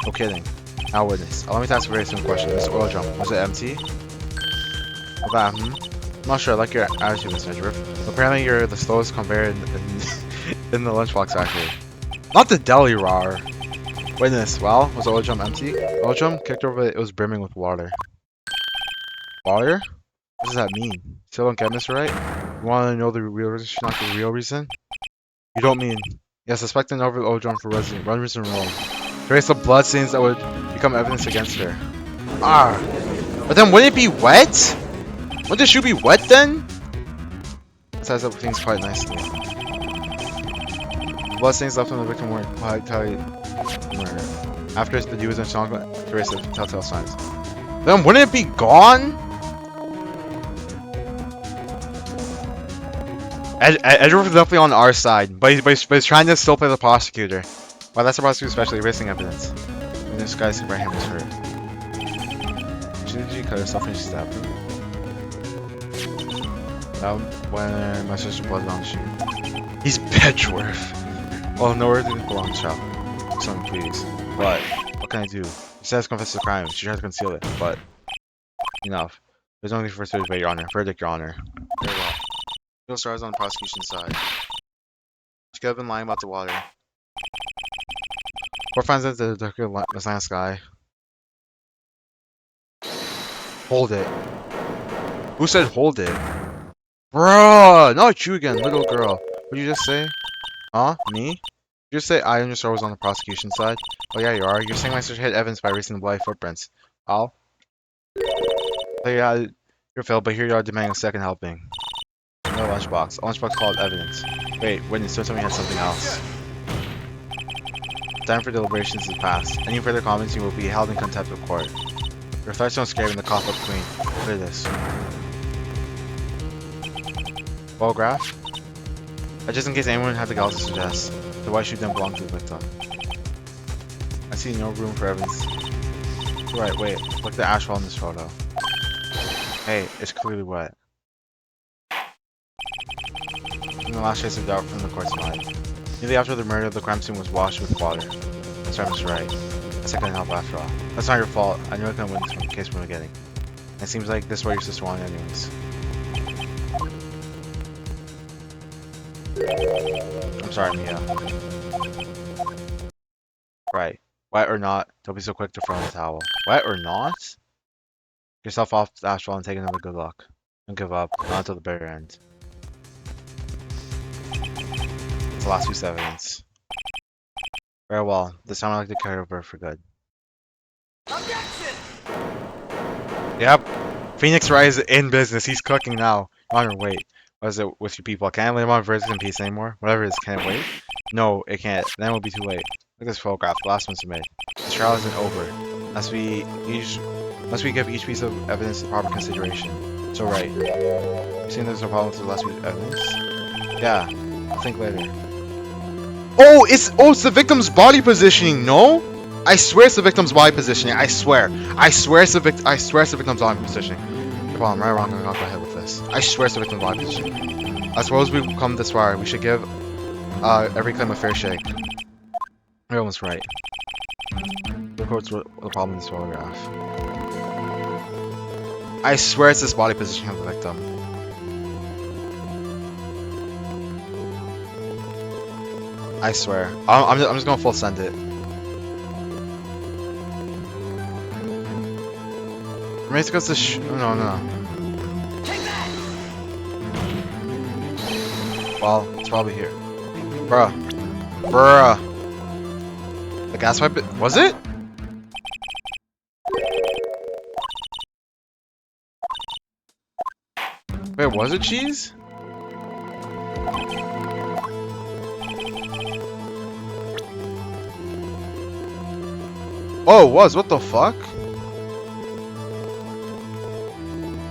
No kidding. Now witness. Allow me to ask a very simple question. This oil drum, was it empty? Well, that, I'm not sure. I like your attitude, Mr. Edgeworth. Apparently you're the slowest conveyor in the lunchbox factory. Not the deli rar. Witness. Well, was the oil drum empty? The oil drum kicked over it was brimming with water. Water? What does that mean? Still don't get Mr. Right? You want to know the real reason, not the real reason? You don't mean... Yeah, suspecting over the oil drum for run reason wrong. Trace the blood stains that would become evidence against her. Ah. But then wouldn't it be wet? Wouldn't the shoe be wet then? That ties up things quite nicely. Blood stains left on the victim weren't quite tight. After the deed was in strong to erase the telltale signs. Then wouldn't it be gone? Edgeworth is definitely on our side, but he's trying to still play the prosecutor. Wow, that's the prosecutor especially erasing evidence. And this guy's right hand was hurt. Did she cut herself when she stabbed him? That when my sister blood on the shoe. He's Edgeworth. Oh, nowhere did it belong, child. Something, please. But what can I do? She says confess to the crime. She tries to conceal it, but enough. There's only for third debate, Your Honor. Verdict, Your Honor. Very well. Real stars on the prosecution side. She could have been lying about the water. Court finds that the darker lasagna sky. Hold it. Who said hold it? Bruh! Not you again, little girl. What did you just say? Huh? Me? Did you just say I and your star was on the prosecution side? Oh yeah, you are. You're saying my sister hid evidence by erasing the bloody footprints. How? Oh yeah, you're failed, but here you are demanding a second helping. No lunchbox. A lunchbox called evidence. Wait, witness, don't tell me you had something else. Time for deliberations is past. Any further comments you will be held in contempt of court. Your threats don't scare in the cough up queen. Look at this. Photograph? Just in case anyone had the gall to suggest, the white shoe didn't belong to the victim. I see no room for evidence. Right, wait. Look at the asphalt in this photo. Hey, it's clearly wet. And the last trace of doubt from the court's mind. Immediately after the murder, the crime scene was washed with water. That's right, Mr. Wright. Guess I couldn't help after all. That's not your fault. I knew I couldn't win this from the case we were getting. And it seems like this is what your sister wanted anyways. I'm sorry, Mia. Right. Wet or not, don't be so quick to throw in the towel. Wet or not? Get yourself off the asphalt and take another good luck. Don't give up, not until the bitter end. It's the last piece of evidence. Very well, this time I'd like to carry over for good. Objection! Yep, Phoenix Wright is in business, he's cooking now. Your Honor, wait. What is it with you people? Can't I leave my verdict in peace anymore? Whatever it is, can it wait? No, it can't. Then it will be too late. Look at this photograph, the last one submitted. This trial isn't over. Unless we give each piece of evidence the proper consideration. So right. You saying there's no problem with the last piece of evidence? Yeah, I'll think later. Oh, it's the victim's body positioning, no? I swear it's the victim's body positioning. I swear it's the victim's body positioning. No problem, right or wrong, I'm gonna go ahead with this. I swear it's the victim's body positioning. I suppose we've come this far. We should give every claim a fair shake. You're almost right. The court's the problem in this photograph. I swear it's this body positioning of the victim. I swear. I'm just gonna full send it. Remains goes to no. Well, it's probably here. Bruh. Bruh. The gas pipe. Was it? Wait, was it cheese? Oh, it was. What the fuck?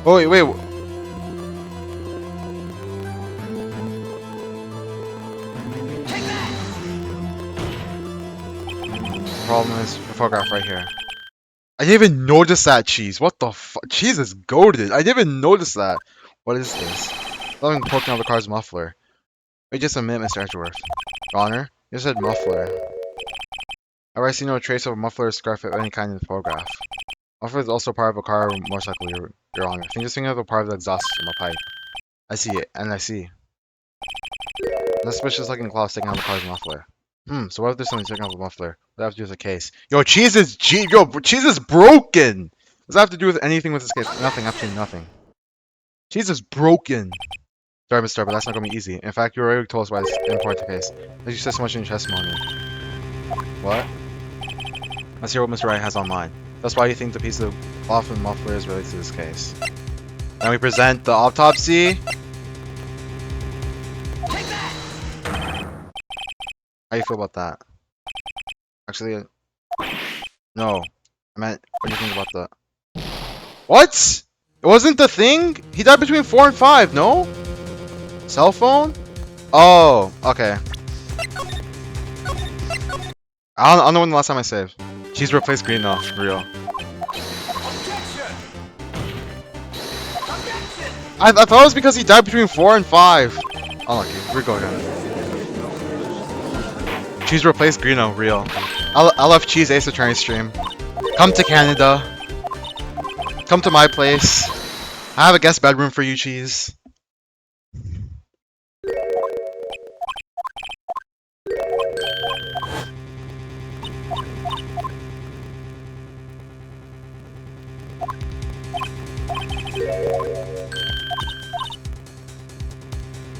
Oh, wait, wait. Problem is, the photograph right here. I didn't even notice that cheese. What the fuck? Cheese is goated. I didn't even notice that. What is this? Something poking out the car's muffler. Wait just a minute, Mr. Edgeworth. Connor? You said muffler. I see no trace of a muffler or scarf of any kind in the photograph. Muffler is also part of a car or motorcycle, Your Honor. Just think of a part of the exhaust from a pipe. I see it, and I see. The suspicious looking claw sticking out of the car's muffler. So what if there's something sticking out of the muffler? What does that have to do with the case? Yo, cheese is broken! What does that have to do with anything with this case? Nothing, absolutely nothing. Cheese is broken! Sorry, Mr. But that's not gonna be easy. In fact, you already told us why it's important to the case. As you said so much in your testimony. What? Let's hear what Mr. Wright has on mind. That's why you think the piece of cloth from the muffler is related to this case. Then we present the autopsy. How you feel about that? Actually, no. I meant, what do you think about the... What? It wasn't the thing? He died between 4 and 5, no? Cell phone? Oh, okay. I don't know when the last time I saved. She's replaced green though, for real. I thought it was because he died between 4 and 5. Unlucky. We're going on it. Cheese replaced Greeno, real. I love Cheese Ace Attorney stream. Come to Canada. Come to my place. I have a guest bedroom for you, Cheese.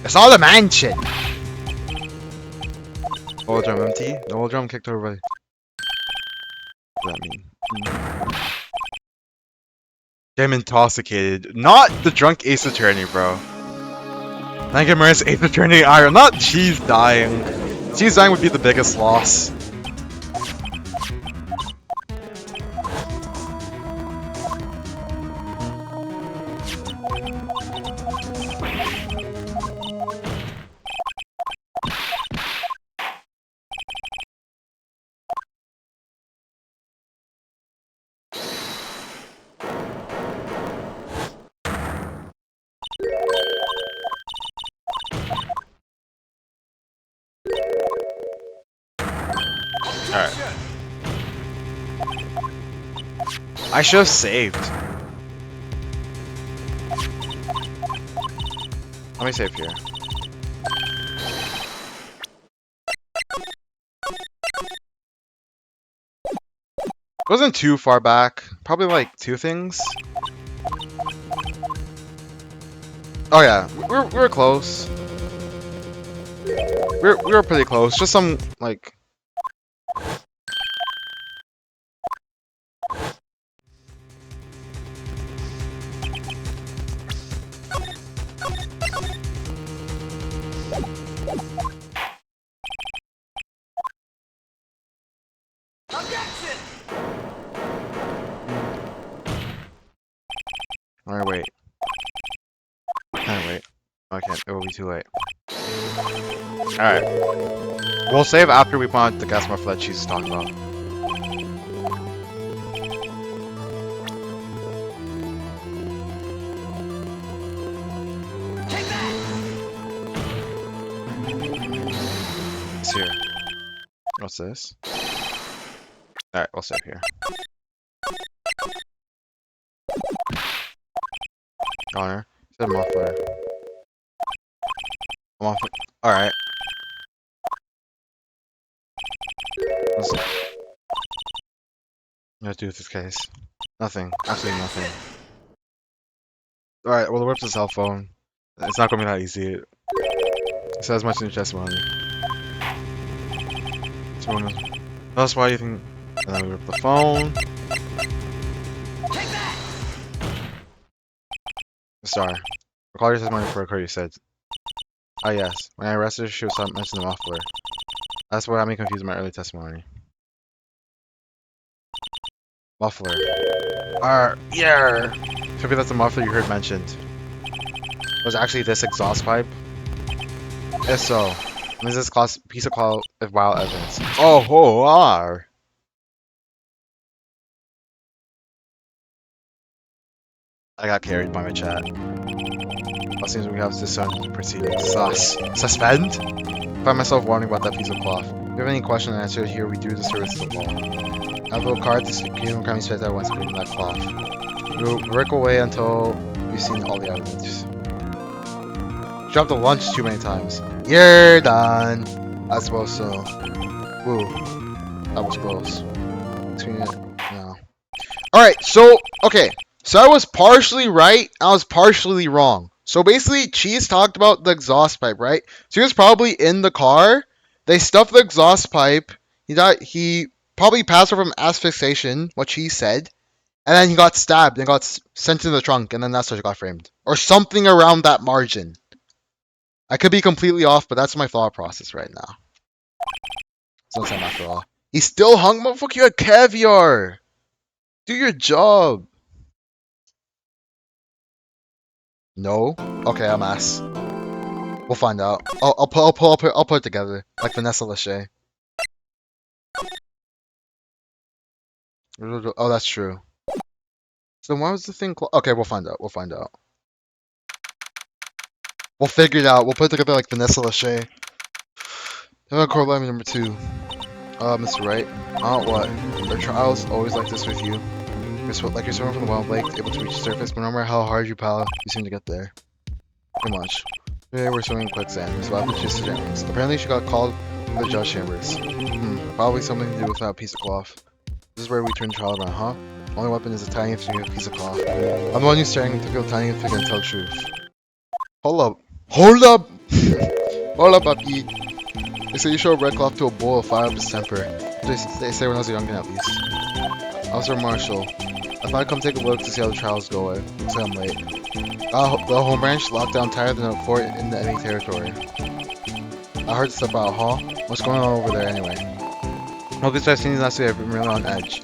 It's all a mansion! Old drum empty? The old drum kicked over by... What does that mean? Get him intoxicated. Not the drunk Ace Attorney, bro. Nagamura's Ace Attorney Iron. Not Cheese dying. Cheese dying would be the biggest loss. Alright. I should have saved. Let me save here. Wasn't too far back. Probably like 2 things. Oh yeah, we were close. We were pretty close. Just some like. Alright, wait. Can't wait. Okay, it will be too late. Alright. We'll save after we find the gas muffler that she's talking about. It's here. What's this? Alright, we'll save here. Connor, said muffler. Muffler. Alright. Let's do with this case. Nothing. Absolutely nothing. Alright, well the whip's a cell phone. It's not gonna be that easy. says much in your testimony. That's why you think. And then we rip the phone. Star. Recall your testimony for occurred, you said. Ah, yes. When I arrested her, she was mentioning the muffler. That's what got me confused in my early testimony. Muffler. Yeah. Could be that's the muffler you heard mentioned. Was actually this exhaust pipe? If so, then is this piece of wild evidence? Oh, R. I got carried by my chat. It seems we have suspend proceedings. Suspend? I find myself wondering about that piece of cloth. If you have any question and answer here, we do the service to the law. I have a card to secure crime space that once put in that cloth. You'll work away until you've seen all the evidence. You dropped the lunch too many times. You're done. I suppose so. Woo. That was close. No. Alright, so, okay. So I was partially right, I was partially wrong. So basically, Cheese talked about the exhaust pipe, right? So he was probably in the car. They stuffed the exhaust pipe. He probably passed her from asphyxiation, what he said. And then he got stabbed and got sent to the trunk, and then that's how he got framed. Or something around that margin. I could be completely off, but that's my thought process right now. It's not time after all. He's still hung, motherfucker, you had caviar! Do your job! No? Okay, I'm ass. We'll find out. I'll put it together. Like Vanessa Lachey. Oh, that's true. So why was the thing okay, we'll find out. We'll find out. We'll figure it out. We'll put it together like Vanessa Lachey. Core line number 2. Mr. Wright. What? Are trials always like this with you? Like you're swimming from the wild lake, able to reach the surface, but no matter how hard you paddle, you seem to get there. Pretty much. Today we're swimming in quicksand, so happened to just James. Apparently she got called to the judge chambers. Probably something to do with that piece of cloth. This is where we turn the trial around, huh? Only weapon is a tiny insignificant piece of cloth. I'm the one who's staring to feel tiny insignificant and tell the truth. Hold up. Hold up! Hold up, papi. They say you show a red cloth to a bull of fire up his temper. They say when I was a youngin' at least. Officer Marshall. I thought I'd come take a look to see how the trials go. Looks like I'm late. The home branch locked down tighter than a fort in the enemy territory. I heard to step out, huh? What's going on over there anyway? Well, because I've seen these last week, I've been really on edge.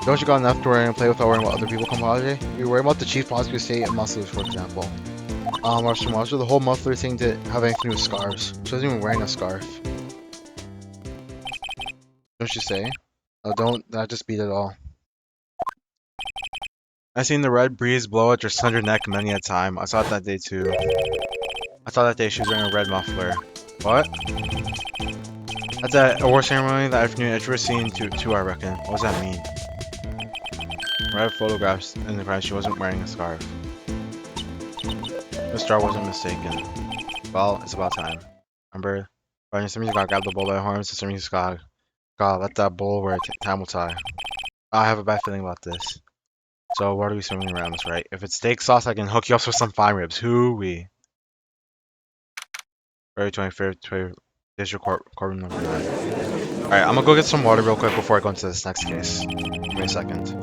Don't you got enough to worry and play without worrying about other people come holiday? You worry about the chief prosecutor state and muscles, for example. Marshall, the whole muffler thing didn't have anything to do with scarves. She wasn't even wearing a scarf. Don't you say? Oh, don't that just beat it all. I seen the red breeze blow at your slender neck many a time. I saw it that day too. I saw that day she was wearing a red muffler. What? At that award ceremony that afternoon, it was seen too, I reckon. What does that mean? I have photographs in the crowd. She wasn't wearing a scarf. The star wasn't mistaken. Well, it's about time. Remember? But somebody's gotta grab the bull by the horns, and somebody's gotta let that bull where time will tie. I have a bad feeling about this. So what are we swimming around this, right? If it's steak sauce, I can hook you up with some fine ribs. Hoo-wee. February 25th, District Courtroom number 9. Alright, I'm gonna go get some water real quick before I go into this next case. Give me a second.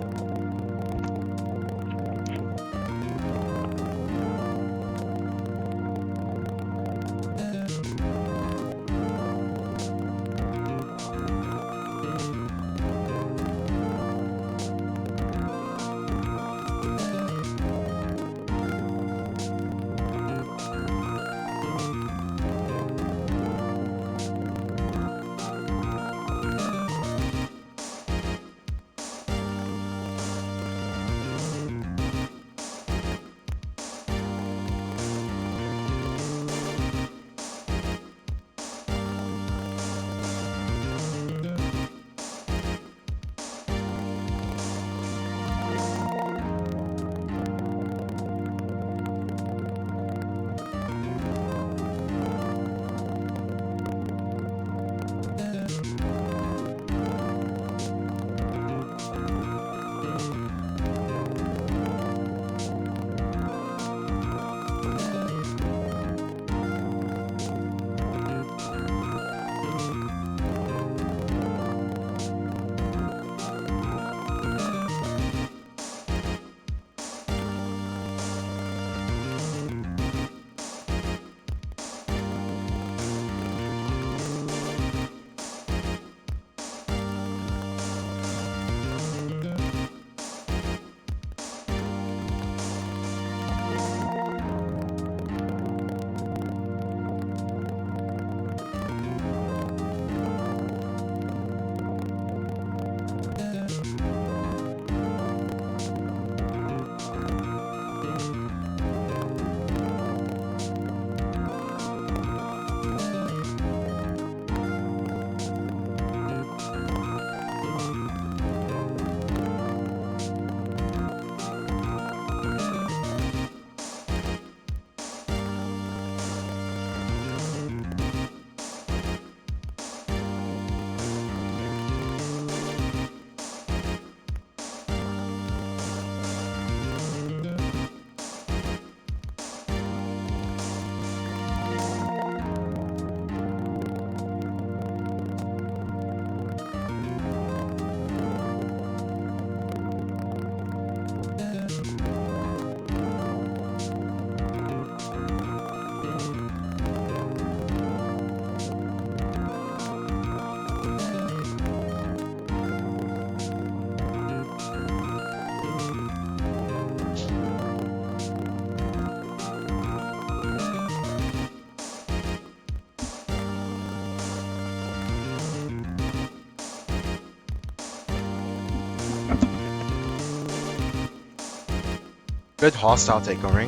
Good hostile takeovering.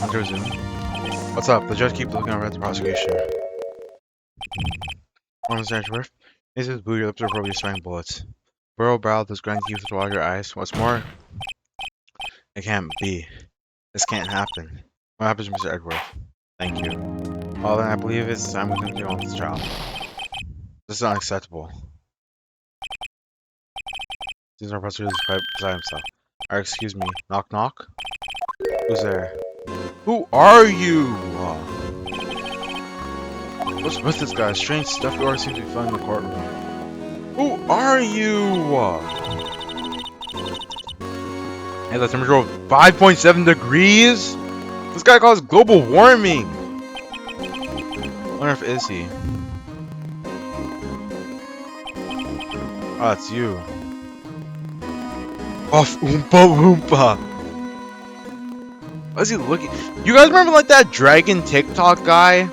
Hunter Zoom. What's up? The judge keeps looking over at the prosecution. Mr. Edgeworth. This is blue, your lips are probably sweating bullets. Burrow brow, those grinding teeth with water your eyes. What's more, it can't be. This can't happen. What happens, Mr. Edgeworth? Thank you. Well, then I believe it's time we continue on this trial. This is unacceptable. These are prosecutors quite beside himself. Excuse me. Knock knock? Who's there? Who are you? What's with this guy? Strange stuff you always seem to be filling the courtroom. Who are you? Hey, the temperature of 5.7 degrees? This guy calls global warming. I wonder if is he? Oh, it's you. Off Oompa Loompa. Why is he looking? You guys remember like that dragon TikTok guy?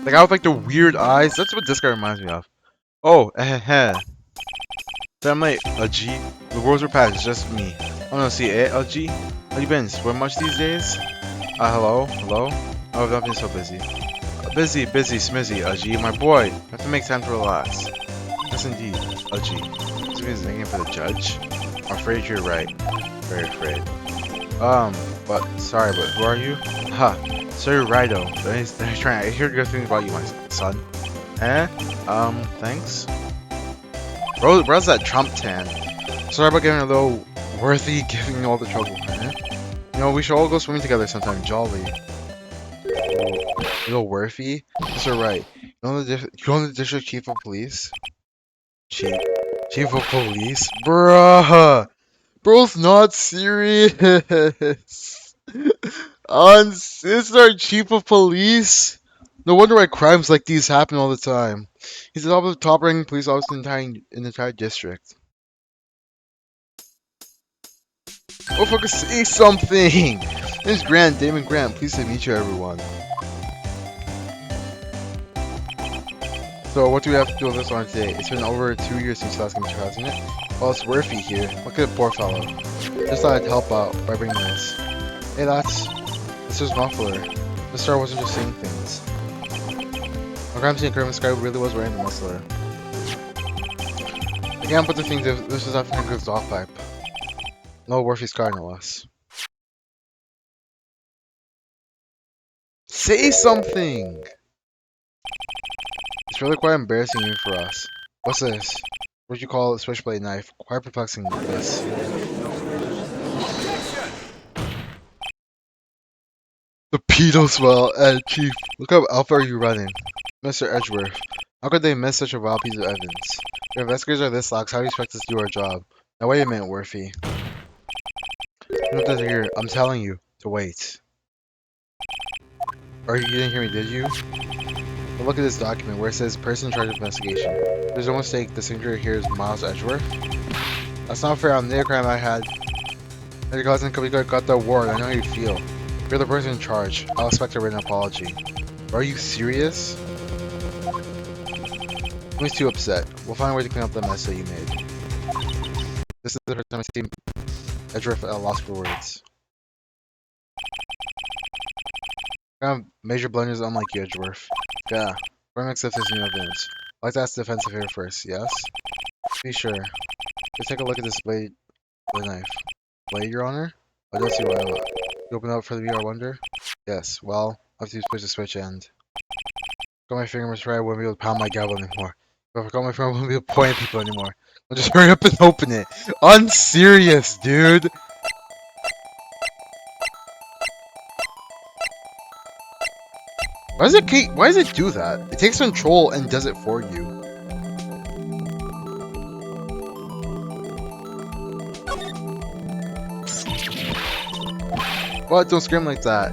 The guy with like the weird eyes? That's what this guy reminds me of. Oh, Family, a G. The world's repast, it's just me. Oh no, see, a G? How you been? Swim much these days? Hello? Hello? Oh, I've not been so busy. Busy, smizzy, a G. My boy, I have to make time to relax. Yes, indeed, a G. This is thinking for the judge? I'm afraid you're right. Very afraid. But, sorry, but who are you? Ha, Sir Rido. They're trying. I hear good things about you, my son. Thanks. Bro's that Trump tan. Sorry about getting a little worthy, giving all the trouble, man. You know, we should all go swimming together sometime. Jolly. A little worthy? That's alright. You know the district chief of police? Chief of police? Bruh! Bro's not serious! This is our chief of police? No wonder why crimes like these happen all the time. He's the top-ranking police officer in the entire district. Oh, fucker, say something! Name's Grant, Damon Grant. Pleased to meet you, everyone. So, what do we have to do with this one today? It's been over 2 years since last came to trial, hasn't it? Well, it's Worthy here. Look at the poor fellow. Just thought I'd help out by bringing this. Hey, this is Muffler. The star wasn't just saying things. My crime scene occurred, Sky really was wearing the muffler. I can't put the things if this is after Hanker's off pipe. No Worthy's car, no less. Say something! It's really quite embarrassing even for us. What's this? What'd you call it? Switchblade knife. Quite perplexing, this. The pedo swell, Chief. Look how alpha are you running? Mr. Edgeworth. How could they miss such a wild piece of evidence? If investigators are this lax, how do you expect us to do our job? Now wait a minute, Worthy. You know what here? I'm telling you to wait. Or you didn't hear me, did you? But look at this document where it says person in charge of investigation. There's no mistake, the signature here is Miles Edgeworth. That's not fair on the crime I had. Your cousin got the award, I know how you feel. You're the person in charge. I'll expect a written apology. Are you serious? I'm too upset. We'll find a way to clean up the mess that you made. This is the first time I see Edgeworth at a loss for words. Kind of major blunders unlike you, Edgeworth. Yeah. Firm accepts this new evidence. I'd like to ask the defensive here first, yes? Be sure. Let's take a look at this blade. The knife. Blade, Your Honor? I don't see why not. You open up for the VR Wonder? Yes, well, I have to push the switch end. Got my finger right, I won't be able to pound my gavel anymore. If I got my finger, I won't be able to point at people anymore. I'll just hurry up and open it. Unserious, dude! Why does it do that? It takes control and does it for you. What? Don't scream like that.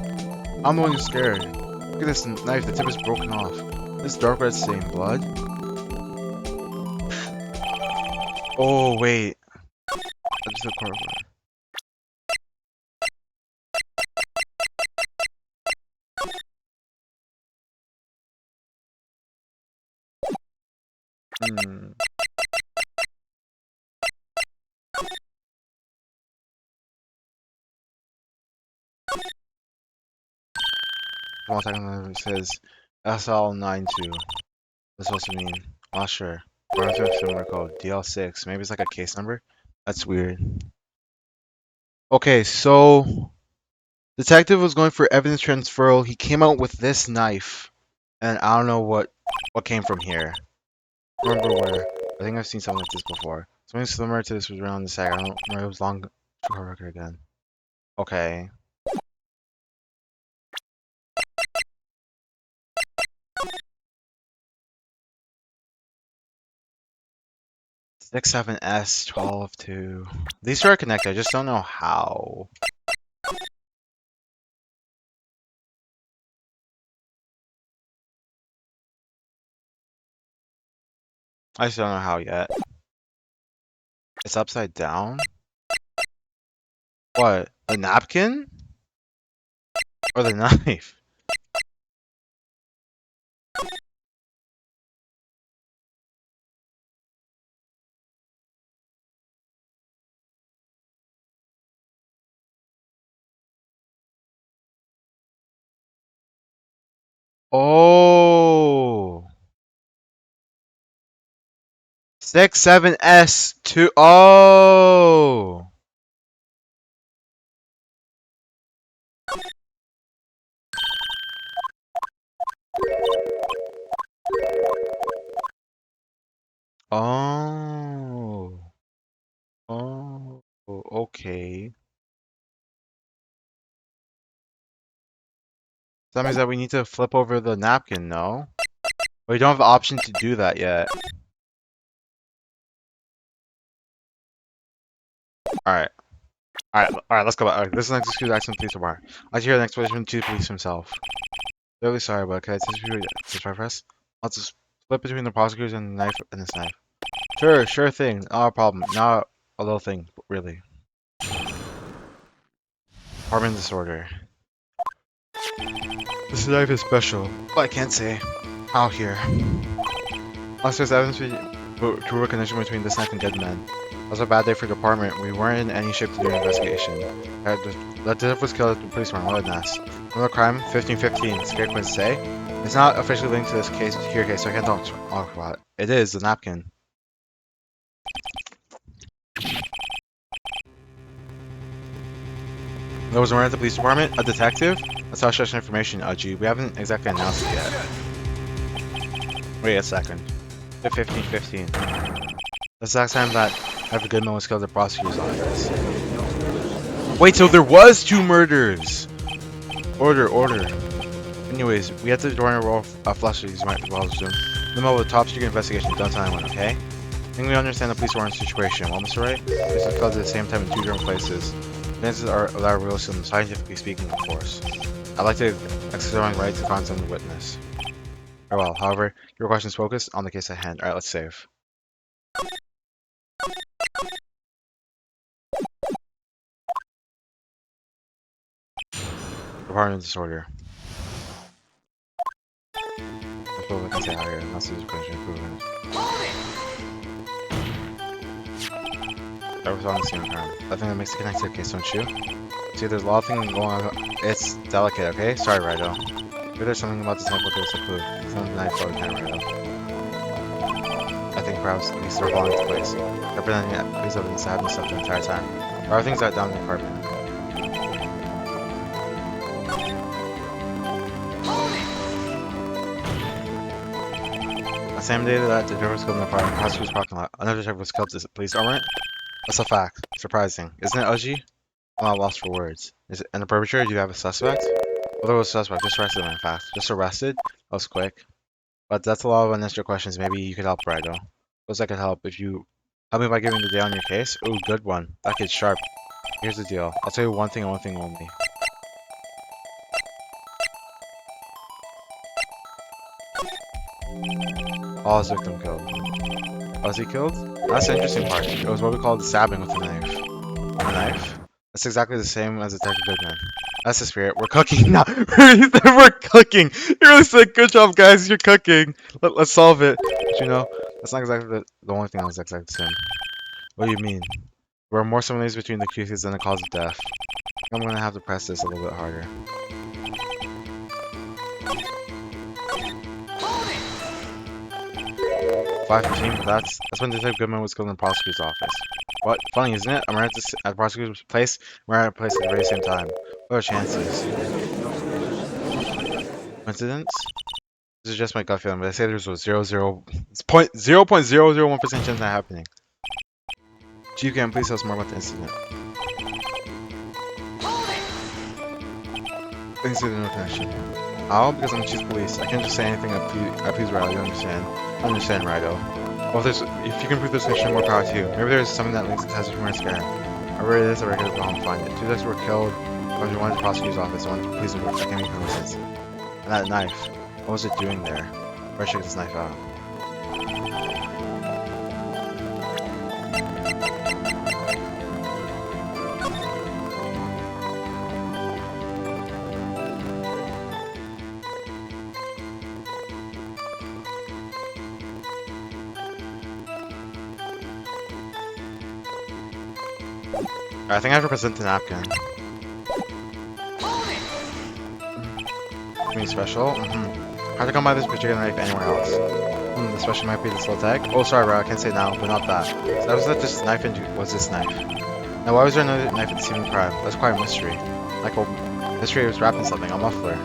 I'm the one who's scared. Look at this knife, the tip is broken off. This dark red stain, blood? Oh, wait. That's the part where... 1 second it says SL92. What's supposed to mean? Not sure. Runs with similar code. DL6. Maybe it's like a case number? That's weird. Okay, so detective was going for evidence transferal. He came out with this knife. And I don't know what came from here. I remember where. I think I've seen something like this before. Something similar to this was around the side. I don't remember. It was long record again. Okay. Six, 7S, 12, 2. These two are connected. I just don't know how. I just don't know how yet. It's upside down? What? The napkin? Or the knife? Oh! 6, 7S, 2. Oh! Oh. Oh. Okay. So that means that we need to flip over the napkin, no? We don't have the option to do that yet. Alright. Alright, let's go back. Alright, this is an executed accident police report. I hear an explanation to the police himself. Really sorry, but can I distribute this press? I'll just split between the prosecutors and the knife and this knife. Sure thing. Not a problem. Not a little thing, really. Apartment disorder. This knife is special. But I can't say. Out here. Officers evidence to a connection between this knife and dead men. It was a bad day for the department. We weren't in any shape to do an investigation. The detective was killed at the police department. What an ass. Another crime, 1515. Scared Quinn say. It's not officially linked to this case, so I can't talk about it. It is the napkin. There was a at the police department? A detective? That's how such information, Gee, we haven't exactly announced it yet. Wait a second. 1515. The exact time that Harvey Goodman was killed at the prosecutor's office. Wait, so there was 2 murders! Order. Anyways, we had to join a roll of flushes, might as well assume. In the middle of a top secret investigation, don't tell anyone, okay? I think we understand the police were in a situation. Well, Mr. Wright, police were killed at the same time in 2 different places. Chances are that are realism, scientifically speaking, of course. I'd like to exercise my right to contact the witness. Very well, however, your question's focused on the case at hand. Alright, let's save. Apartment disorder. That's what we can say out here. That's the question proven. That was on the same crime. I think that makes it connected case, don't you? See, there's a lot of things going on. It's delicate, okay? Sorry, Rido. Maybe there's something about this knife that gives a clue. Something that I thought we can't, Rido. I think perhaps we start falling into place. Representing it, please have been sad and stuff the entire time. There are things that down in the apartment. The same day that the driver was killed in the apartment, the house was parking lot. Another driver was killed at the police department. That's a fact. Surprising. Isn't it, Uji? I'm not lost for words. Is it, and the perpetrator, do you have a suspect? Well, there was a suspect. Just arrested him, in fact. Just arrested? That was quick. But that's a lot of unnecessary questions. Maybe you could help, Rido. Suppose I could help if you help me by giving the day on your case. Ooh, good one. That kid's sharp. Here's the deal. I'll tell you one thing and one thing only. All his victim killed. Was he killed? That's the interesting part. It was what we call stabbing with a knife. A knife? That's exactly the same as Detective Goodman. That's the spirit. We're cooking now. We're cooking. You really said, good job, guys. You're cooking. Let's solve it. But you know, that's not exactly the only thing that was exactly the same. What do you mean? There are more similarities between the accused than the cause of death. I'm gonna have to press this a little bit harder. flash machine, but that's when Detective Goodman was killed in the prosecutor's office. What? Funny, isn't it? I'm right at the prosecutor's place. We're at a place at the very same time. What are chances? Coincidence? This is just my gut feeling, but I say there's a 0.001% chance of that happening. Chief, can please tell us more about the incident? Thanks to the no connection. How? Because I'm chief of police. I can't just say anything I please Riley, you understand? I understand, Rido. Well, if you can prove this connection, more power to you. Maybe there's something that links the test from our scam. Whatever it is, I reckon I'll find it. 2 guys were killed. One in the prosecutor's office, one in the police work. That can't make no sense. And that knife. What was it doing there? Where should I get this knife out? I think I have to present the napkin. Something special? Hard to come by this particular knife anywhere else. The special might be this little tag. Oh, sorry, bro, I can't say now, but not that. So that was not just knife into was this knife. Now, why was there another knife at the scene of the crime? That's quite a mystery. Like a mystery was wrapped in something, a muffler.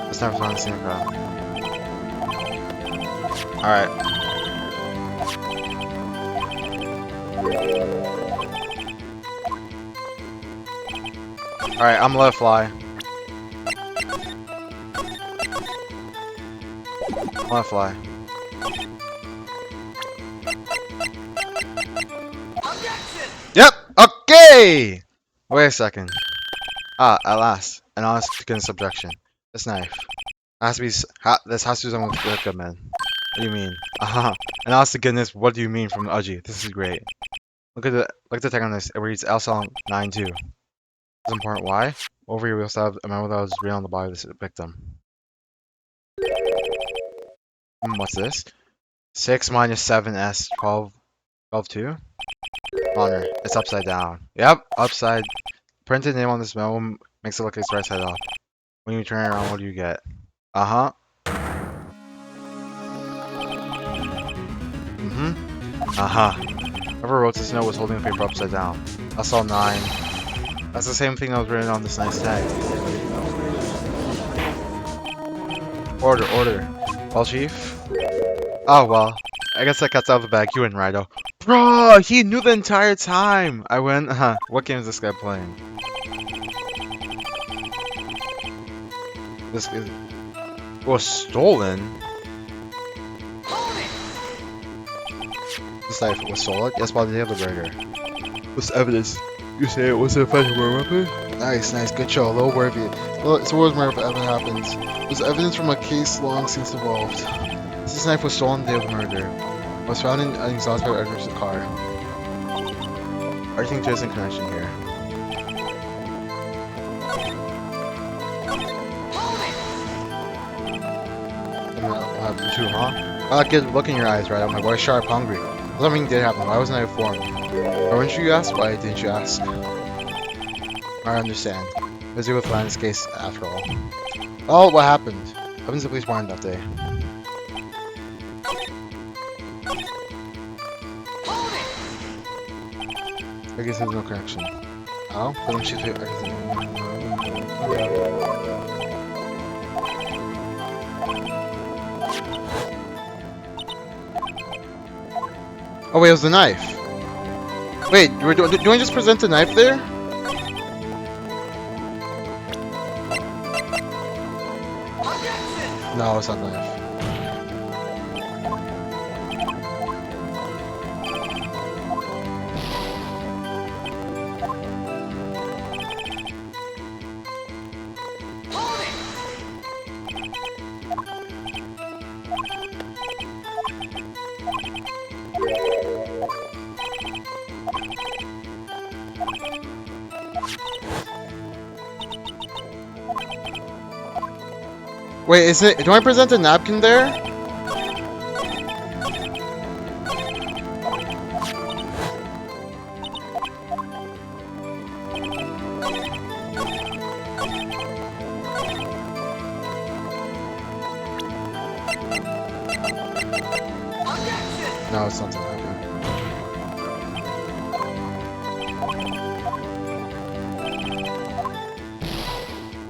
This knife was found at the scene of the crime. Alright. Alright, I'm gonna let it fly. I'm gonna fly. Yep! Okay! Wait a second. Ah, at last. An honest beginner's objection. This knife. Has to be. This has to be someone with Goodman. What do you mean? And honest to goodness, what do you mean from Udgy? This is great. Look at the tag on this. It reads LSL92. It's important. Why? Over here we also have a memo that was written on the body of the victim. What's this? 6 minus 7s 12 2? Honor. It's upside down. Yep, upside. Printed name on this memo makes it look like it's right side up. When you turn it around, what do you get? Uh-huh. Uh-huh. Whoever wrote this note was holding the paper upside down. I saw 9. That's the same thing that was written on this nice tag. Order. Well, Chief? Oh, well. I guess that cat's out of the bag. You win, Rido. Bro, he knew the entire time! I win? What game is this guy playing? This is... was stolen? This knife was stolen? Yes, by the name of the burger. What's the evidence? You say it was a federal weapon? Nice, good show. Low worthy. Well, it's always more if it ever happens. There's evidence from a case long since evolved. This knife was stolen the day of the murder. It was found in an exhaust pipe Edgar's car. Everything there's in connection here. Too, huh? Good look in your eyes, right? My boy sharp, hungry. Something did happen. Why wasn't I informed? Or wouldn't you ask? Why didn't you ask? I understand. Busy with Land's case after all. Oh, what happened? Happens the police warned that day. I guess there's no connection. Oh, but don't shoot it. Oh wait, it was the knife. Wait, do I just present the knife there? No, it's not the knife. Wait, is it? Do I present a napkin there? No, it's not gonna happen.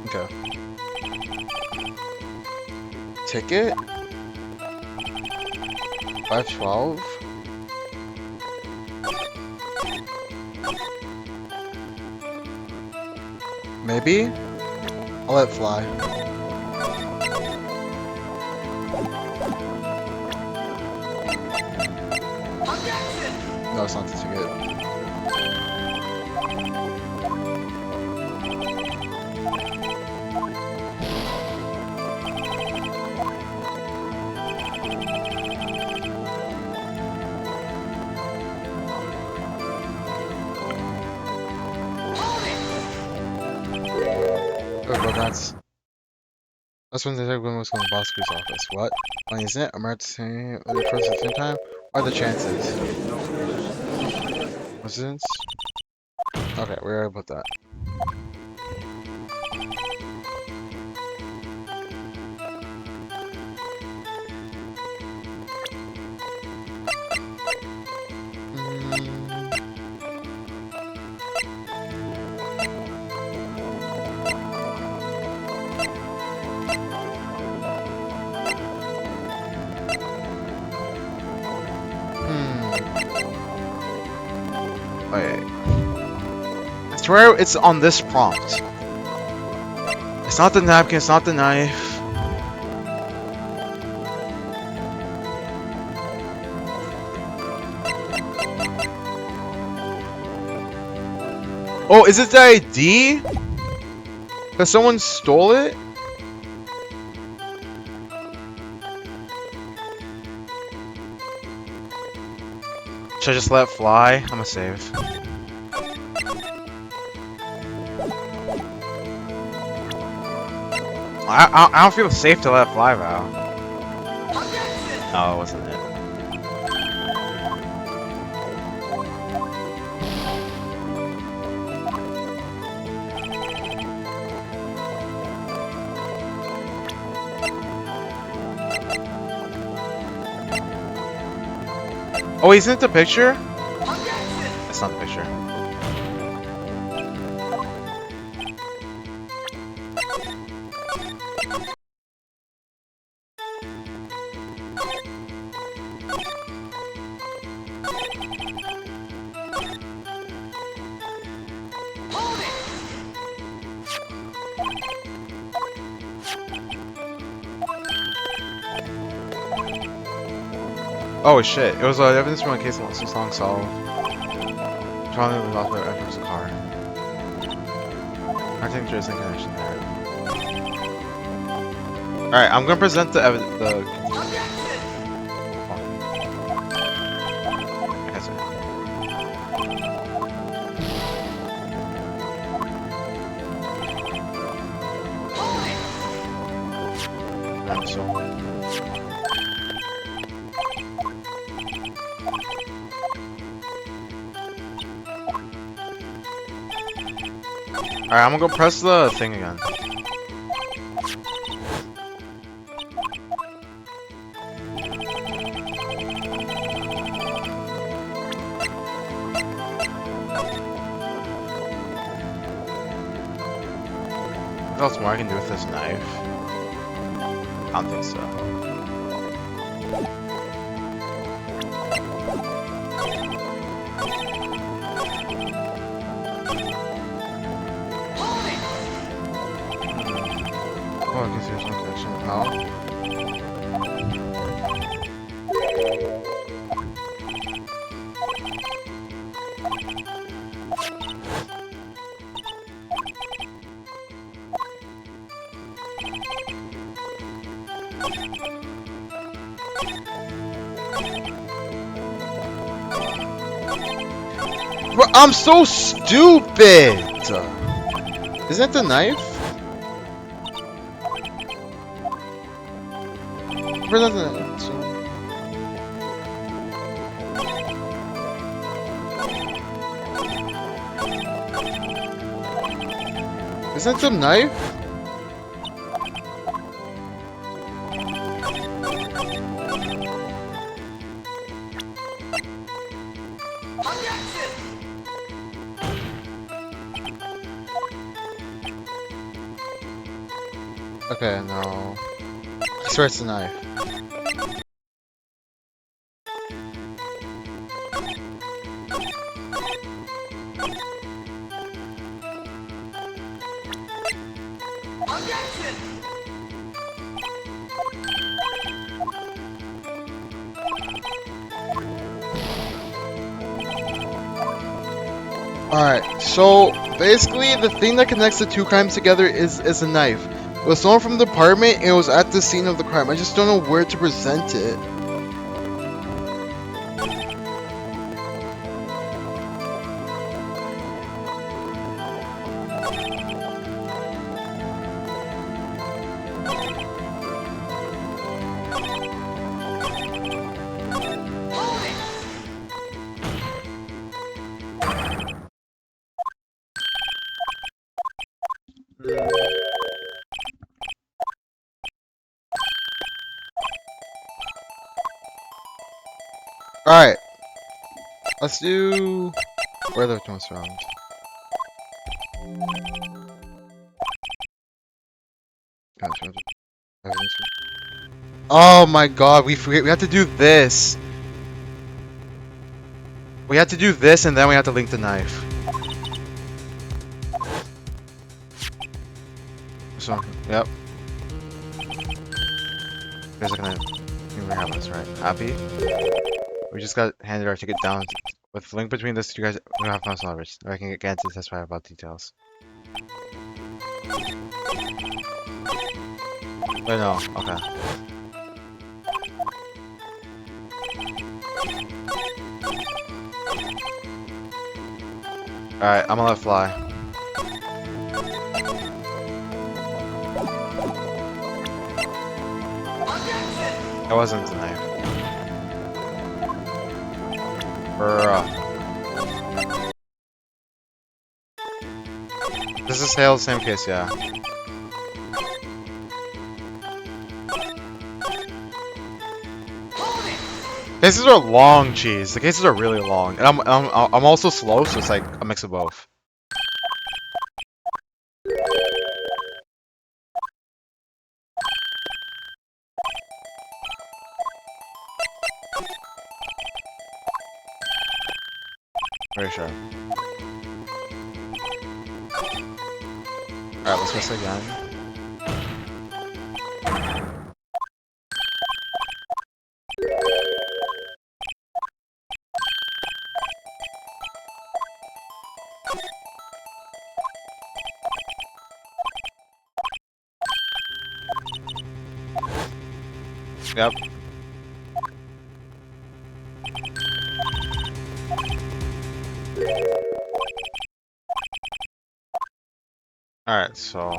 Okay. Ticket? 512? Maybe? I'll let it fly. No, it's not the ticket. Oh, but that's when the detective was going to Bosco's office. What? Funny, isn't it? Emergency at the same time? What are the chances? Residence? Okay, we already put that. Wait. I swear it's on this prompt. It's not the napkin, it's not the knife. Oh, is it the ID? Because someone stole it? Should I just let it fly? I'm gonna save. I don't feel safe to let it fly, Val. No, it wasn't it. Oh, isn't it the picture? That's not the picture. Oh shit, it was evidence from a case of since long solved. Probably involved the efforts of car. I think there's a connection there. Alright, I'm gonna present the Alright, I'm gonna go press the thing again. What else more I can do with this knife? I don't think so. Oh, I guess there's no connection. How? Bro, I'm so stupid! Isn't that the knife? Where's the knife? Isn't that the knife? Okay, no. I swear it's a knife. Alright, so basically the thing that connects the two crimes together is a knife. It was stolen from the apartment and it was at the scene of the crime. I just don't know where to present it. Alright, let's do... Where are the victims found? Oh my god, we have to do this. We have to do this and then we have to link the knife. So, yep. Here's a knife. We have this, right? Happy? We just got handed our ticket down. With the link between this, you guys we have found leverage. I can get into testify about details. Wait, no. Okay. Alright, I'm gonna let fly. That wasn't the knife. Bruh. This is Hale's same case, yeah. Cases are long, cheese. The cases are really long, and I'm also slow, so it's like a mix of both. Very sure. Alright, let's miss again. Yep. Alright, so...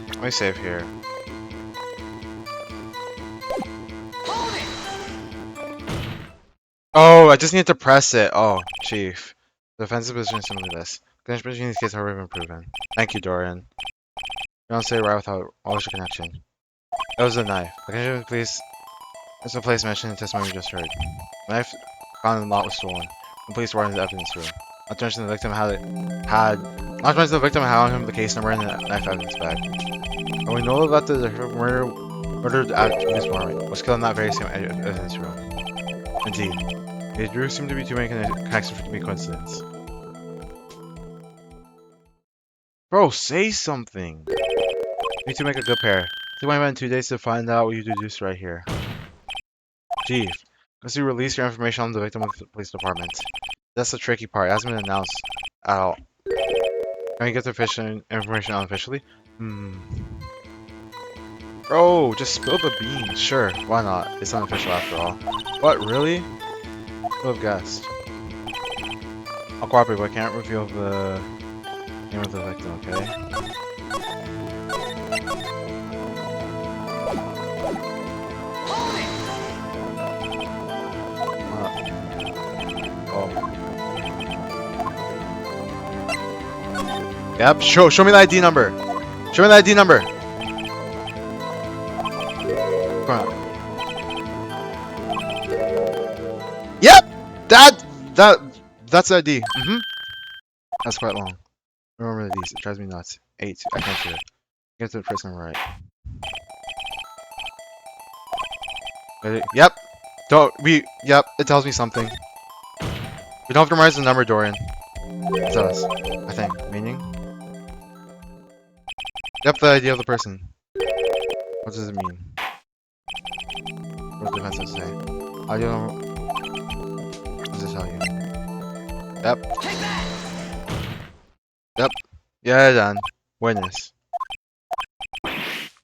Let me save here. Oh, I just need to press it. Oh, chief. The defensive position is similar to this. Connection between these cases have already been proven. Thank you, Dorian. You don't say right without always your connection. That was a knife. The connection, please. There's a place mentioned in the testimony we just heard. The knife found in the lot was stolen. The police were in the evidence room. Not to mention the victim had on him the case number and the knife evidence bag. And we know that the murdered at this moment was killed in that very same evidence room. Indeed. There do seem to be too many connections for it to be coincidence. Bro, say something! You need to make a good pair. Take my man 2 days to find out what you deduced right here. Chief, once you release your information on the victim with the police department. That's the tricky part. It hasn't been announced at all. Can we get the information unofficially? Bro, just spill the beans. Sure, why not? It's unofficial after all. What, really? Who would have guessed? I'll cooperate, but I can't reveal the name of the victim, okay? Yep, show me the ID number. Show me the ID number. Come on. Yep! That's the ID. That's quite long. Remember these. It drives me nuts. 8. I can't do it. Get to the first number right. Yep. Yep. It tells me something. We don't have to memorize the number, Dorian. It does. I think. Meaning? Yep, the ID of the person. What does it mean? What does the defense say? I don't. What does it tell you? Yep. Yep. Yeah, done. Witness.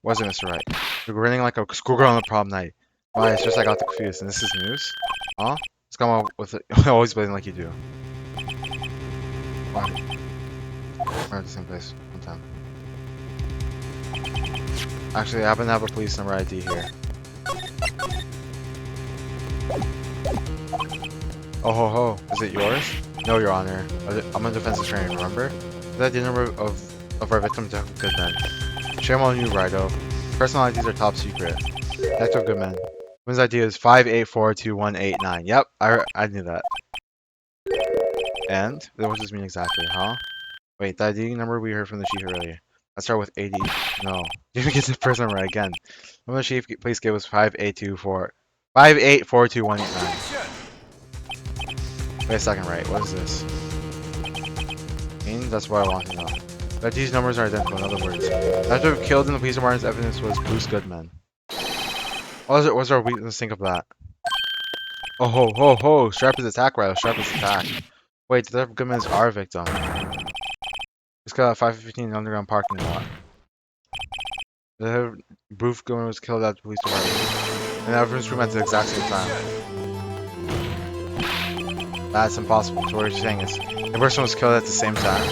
Was it Mr. Right? You're grinning like a schoolgirl on a prom night. Why? It's just I got confused, and this is news? Huh? Let's come up with it. Always blading like you do. Fine. We're at the same place. One time. Actually, I happen to have a police number ID here. Oh ho ho. Is it yours? No, Your Honor. I'm a defense attorney, remember? The ID number of our victim, Detective Goodman. Shame on you, Rido. Personal IDs are top secret. Detective Goodman. Women's ID is 5842189. Yep, I knew that. And? What does this mean exactly, huh? Wait, the ID number we heard from the chief earlier. Let's start with 80. No. You didn't get the first number right again. The number the chief please give us 5842189. Wait a second, right? What is this? That's what I want to know. But these numbers are identical, in other words. After killed in the police department's evidence was Bruce Goodman. What was our weakness think of that? Oh ho ho ho! Sharp as attack, right? Sharp as attack. Wait, Detective Goodman is our victim. It's got a 515 underground parking lot. Bruce Goodman was killed at the police department. And everyone's room at the exact same time. That's impossible. So what you're saying is the person was killed at the same time.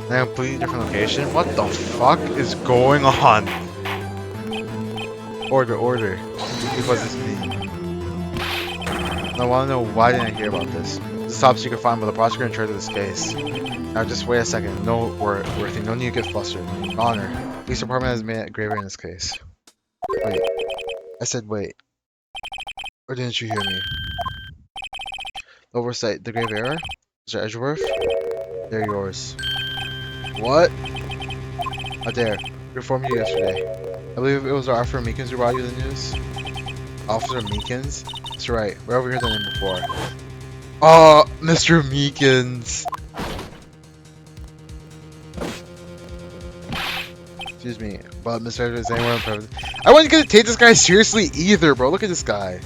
In a completely different location? What the fuck is going on? Order. What does this mean? I want to know why didn't I hear about this? This is top secret file, but the prosecutor in charge of this case. Now just wait a second. No, Worthy, no need to get flustered. Honor. Police department has made it graver in this case. Wait. I said wait. Or didn't you hear me? Oversight. The grave error? Mr. Edgeworth? They're yours. What? How dare. We informed you yesterday. I believe it was Officer Meekins who brought you the news. Officer Meekins? That's right. Where have we heard the name before? Oh, Mr. Meekins! Excuse me, but Mr. Edgeworth is anywhere on purpose. I wasn't gonna take this guy seriously either, bro. Look at this guy.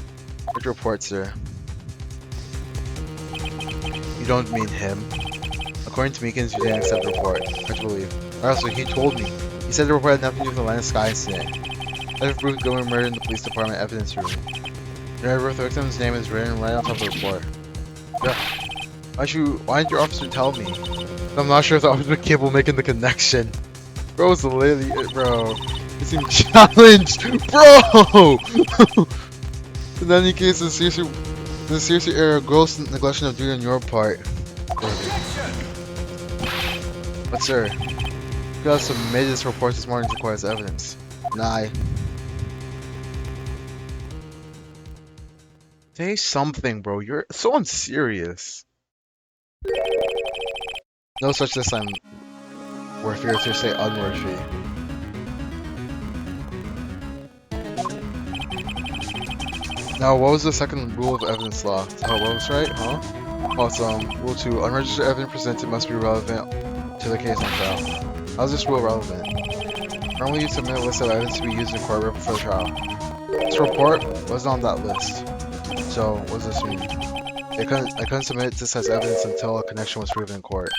What report, sir? You don't mean him. According to Meekins, you didn't accept the report. Hard to believe. Also, he told me. He said the report had nothing to do with the Atlantic Sky incident. Detective Bruce Goodman murdered in the police department evidence room. The victim's name is written right on top of the report. Yeah. Why didn't your officer tell me? I'm not sure if the officer was capable of making the connection. Bro's literally it, bro. He seemed challenged, bro. In any case, the serious error of gross neglection of duty on your part. But sir, you guys submitted this report this morning to require as evidence. Nah. Say something, bro. You're so unserious. No such this time. Worthy or to say unworthy. Now, what was the second rule of evidence law? Oh, what was right? Huh? Oh, it's rule 2. Unregistered evidence presented must be relevant to the case on trial. How is this rule relevant? Normally, you submit a list of evidence to be used in court right before the trial. This report wasn't on that list. So, what does this mean? I couldn't submit this as evidence until a connection was proven in court.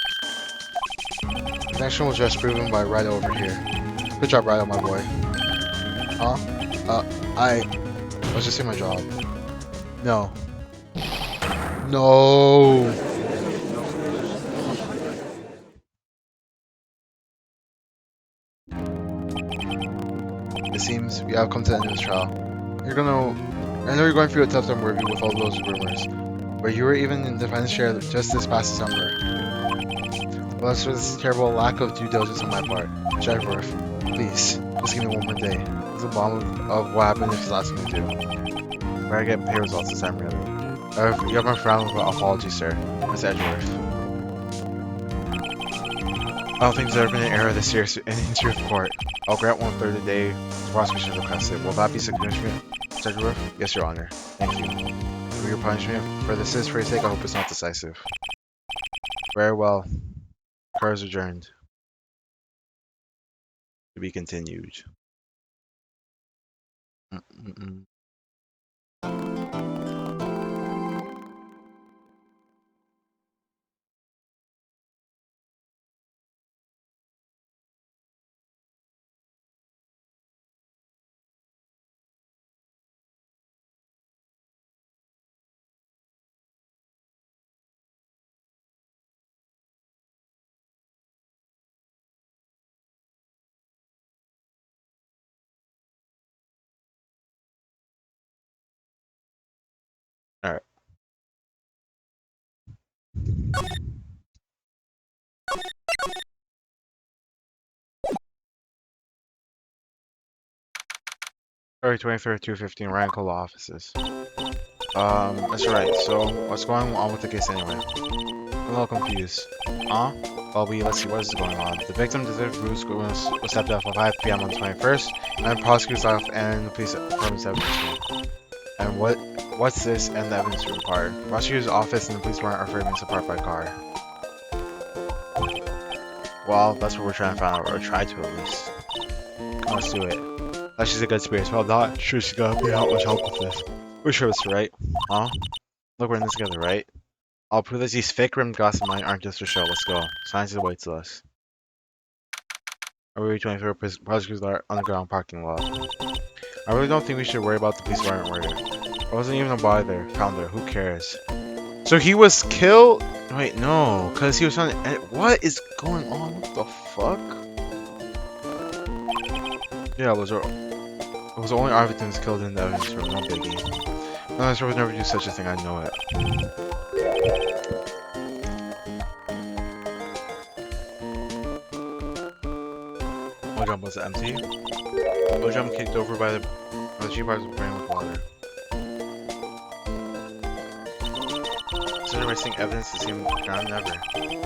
The connection was just proven by Rido over here. Good job, Rido, my boy. Huh? I was just doing my job. No. No! It seems we have come to the end of this trial. I know you're going through a tough time review with all those rumors, but you were even in the defense chair just this past December. Well, that's for this terrible lack of due diligence on my part. Edgeworth, please, just give me one more day. It's a bomb of what happened if it's last thing to do. Where I get pay results this time, really. You have my friend with apology, sir. Miss Edgeworth. I don't think there's ever been an error this serious in the history of the court. I'll grant 1/3 a day to prosecution requested. Will that be significant, Miss Edgeworth? Yes, Your Honor. Thank you. For your punishment for this is for your sake, I hope it's not decisive. Very well. Court is adjourned. To be continued. Mm-mm-mm. Alright. February 23rd, 2:15, Ranco Law Offices. That's right. So, what's going on with the case anyway? I'm a little confused. Huh? Well, let's see what is going on. The victim, Detective Bruce, was stepped off at 5 p.m. on the 21st, and the prosecutor's office and the police department's evidence room. And what's this and the evidence room part? Prosecutor's office and the police warrant are framing apart by car. Well, that's what we're trying to find out, or try to at least. Let's do it. That she's a good spirit, but I'm not sure she's gonna be out much help with this. We're sure it's right, huh? Look, we're in this together, right? I'll prove that these fake rimmed glasses of mine aren't just for show. Let's go. Science awaits us. February 23rd, prosecutor's underground parking lot. I really don't think we should worry about the police warrant murder. I wasn't even a body there. Found her. Who cares? So he was killed? Wait, no. Because he was on... What is going on? What the fuck? Yeah, it was only our victims killed in the evidence room. No biggie. No, I would never do such a thing. I know it. Mojump was empty. Mojump kicked over by the G-bars was ran with water. Instead of wasting evidence to seem ground never.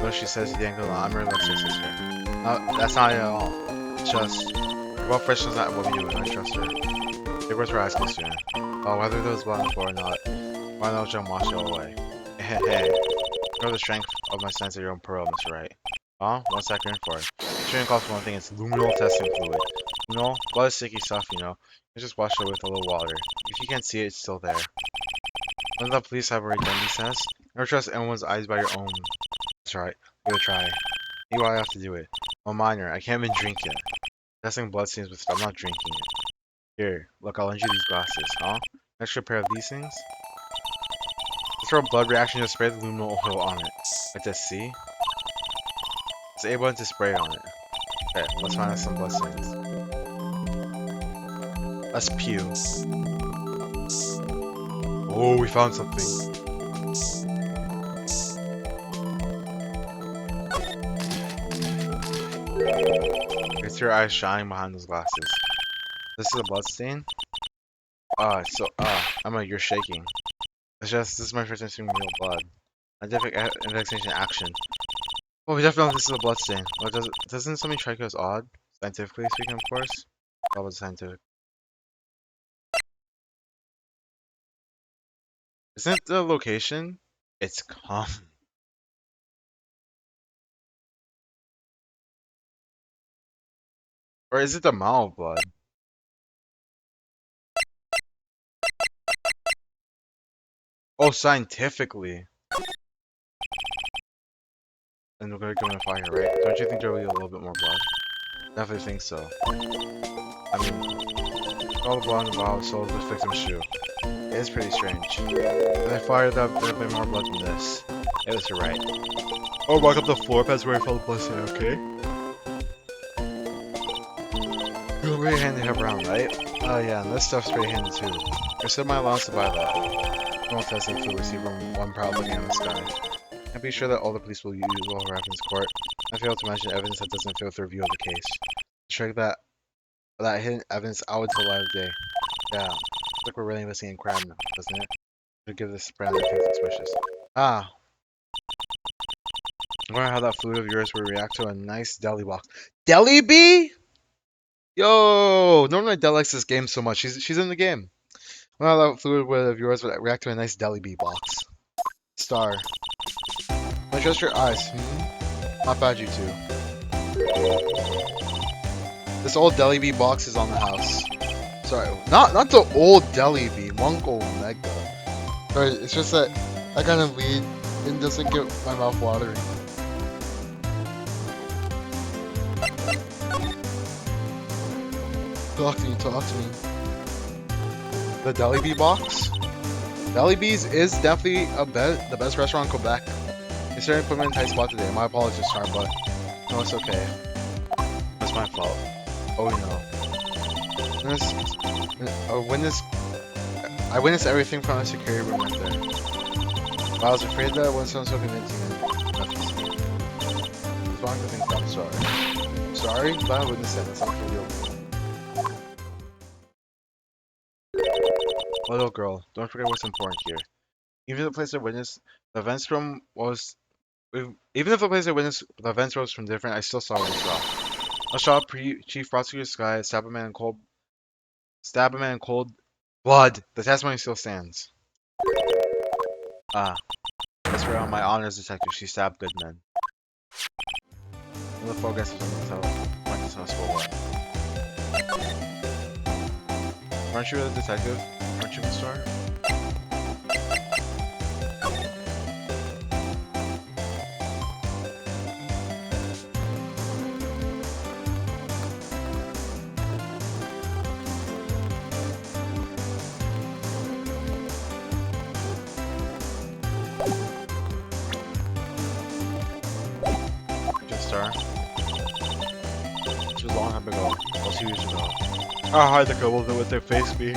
Though she says he didn't go on, I'm her let's say sister. No, that's not it at all. It's just well professionals not what we do and I trust her. Papers were asking soon. Oh, whether those belong or not, why not jump wash it away? Hey, hey. You know the strength of my sense of your own pearl, Mr. Wright. Huh? What's that grin for? Shouldn't cost one thing, it's luminol testing fluid. Luminol? Blood is sticky stuff, you know. You just wash it with a little water. If you can't see it, it's still there. None of the police have already done these tests. Never trust anyone's eyes by your own. That's right. Give it a try. See why I have to do it. I'm a minor. I can't even drink it. Testing blood stains with stuff. I'm not drinking it. Here, look, I'll lend you these glasses, huh? Extra pair of these things? Let's throw a blood reaction to spray the luminol oil on it. Like this, see? It's able to spray on it. Okay, let's find out some blood stains. Let's pew. Oh, we found something. I see your eyes shining behind those glasses. This is a blood stain? Emma, you're shaking. This is my first time seeing real blood. Scientific indexation action. Well, we definitely know this is a blood stain. Well, doesn't something strike you as odd? Scientifically speaking, of course. What was scientific? Isn't the location? It's common. Or is it the amount of blood? Oh, scientifically. And we're gonna go in a fire, right? Don't you think there'll be a little bit more blood? Definitely think so. I mean, all the blood in the bottle is sold the victim's shoe. It is pretty strange. If I fired up, there'd be more blood than this. It was right. Oh, walk up the floor pads where I felt the blood stain, okay? You're really handy to have around, right? Oh yeah, and this stuff's pretty handy too. I said my allowance to buy that. No testing fluid received from one proud looking in the sky. I'd be sure that all the police will use while reference court. I failed to mention evidence that doesn't fit with the review of the case. Check that hidden evidence out into the light of day. Yeah, looks like we're really investigating crime, doesn't it? To give this brand anything suspicious. Ah. I wonder how that food of yours will react to a nice deli box. Deli bee? Yo! Normally Del likes this game so much. She's in the game. I wonder how that food of yours would react to a nice deli bee box. Star. Don't trust your eyes. Not bad, you two. This old deli bee box is on the house. Sorry, not the old deli bee, Monk Omega. Sorry, it's just that I kind of weed and doesn't get my mouth watering. Talk to me, talk to me. The Deli Bee box? Deli Bees is definitely the best restaurant in Quebec. They certainly put me in a tight spot today. My apologies, Charm, but no, it's okay. It's my fault. Oh no. I witnessed everything from the security room right there. But I was afraid that when someone so convincing and nothing. What's wrong with me? I'm sorry. Sorry, but I witnessed that. That's not for real. Little girl, don't forget what's important here. Even if the place I witnessed the events from was different, I still saw what I saw. I saw Chief Prosecutor Sky stab a man in cold blood. The testimony still stands. Ah, that's right on my honors detective. She stabbed good men. The focus is on the school. Aren't you a detective? Aren't you a star? Just star. It was a long time ago. Well, 2 years ago. How hard the girl with their face be?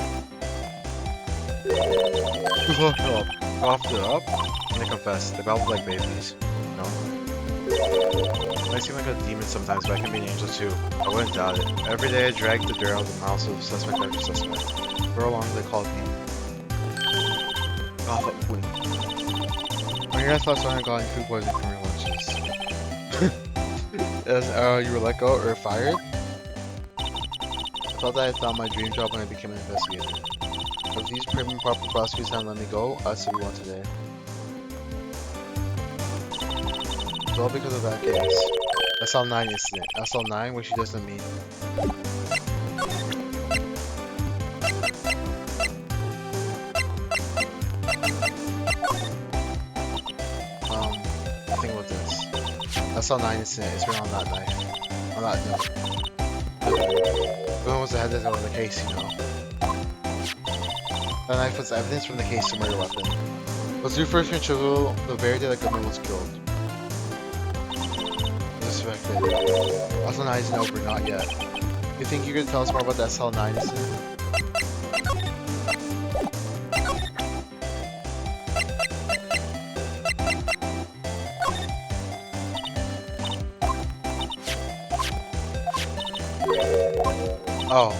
Coughed it up, and they confessed. They babbled like babies. No? I seem like a demon sometimes, but I can be an angel too. I wouldn't doubt it. Every day I dragged the dirt out of the mouths of suspect after suspect. For how long they called me? Oh, when your guys thought someone got food poisoning from your lunches. You were let go or fired? I thought that I found my dream job when I became an investigator. If these prim and proper prosecutors haven't let me go, I'll see you one today. It's all because of that case. SL9 incident. SL9, which she doesn't mean. Think about this. SL9 incident is written on that knife. On that note. The one was the head of the case, you know. That knife was evidence from the case to murder weapon. Was due first retrieval the very day that Goodman was killed. Suspected. SL9 isn't over, not yet. You think you could tell us more about the SL9 incident? Oh.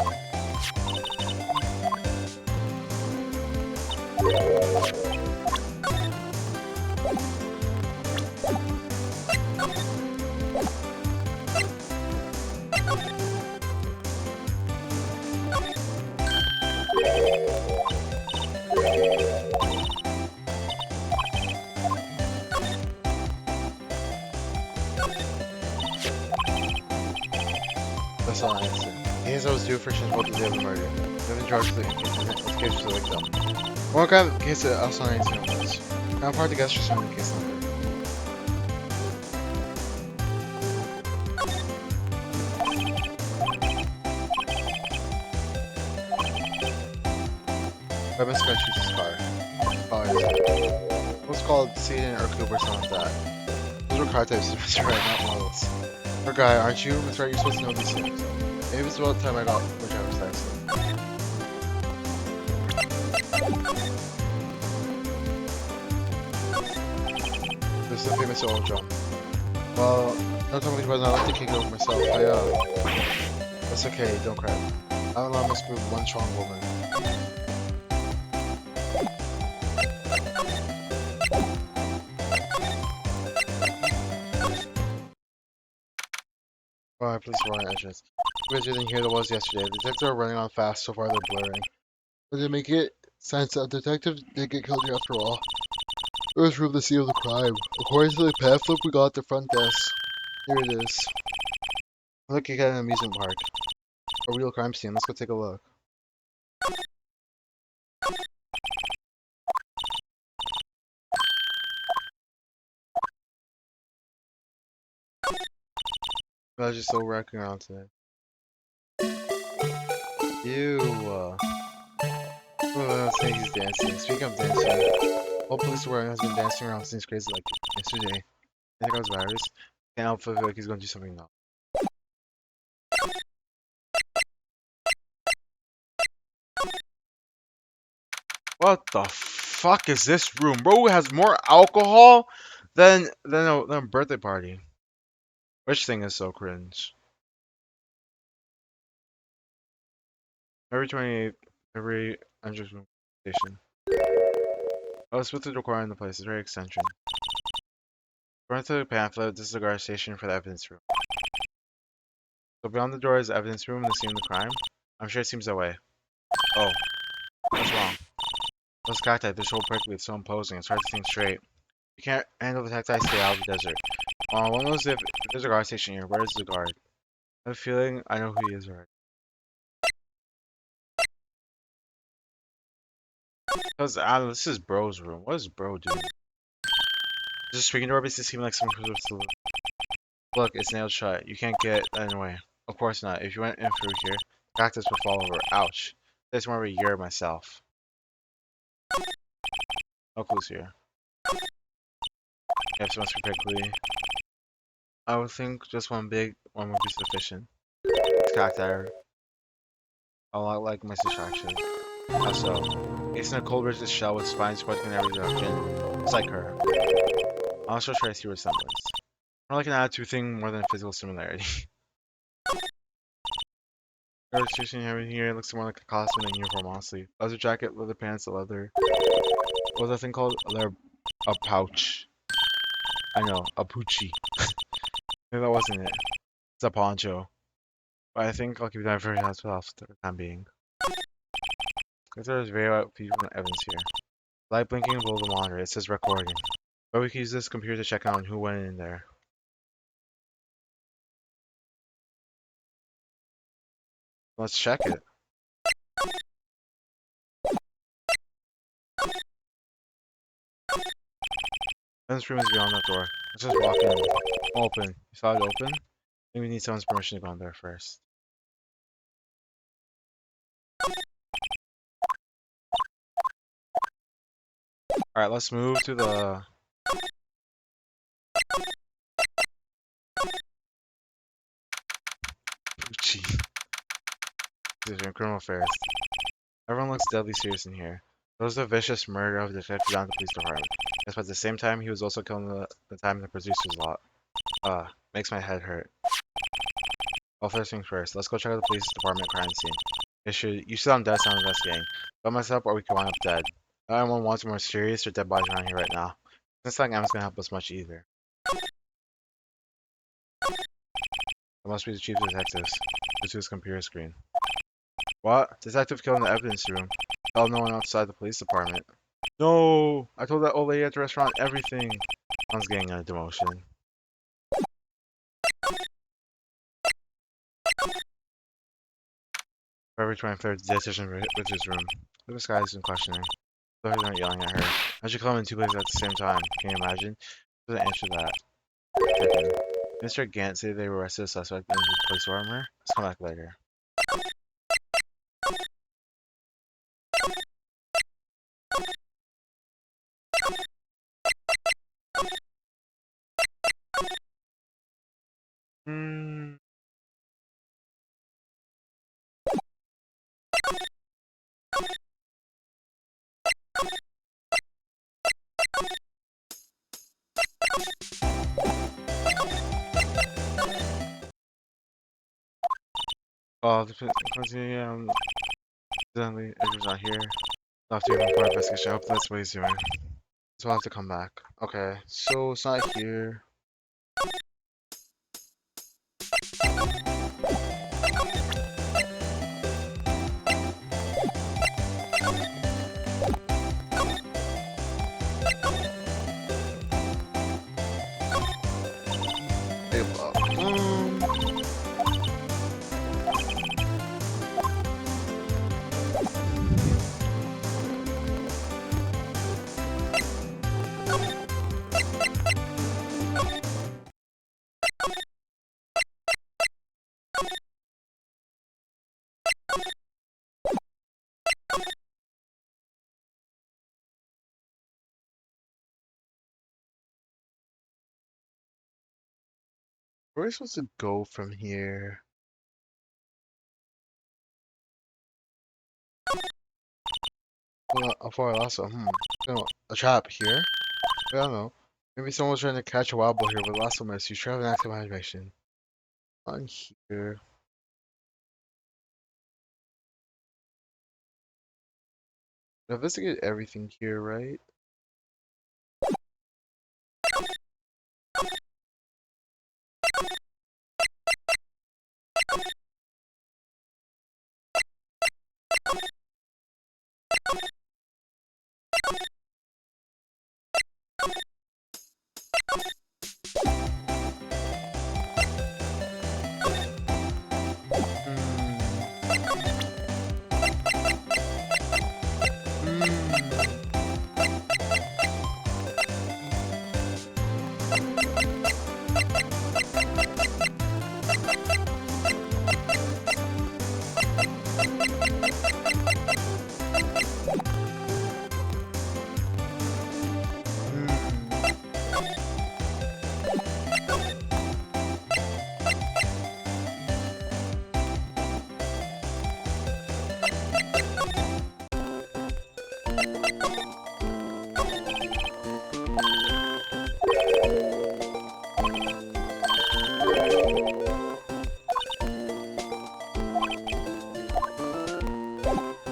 That's all I said. He is always due for both the day of the murder. They've been charged with the case for the victim. What kind of case the SL9 incident was? Kind of hard to guess just from the case number. Weapon Sky shoots his car. What's called Seaton or Cooper or something like that. Those were car types, Mr. Wright, not models. Or guy, aren't you? Mr. Wright, you're supposed to know these things. Maybe it's about the time I got my driver's license. This is the famous old drum. Well, don't tell me about it, I like to kick it over myself. That's okay, don't cry. I don't know, I must prove one strong woman. Alright, police warrant entrance. Busier than here there was yesterday. The detectives are running on fast, so far they're blurring. But they make it sense that the detective did get killed here after all. There was room to see the crime. According to the pamphlet we got at the front desk. Here it is. Look, you got an amusement park. A real crime scene. Let's go take a look. I was just so wrecking around today. Ew. Oh, saying he's dancing. Speaking of dancing, all police warrant has been dancing around since crazy like yesterday. I think I was virus. Can't help but feel like he's gonna do something now. What the fuck is this room? Bro has more alcohol than a birthday party. Which thing is so cringe? Every 28th, every entrance room station. Oh, it's with the requiring the place. It's very extension. According to the pamphlet, this is a guard station for the evidence room. So beyond the door is the evidence room and the scene of the crime. I'm sure it seems that way. Oh, what's wrong? Those cacti, they're so prickly, it's so imposing, it's hard to think straight. You can't handle the cacti, stay out of the desert. One knows if there's a guard station here, where is the guard? I have a feeling I know who he is already. Because this is bro's room. What is bro doing? Does the screen door basically seem like someone who's supposed to look, it's nailed shut. You can't get that away. Of course not. If you went in through here, cactus would fall over. Ouch. That's more of a year myself. No clues here. If someone's prickly. I would think just one big one would be sufficient. It's cacti are a lot like my distraction. How so? It's in a cold rigid shell with spines pointing in every direction. It's like her. I'll also try to see resemblance. More like an attitude thing more than a physical similarity. Her sushi and everything here looks more like a costume than uniform, honestly. Leather jacket, leather pants, leather. What's that thing called? A pouch. I know, a poochie. Maybe that wasn't it. It's a poncho. But I think I'll keep that for the time being. Because there's very light people evidence here. Light blinking below the monitor. It says recording. But we can use this computer to check on who went in there. Let's check it. This room is beyond that door. Let's just walk in. Open. You saw it open? I think we need someone's permission to go in there first. Alright, let's move to the... Gee. These are criminal affairs. Everyone looks deadly serious in here. There was the vicious murder of the detective down at the police department. Yes, but at the same time, he was also killing the time in the producer's lot. Makes my head hurt. Well, first things first, let's go check out the police department crime scene. You should on death sound investigating. Don't mess up or we could wind up dead. No one wants more serious or dead bodies around here right now. It's not like Emma's gonna help us much either. It must be the chief of detectives. Go to his computer screen. What? Detective killed in the evidence room. Tell no one outside the police department. No! I told that old lady at the restaurant everything. I was getting a demotion. February 23rd, decision Richard's room. Look at this guy's in questioning. So he's not yelling at her. I should come in two places at the same time. Can you imagine? Doesn't answer that. Taken. Mr. Gant said they arrested a suspect in the police armor. Let's come back later. Hmm. Oh, suddenly Edgar's not here. I'll have to even for investigation. I hope that's what he's doing. So I'll have to come back. Okay, so it's not here. Where are we supposed to go from here? How far I lost it? No, a trap here? I don't know. Maybe someone's trying to catch a wild boar here, but last time I see you have an active animation. On here. Investigate everything here, right?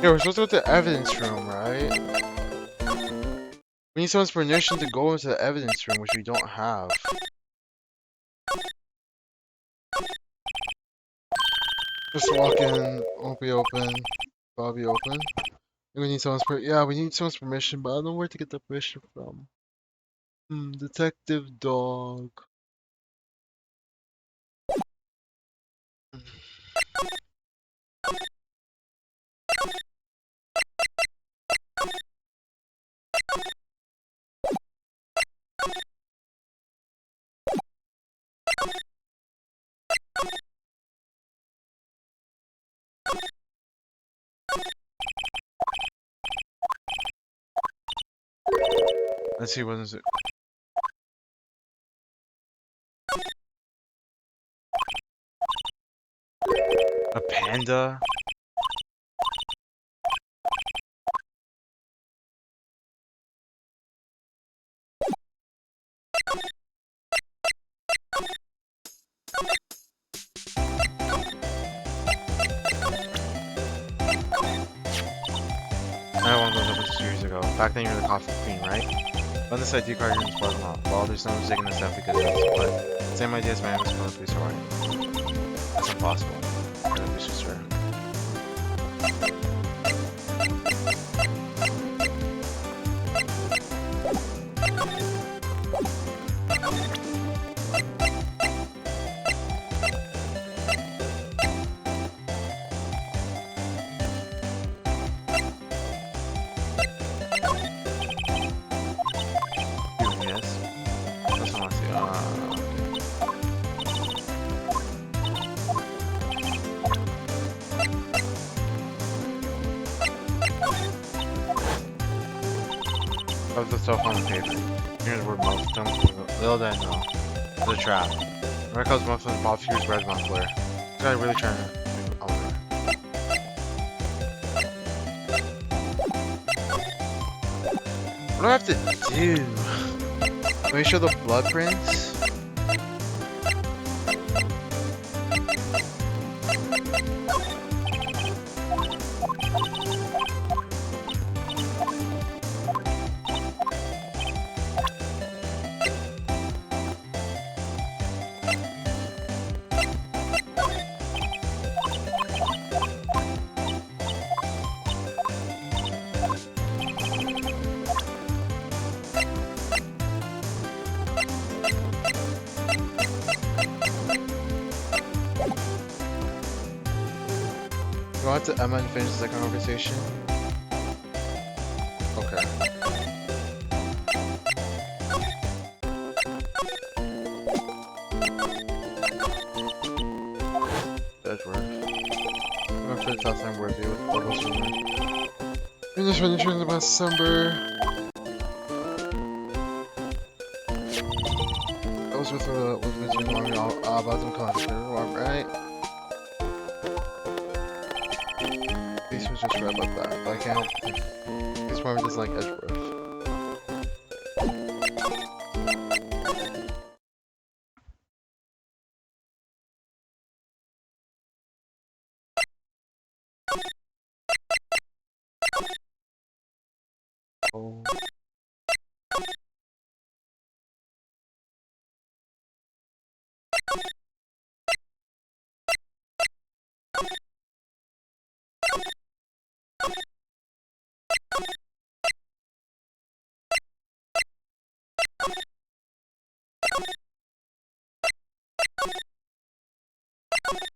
Yeah, we're supposed to go to the evidence room, right? We need someone's permission to go into the evidence room, which we don't have. Just walk in, won't be open, probably open. We need someone's we need someone's permission, but I don't know where to get the permission from. Detective dog. Let's see, what is it? A panda? I had one of those episodes 2 years ago. Back then you were the coffee queen, right? On this ID card is bottom up. Well, there's no mistaking this stuff because that's but same idea as my was going to be sorry. That's impossible. I gotta be so sure. Of the stuff on the paper. Here's where most of them little did I know. The trap. Where it comes muffin Bob Fuse red muffler. This guy really trying to what do I have to do? Make sure the blood prints? go out to Emma and finish the second conversation? Okay. Edgeworth. I'm gonna finish last time worthy with Levels Runner. Finish when you turn about December. That was with between Mommy about them content. Alright. This was just right about that, but I can't. This Mommy doesn't like Edgeworth. Oh.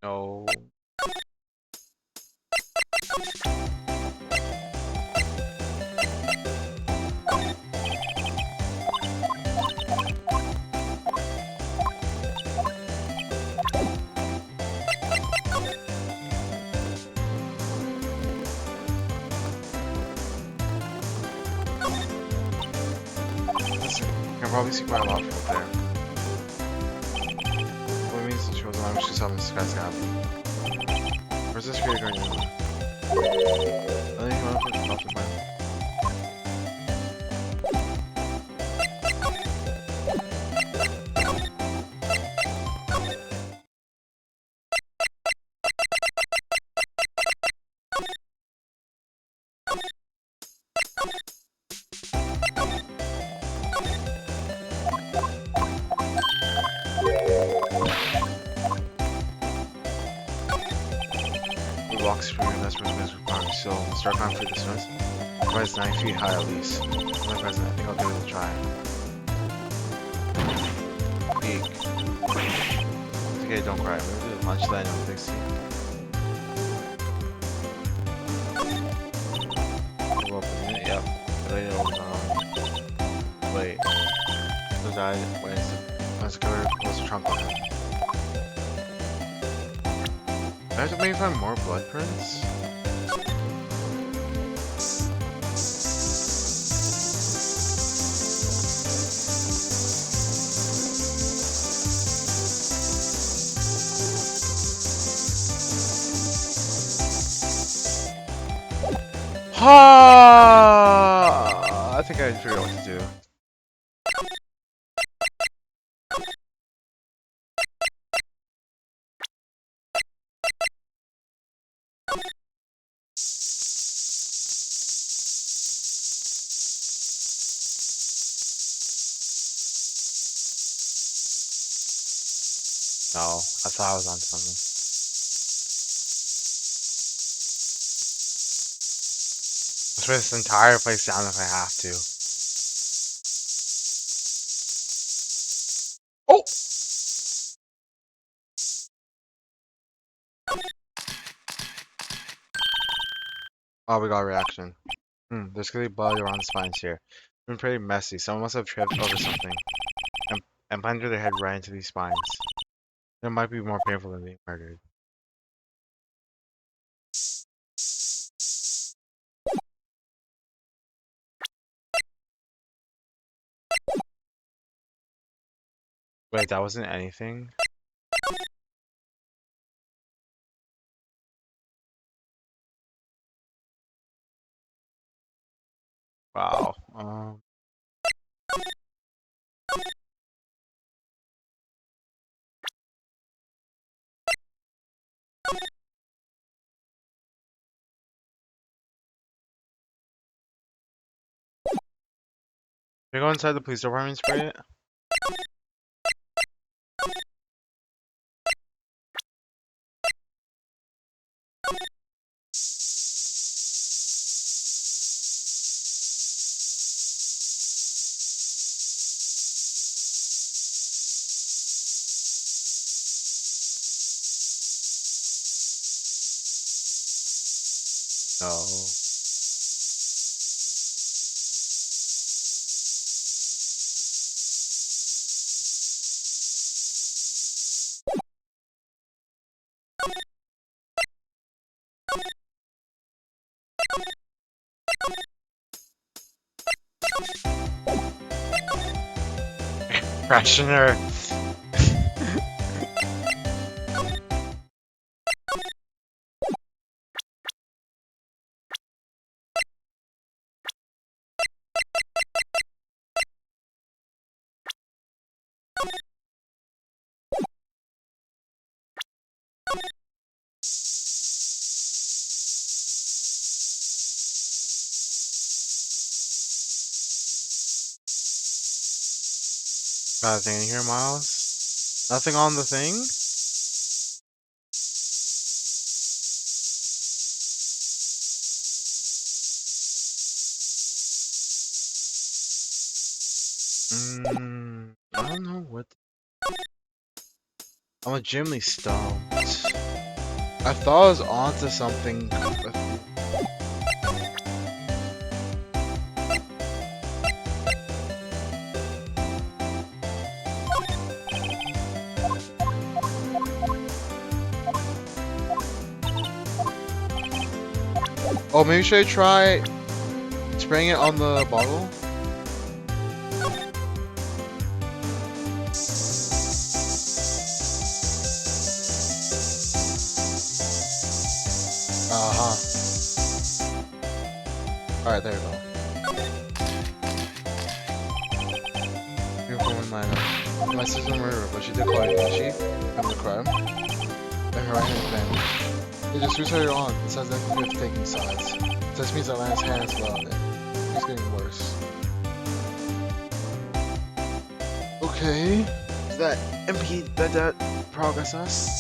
No. Listen, I can probably see quite a lot from up there. What means the shows I'm just having this guy's happy. Where's this creator going anyway? I think he went up with the top man. We walk through investment business park, so start climbing through the stones. Price 9 feet high at least. My present, I think I'll give it a try. Peek. It's okay, don't cry. Maybe the lunch that I don't fix you. We'll open it, yep. Later on. Wait. The guy, where's the cover? Close the trunk on it. I have to maybe find more blood prints? Ha! I think I figured out what to do. No, I thought I was onto something. Let's write this entire place down if I have to. Oh! Oh, we got a reaction. There's gonna be blood around the spines here. It's been pretty messy. Someone must have tripped over something and planted their head right into these spines. It might be more painful than being murdered. Wait, that wasn't anything? Wow. Can we go inside the police department and spray it? No. Rationer. Got a thing in here, Miles? Nothing on the thing? I don't know what. I'm legitimately stumped. I thought I was onto something. Oh, maybe should I try spraying it on the bottle? Alright, there we go. Beautiful woman lineup. My sister's a murderer, but she did call you Vinci. Commit the crime. And her right hand vanished. It just who's her on? It says that you're taking sides. This means Atlanta's hands well on it. It's getting worse. Okay. Does that impede that progress us?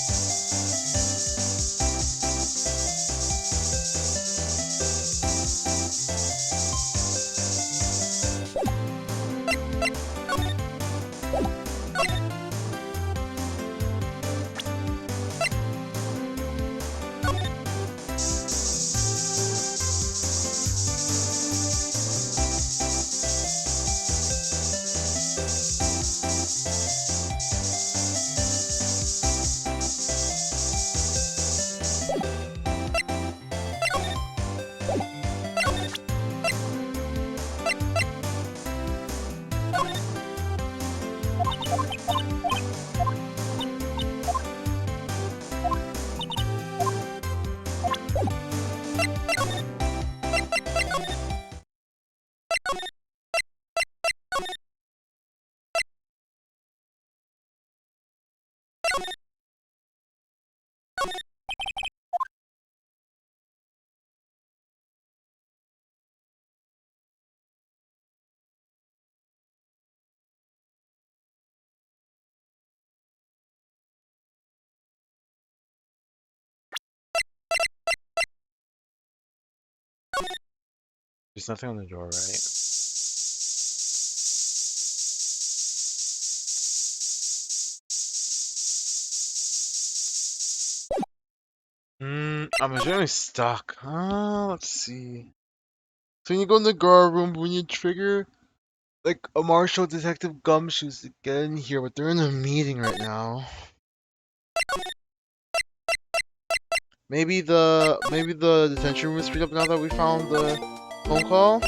There's nothing on the door, right? I'm generally stuck. Let's see. So when you go in the guard room, when you trigger like a Marshall Detective Gumshoes to get in here, but they're in a meeting right now. Maybe the detention room is freed up now that we found the phone call.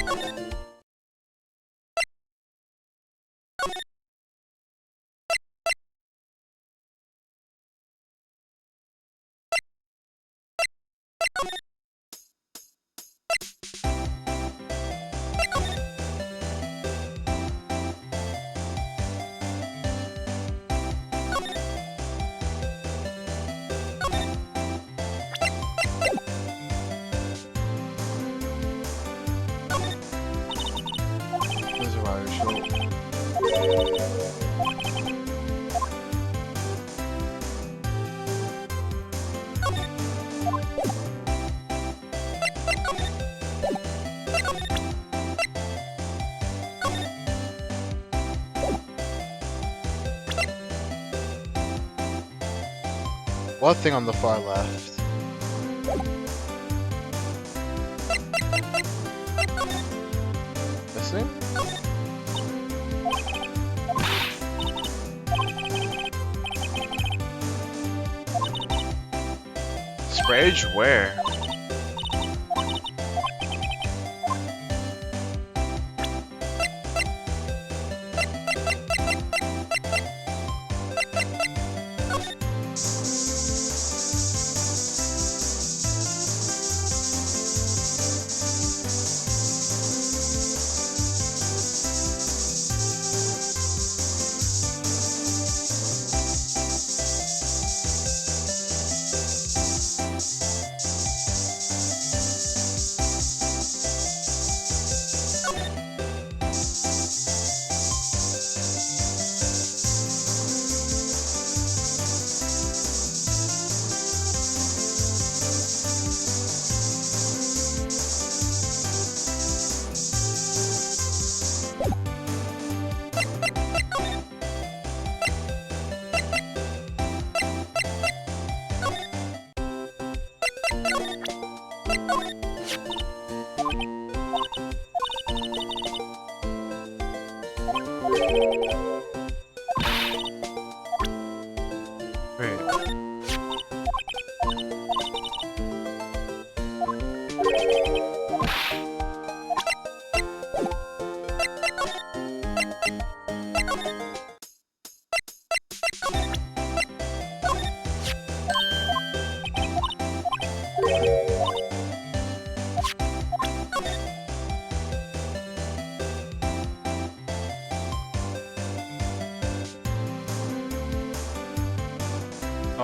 There's a rider show. What thing on the far left? Bridge where?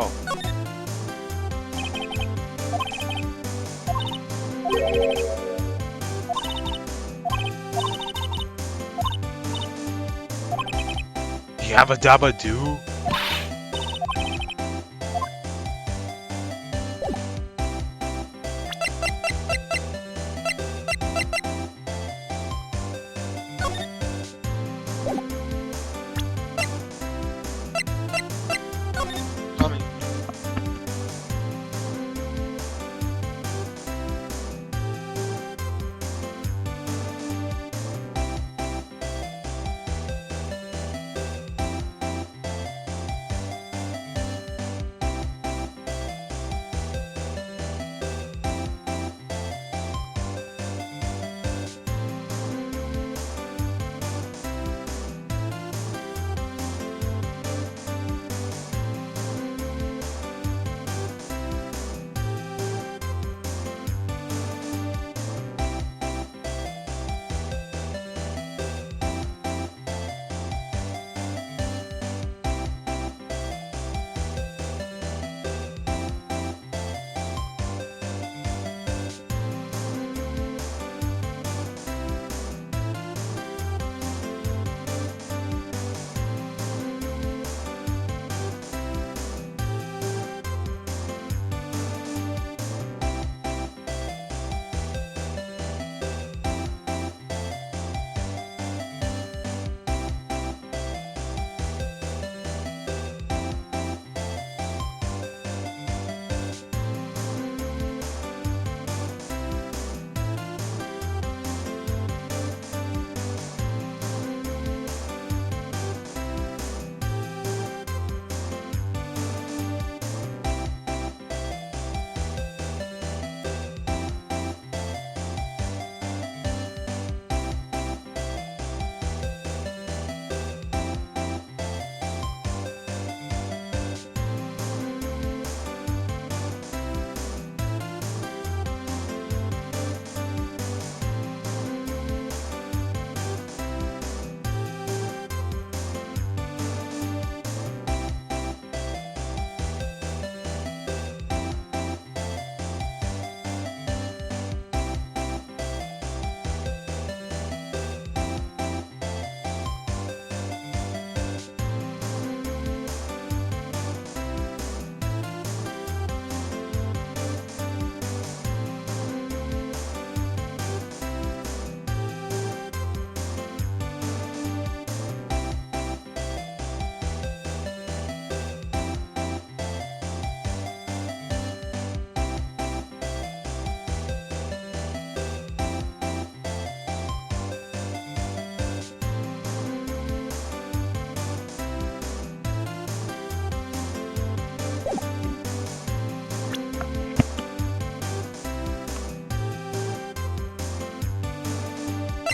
Oh. Yabba dabba doo. Coming.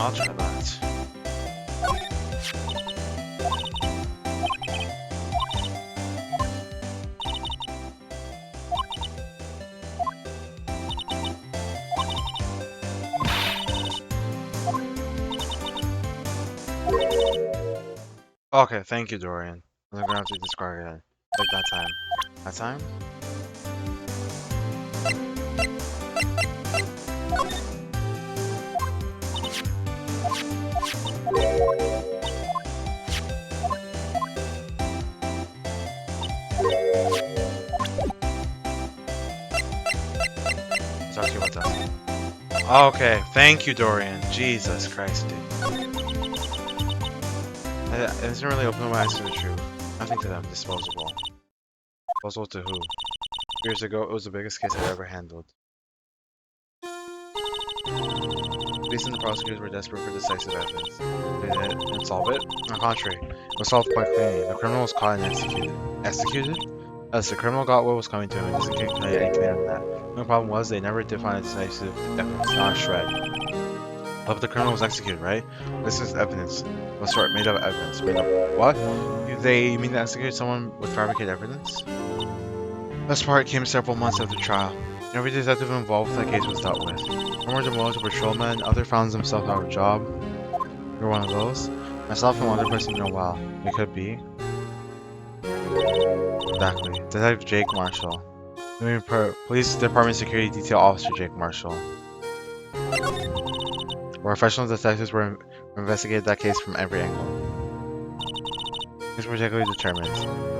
I'll try that. Okay, thank you, Dorian. I'm gonna have to discard again. Like that time. That time? Talk to you about that. Okay, thank you, Dorian. Jesus Christ, dude. It doesn't really open my eyes to the truth. Nothing to them. Disposable. Disposable to who? Years ago, it was the biggest case I ever handled. Police and the prosecutors were desperate for decisive evidence. They didn't solve it. On the contrary, it was solved quite cleanly. The criminal was caught and executed. Executed? Yes, the criminal got what was coming to him and doesn't get anything out of that. The only problem was they never did find a decisive evidence, not a shred. But the criminal was executed, right? This is evidence. Well, sorry, made up evidence. Made up what? You mean to execute someone with fabricated evidence? This part came several months after the trial. Every detective involved with the case was dealt with. One were demoted to patrolmen, other found themselves out of a job. You're one of those? Myself and one other person you know well. We could be. Exactly. Detective Jake Marshall. Police Department Security Detail Officer Jake Marshall. Professional detectives were investigated that case from every angle. He was particularly determined.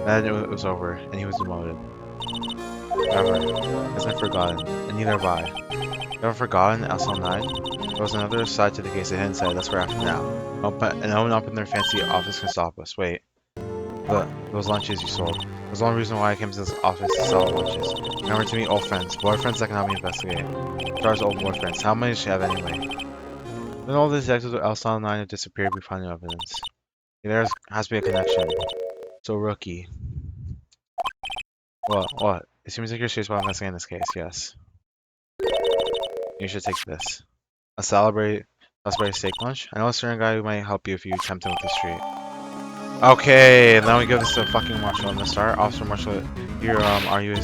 Then it was over, and he was demoted. However, it hasn't forgotten, and neither have I. You haven't forgotten SL9? There was another side to the case they hadn't said, that's where after now. And no one up in their fancy office can stop us. Wait. Those lunches you sold. That was the only reason why I came to this office to sell lunches. Remember to meet old friends. Boyfriends that can help me investigate. Stars old boyfriends. How many does she have anyway? When all the detectives at SL9 have disappeared, we find no evidence. There has to be a connection. So rookie. What? It seems like you're serious about investigating this case, yes. You should take this. A celebrate steak lunch? I know a certain guy who might help you if you tempt him with the street. Okay, now we give this to fucking Marshall. I'm gonna start. Officer Marshall, here, are you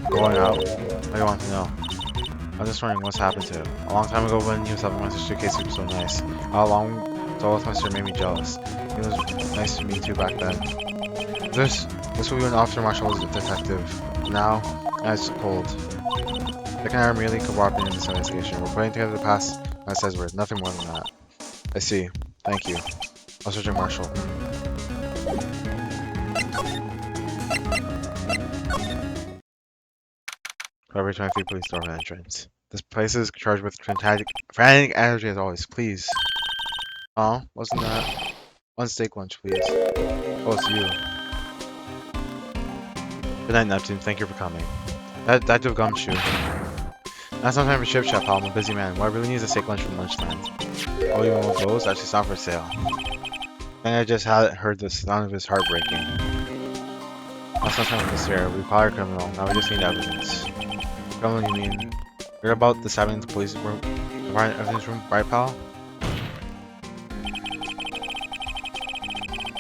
going out? What do you want to know? I'm just wondering what's happened to him. A long time ago when he was helping my sister, case he was so nice. How long so with my sister made me jealous. He was nice to me too back then. This will be when Officer Marshall was a detective. Now, it's cold. Dick and I are merely cooperating in this investigation. We're putting together the past that says we're nothing more than that. I see. Thank you. Officer Marshall. Coverage 20 feet police door entrance. This place is charged with frantic energy as always. Please. Oh, wasn't that? One steak lunch, please. Oh, it's you. Good night, Neptune. Thank you for coming. Detective Gumshoe. Not some time for chip chat, pal. I'm a busy man. What I really need is a steak lunch from lunchtime. Oh, you want one of those? Actually, it's not for sale. And I just hadn't heard the sound of his heart breaking. That's not time for this here. We caught a criminal. Now we just need evidence. Criminal, you mean? You're about the stabbing in the police room, the evidence room, right, pal?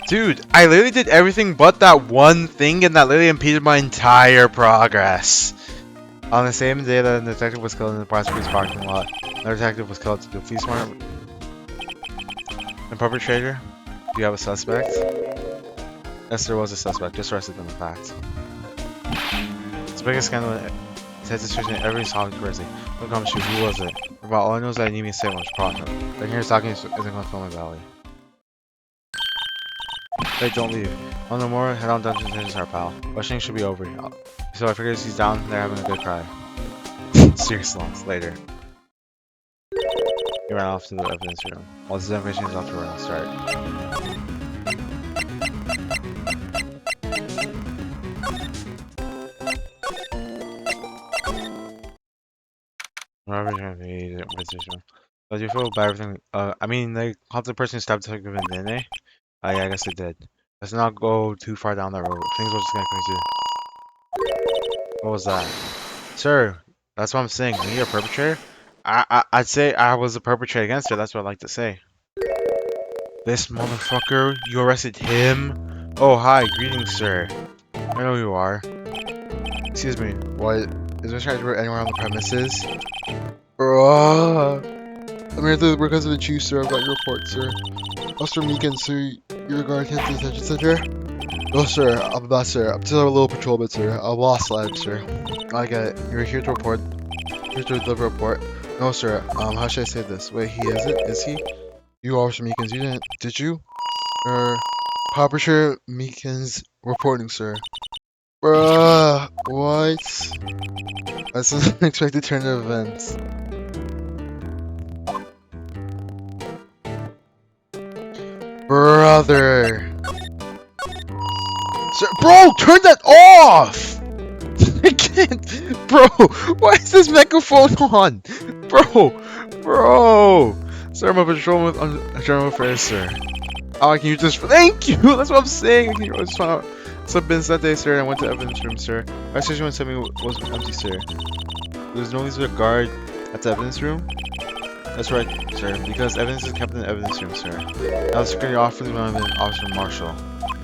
Dude, I literally did everything but that one thing, and that literally impeded my entire progress. On the same day that a detective was killed in the prosecutor's parking lot, another detective was killed. The police weren't. The perpetrator? Do you have a suspect? Yes, there was a suspect. Just arrested them, in fact. It's the biggest scandal in suspicion every solved crazy. Look how much who was it? About all I know is that I need me to say much problem. Then here's talking isn't going to fill my belly. Wait, don't leave. On the more, head on Dungeons and Dragons, our pal. Questioning should be over. So I figured he's down there having a good cry. Serious loss. Later. He ran off to the evidence room. While this information is off to run, start. But you feel bad everything. I mean, they caught the person who stabbed the victim, didn't they? Yeah, I guess they did. Let's not go too far down that road. Things will just get crazy. What was that? Sir, that's what I'm saying. Are you a perpetrator? I'd say I was the perpetrator against her. That's what I'd like to say. This motherfucker, you arrested him? Oh, hi, greetings, sir. I know who you are. Excuse me, what? Is there trying to work anywhere on the premises? I'm here to because of the chief, sir. I've got your report, sir. Officer Meekin, sir, you're regarding to the detention center? No, sir, I'm not, sir. I'm just on a little patrol bit, sir. I'm lost live, sir. I get it. You're here to report. Here to deliver a report. No, sir. How should I say this? Wait, he isn't? Is he? You, Officer Meekins, you didn't, did you? Publisher Meekins reporting, sir. Bruh, what? That's an unexpected turn of events. Brother. Sir, bro, turn that off! I can't, bro. Why is this microphone on, bro? Sir, I'm a patrolman with general affairs, sir. Oh, can you just thank you? That's what I'm saying. Can you just find out? Some business that day, sir. And I went to evidence room, sir. My station when something was empty, sir. There's no reason to guard at the evidence room. That's right, sir. Because evidence is kept in the evidence room, sir. Now the security officer went with Officer Marshall.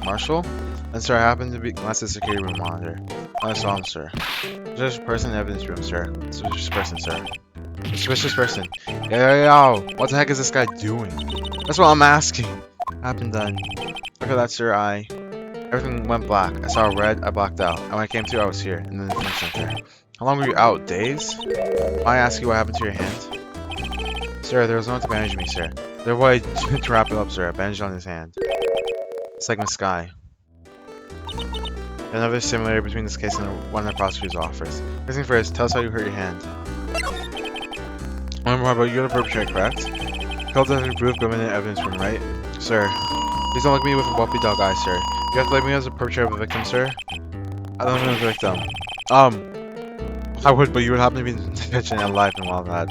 Marshall? And sir, I happened to be glance at the security room monitor. I saw him, sir. Suspicious person in the evidence room, sir. Suspicious person, sir. Suspicious person. Yo, what the heck is this guy doing? That's what I'm asking. Happened then. Look at that, sir. Everything went black. I saw red. I blacked out. And when I came to, I was here in the detention center. How long were you out? Days? I ask you what happened to your hand? Sir, there was no one to bandage me, sir. There was to wrap it up, sir. I bandaged on his hand. It's like my sky. Another similarity between this case and one of the prosecutor's offers. First thing first, tell us how you hurt your hand. Remember about you're the perpetrator, correct? Called as proof, go in the evidence room, right? Sir, please don't look at me with a whoppy dog eye, sir. You have to let me as a perpetrator of a victim, sir. I don't know the victim. I would, but you would happen to be in the detention and alive and all that.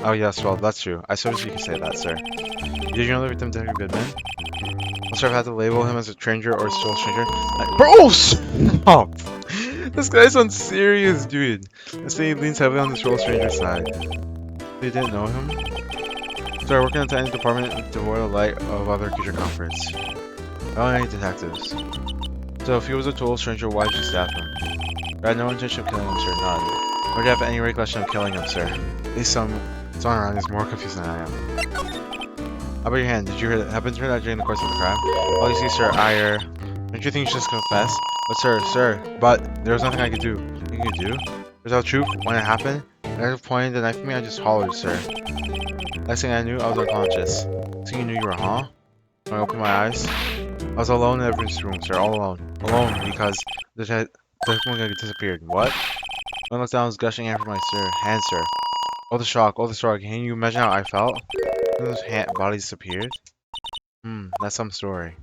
Oh yes, well, that's true. I suppose you can say that, sir. Did you know the victim, Detective Goodman? Sir, I've had to label him as a stranger or a sole stranger. Bro, stop! This guy's unserious, dude. Let's say he leans heavily on the sole stranger side. They didn't know him? Sir, I work in a tiny department devoid of light of other creature comforts. I don't need detectives. So if he was a total stranger, why did you staff him? I had no intention of killing him, sir, none. Nor did I have any recollection of killing him, sir. At least someone around is more confused than I am. How about your hand? Did you happen to hear that during the course of the crime? All you see, sir, don't you think you should just confess? But there was nothing I could do. Nothing you could do? To tell the truth, when it happened, and was pointing the knife at me, I just hollered, sir. Next thing I knew, I was unconscious. Next thing you knew, you were, huh? When I opened my eyes, I was alone in every room, sir, all alone. Alone, because the victim disappeared. What? When I looked down, I was gushing hand from my hand, sir. Oh, the shock, can you imagine how I felt? When those bodies disappeared? That's some story.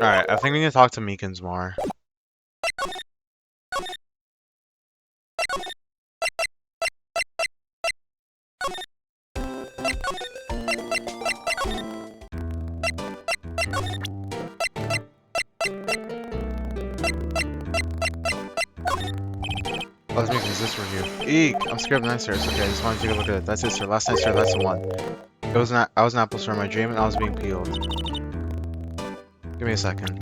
Alright, I think we need to talk to Meekins more. Let's make this for you. Eek! I'm scared of night, sir. It's okay, I just want to take a look at it. That's it, sir. Last night, sir, that's the one. I was an apple store in my dream and I was being peeled. Give me a second.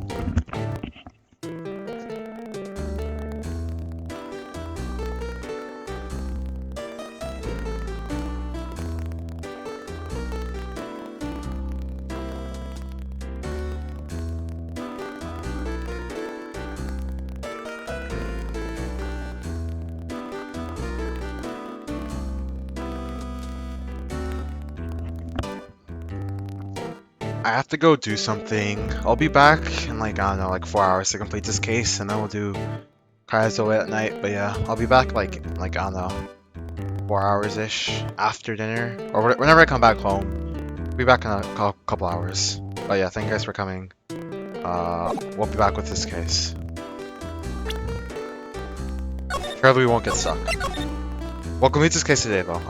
I have to go do something. I'll be back in like, I don't know, like 4 hours to complete this case, and then we'll do Kaizo late at night. But yeah, I'll be back like I don't know, 4 hours-ish after dinner, or whenever I come back home. I'll be back in a couple hours. But yeah, thank you guys for coming. We'll be back with this case. Probably won't get stuck. We'll complete this case today, though.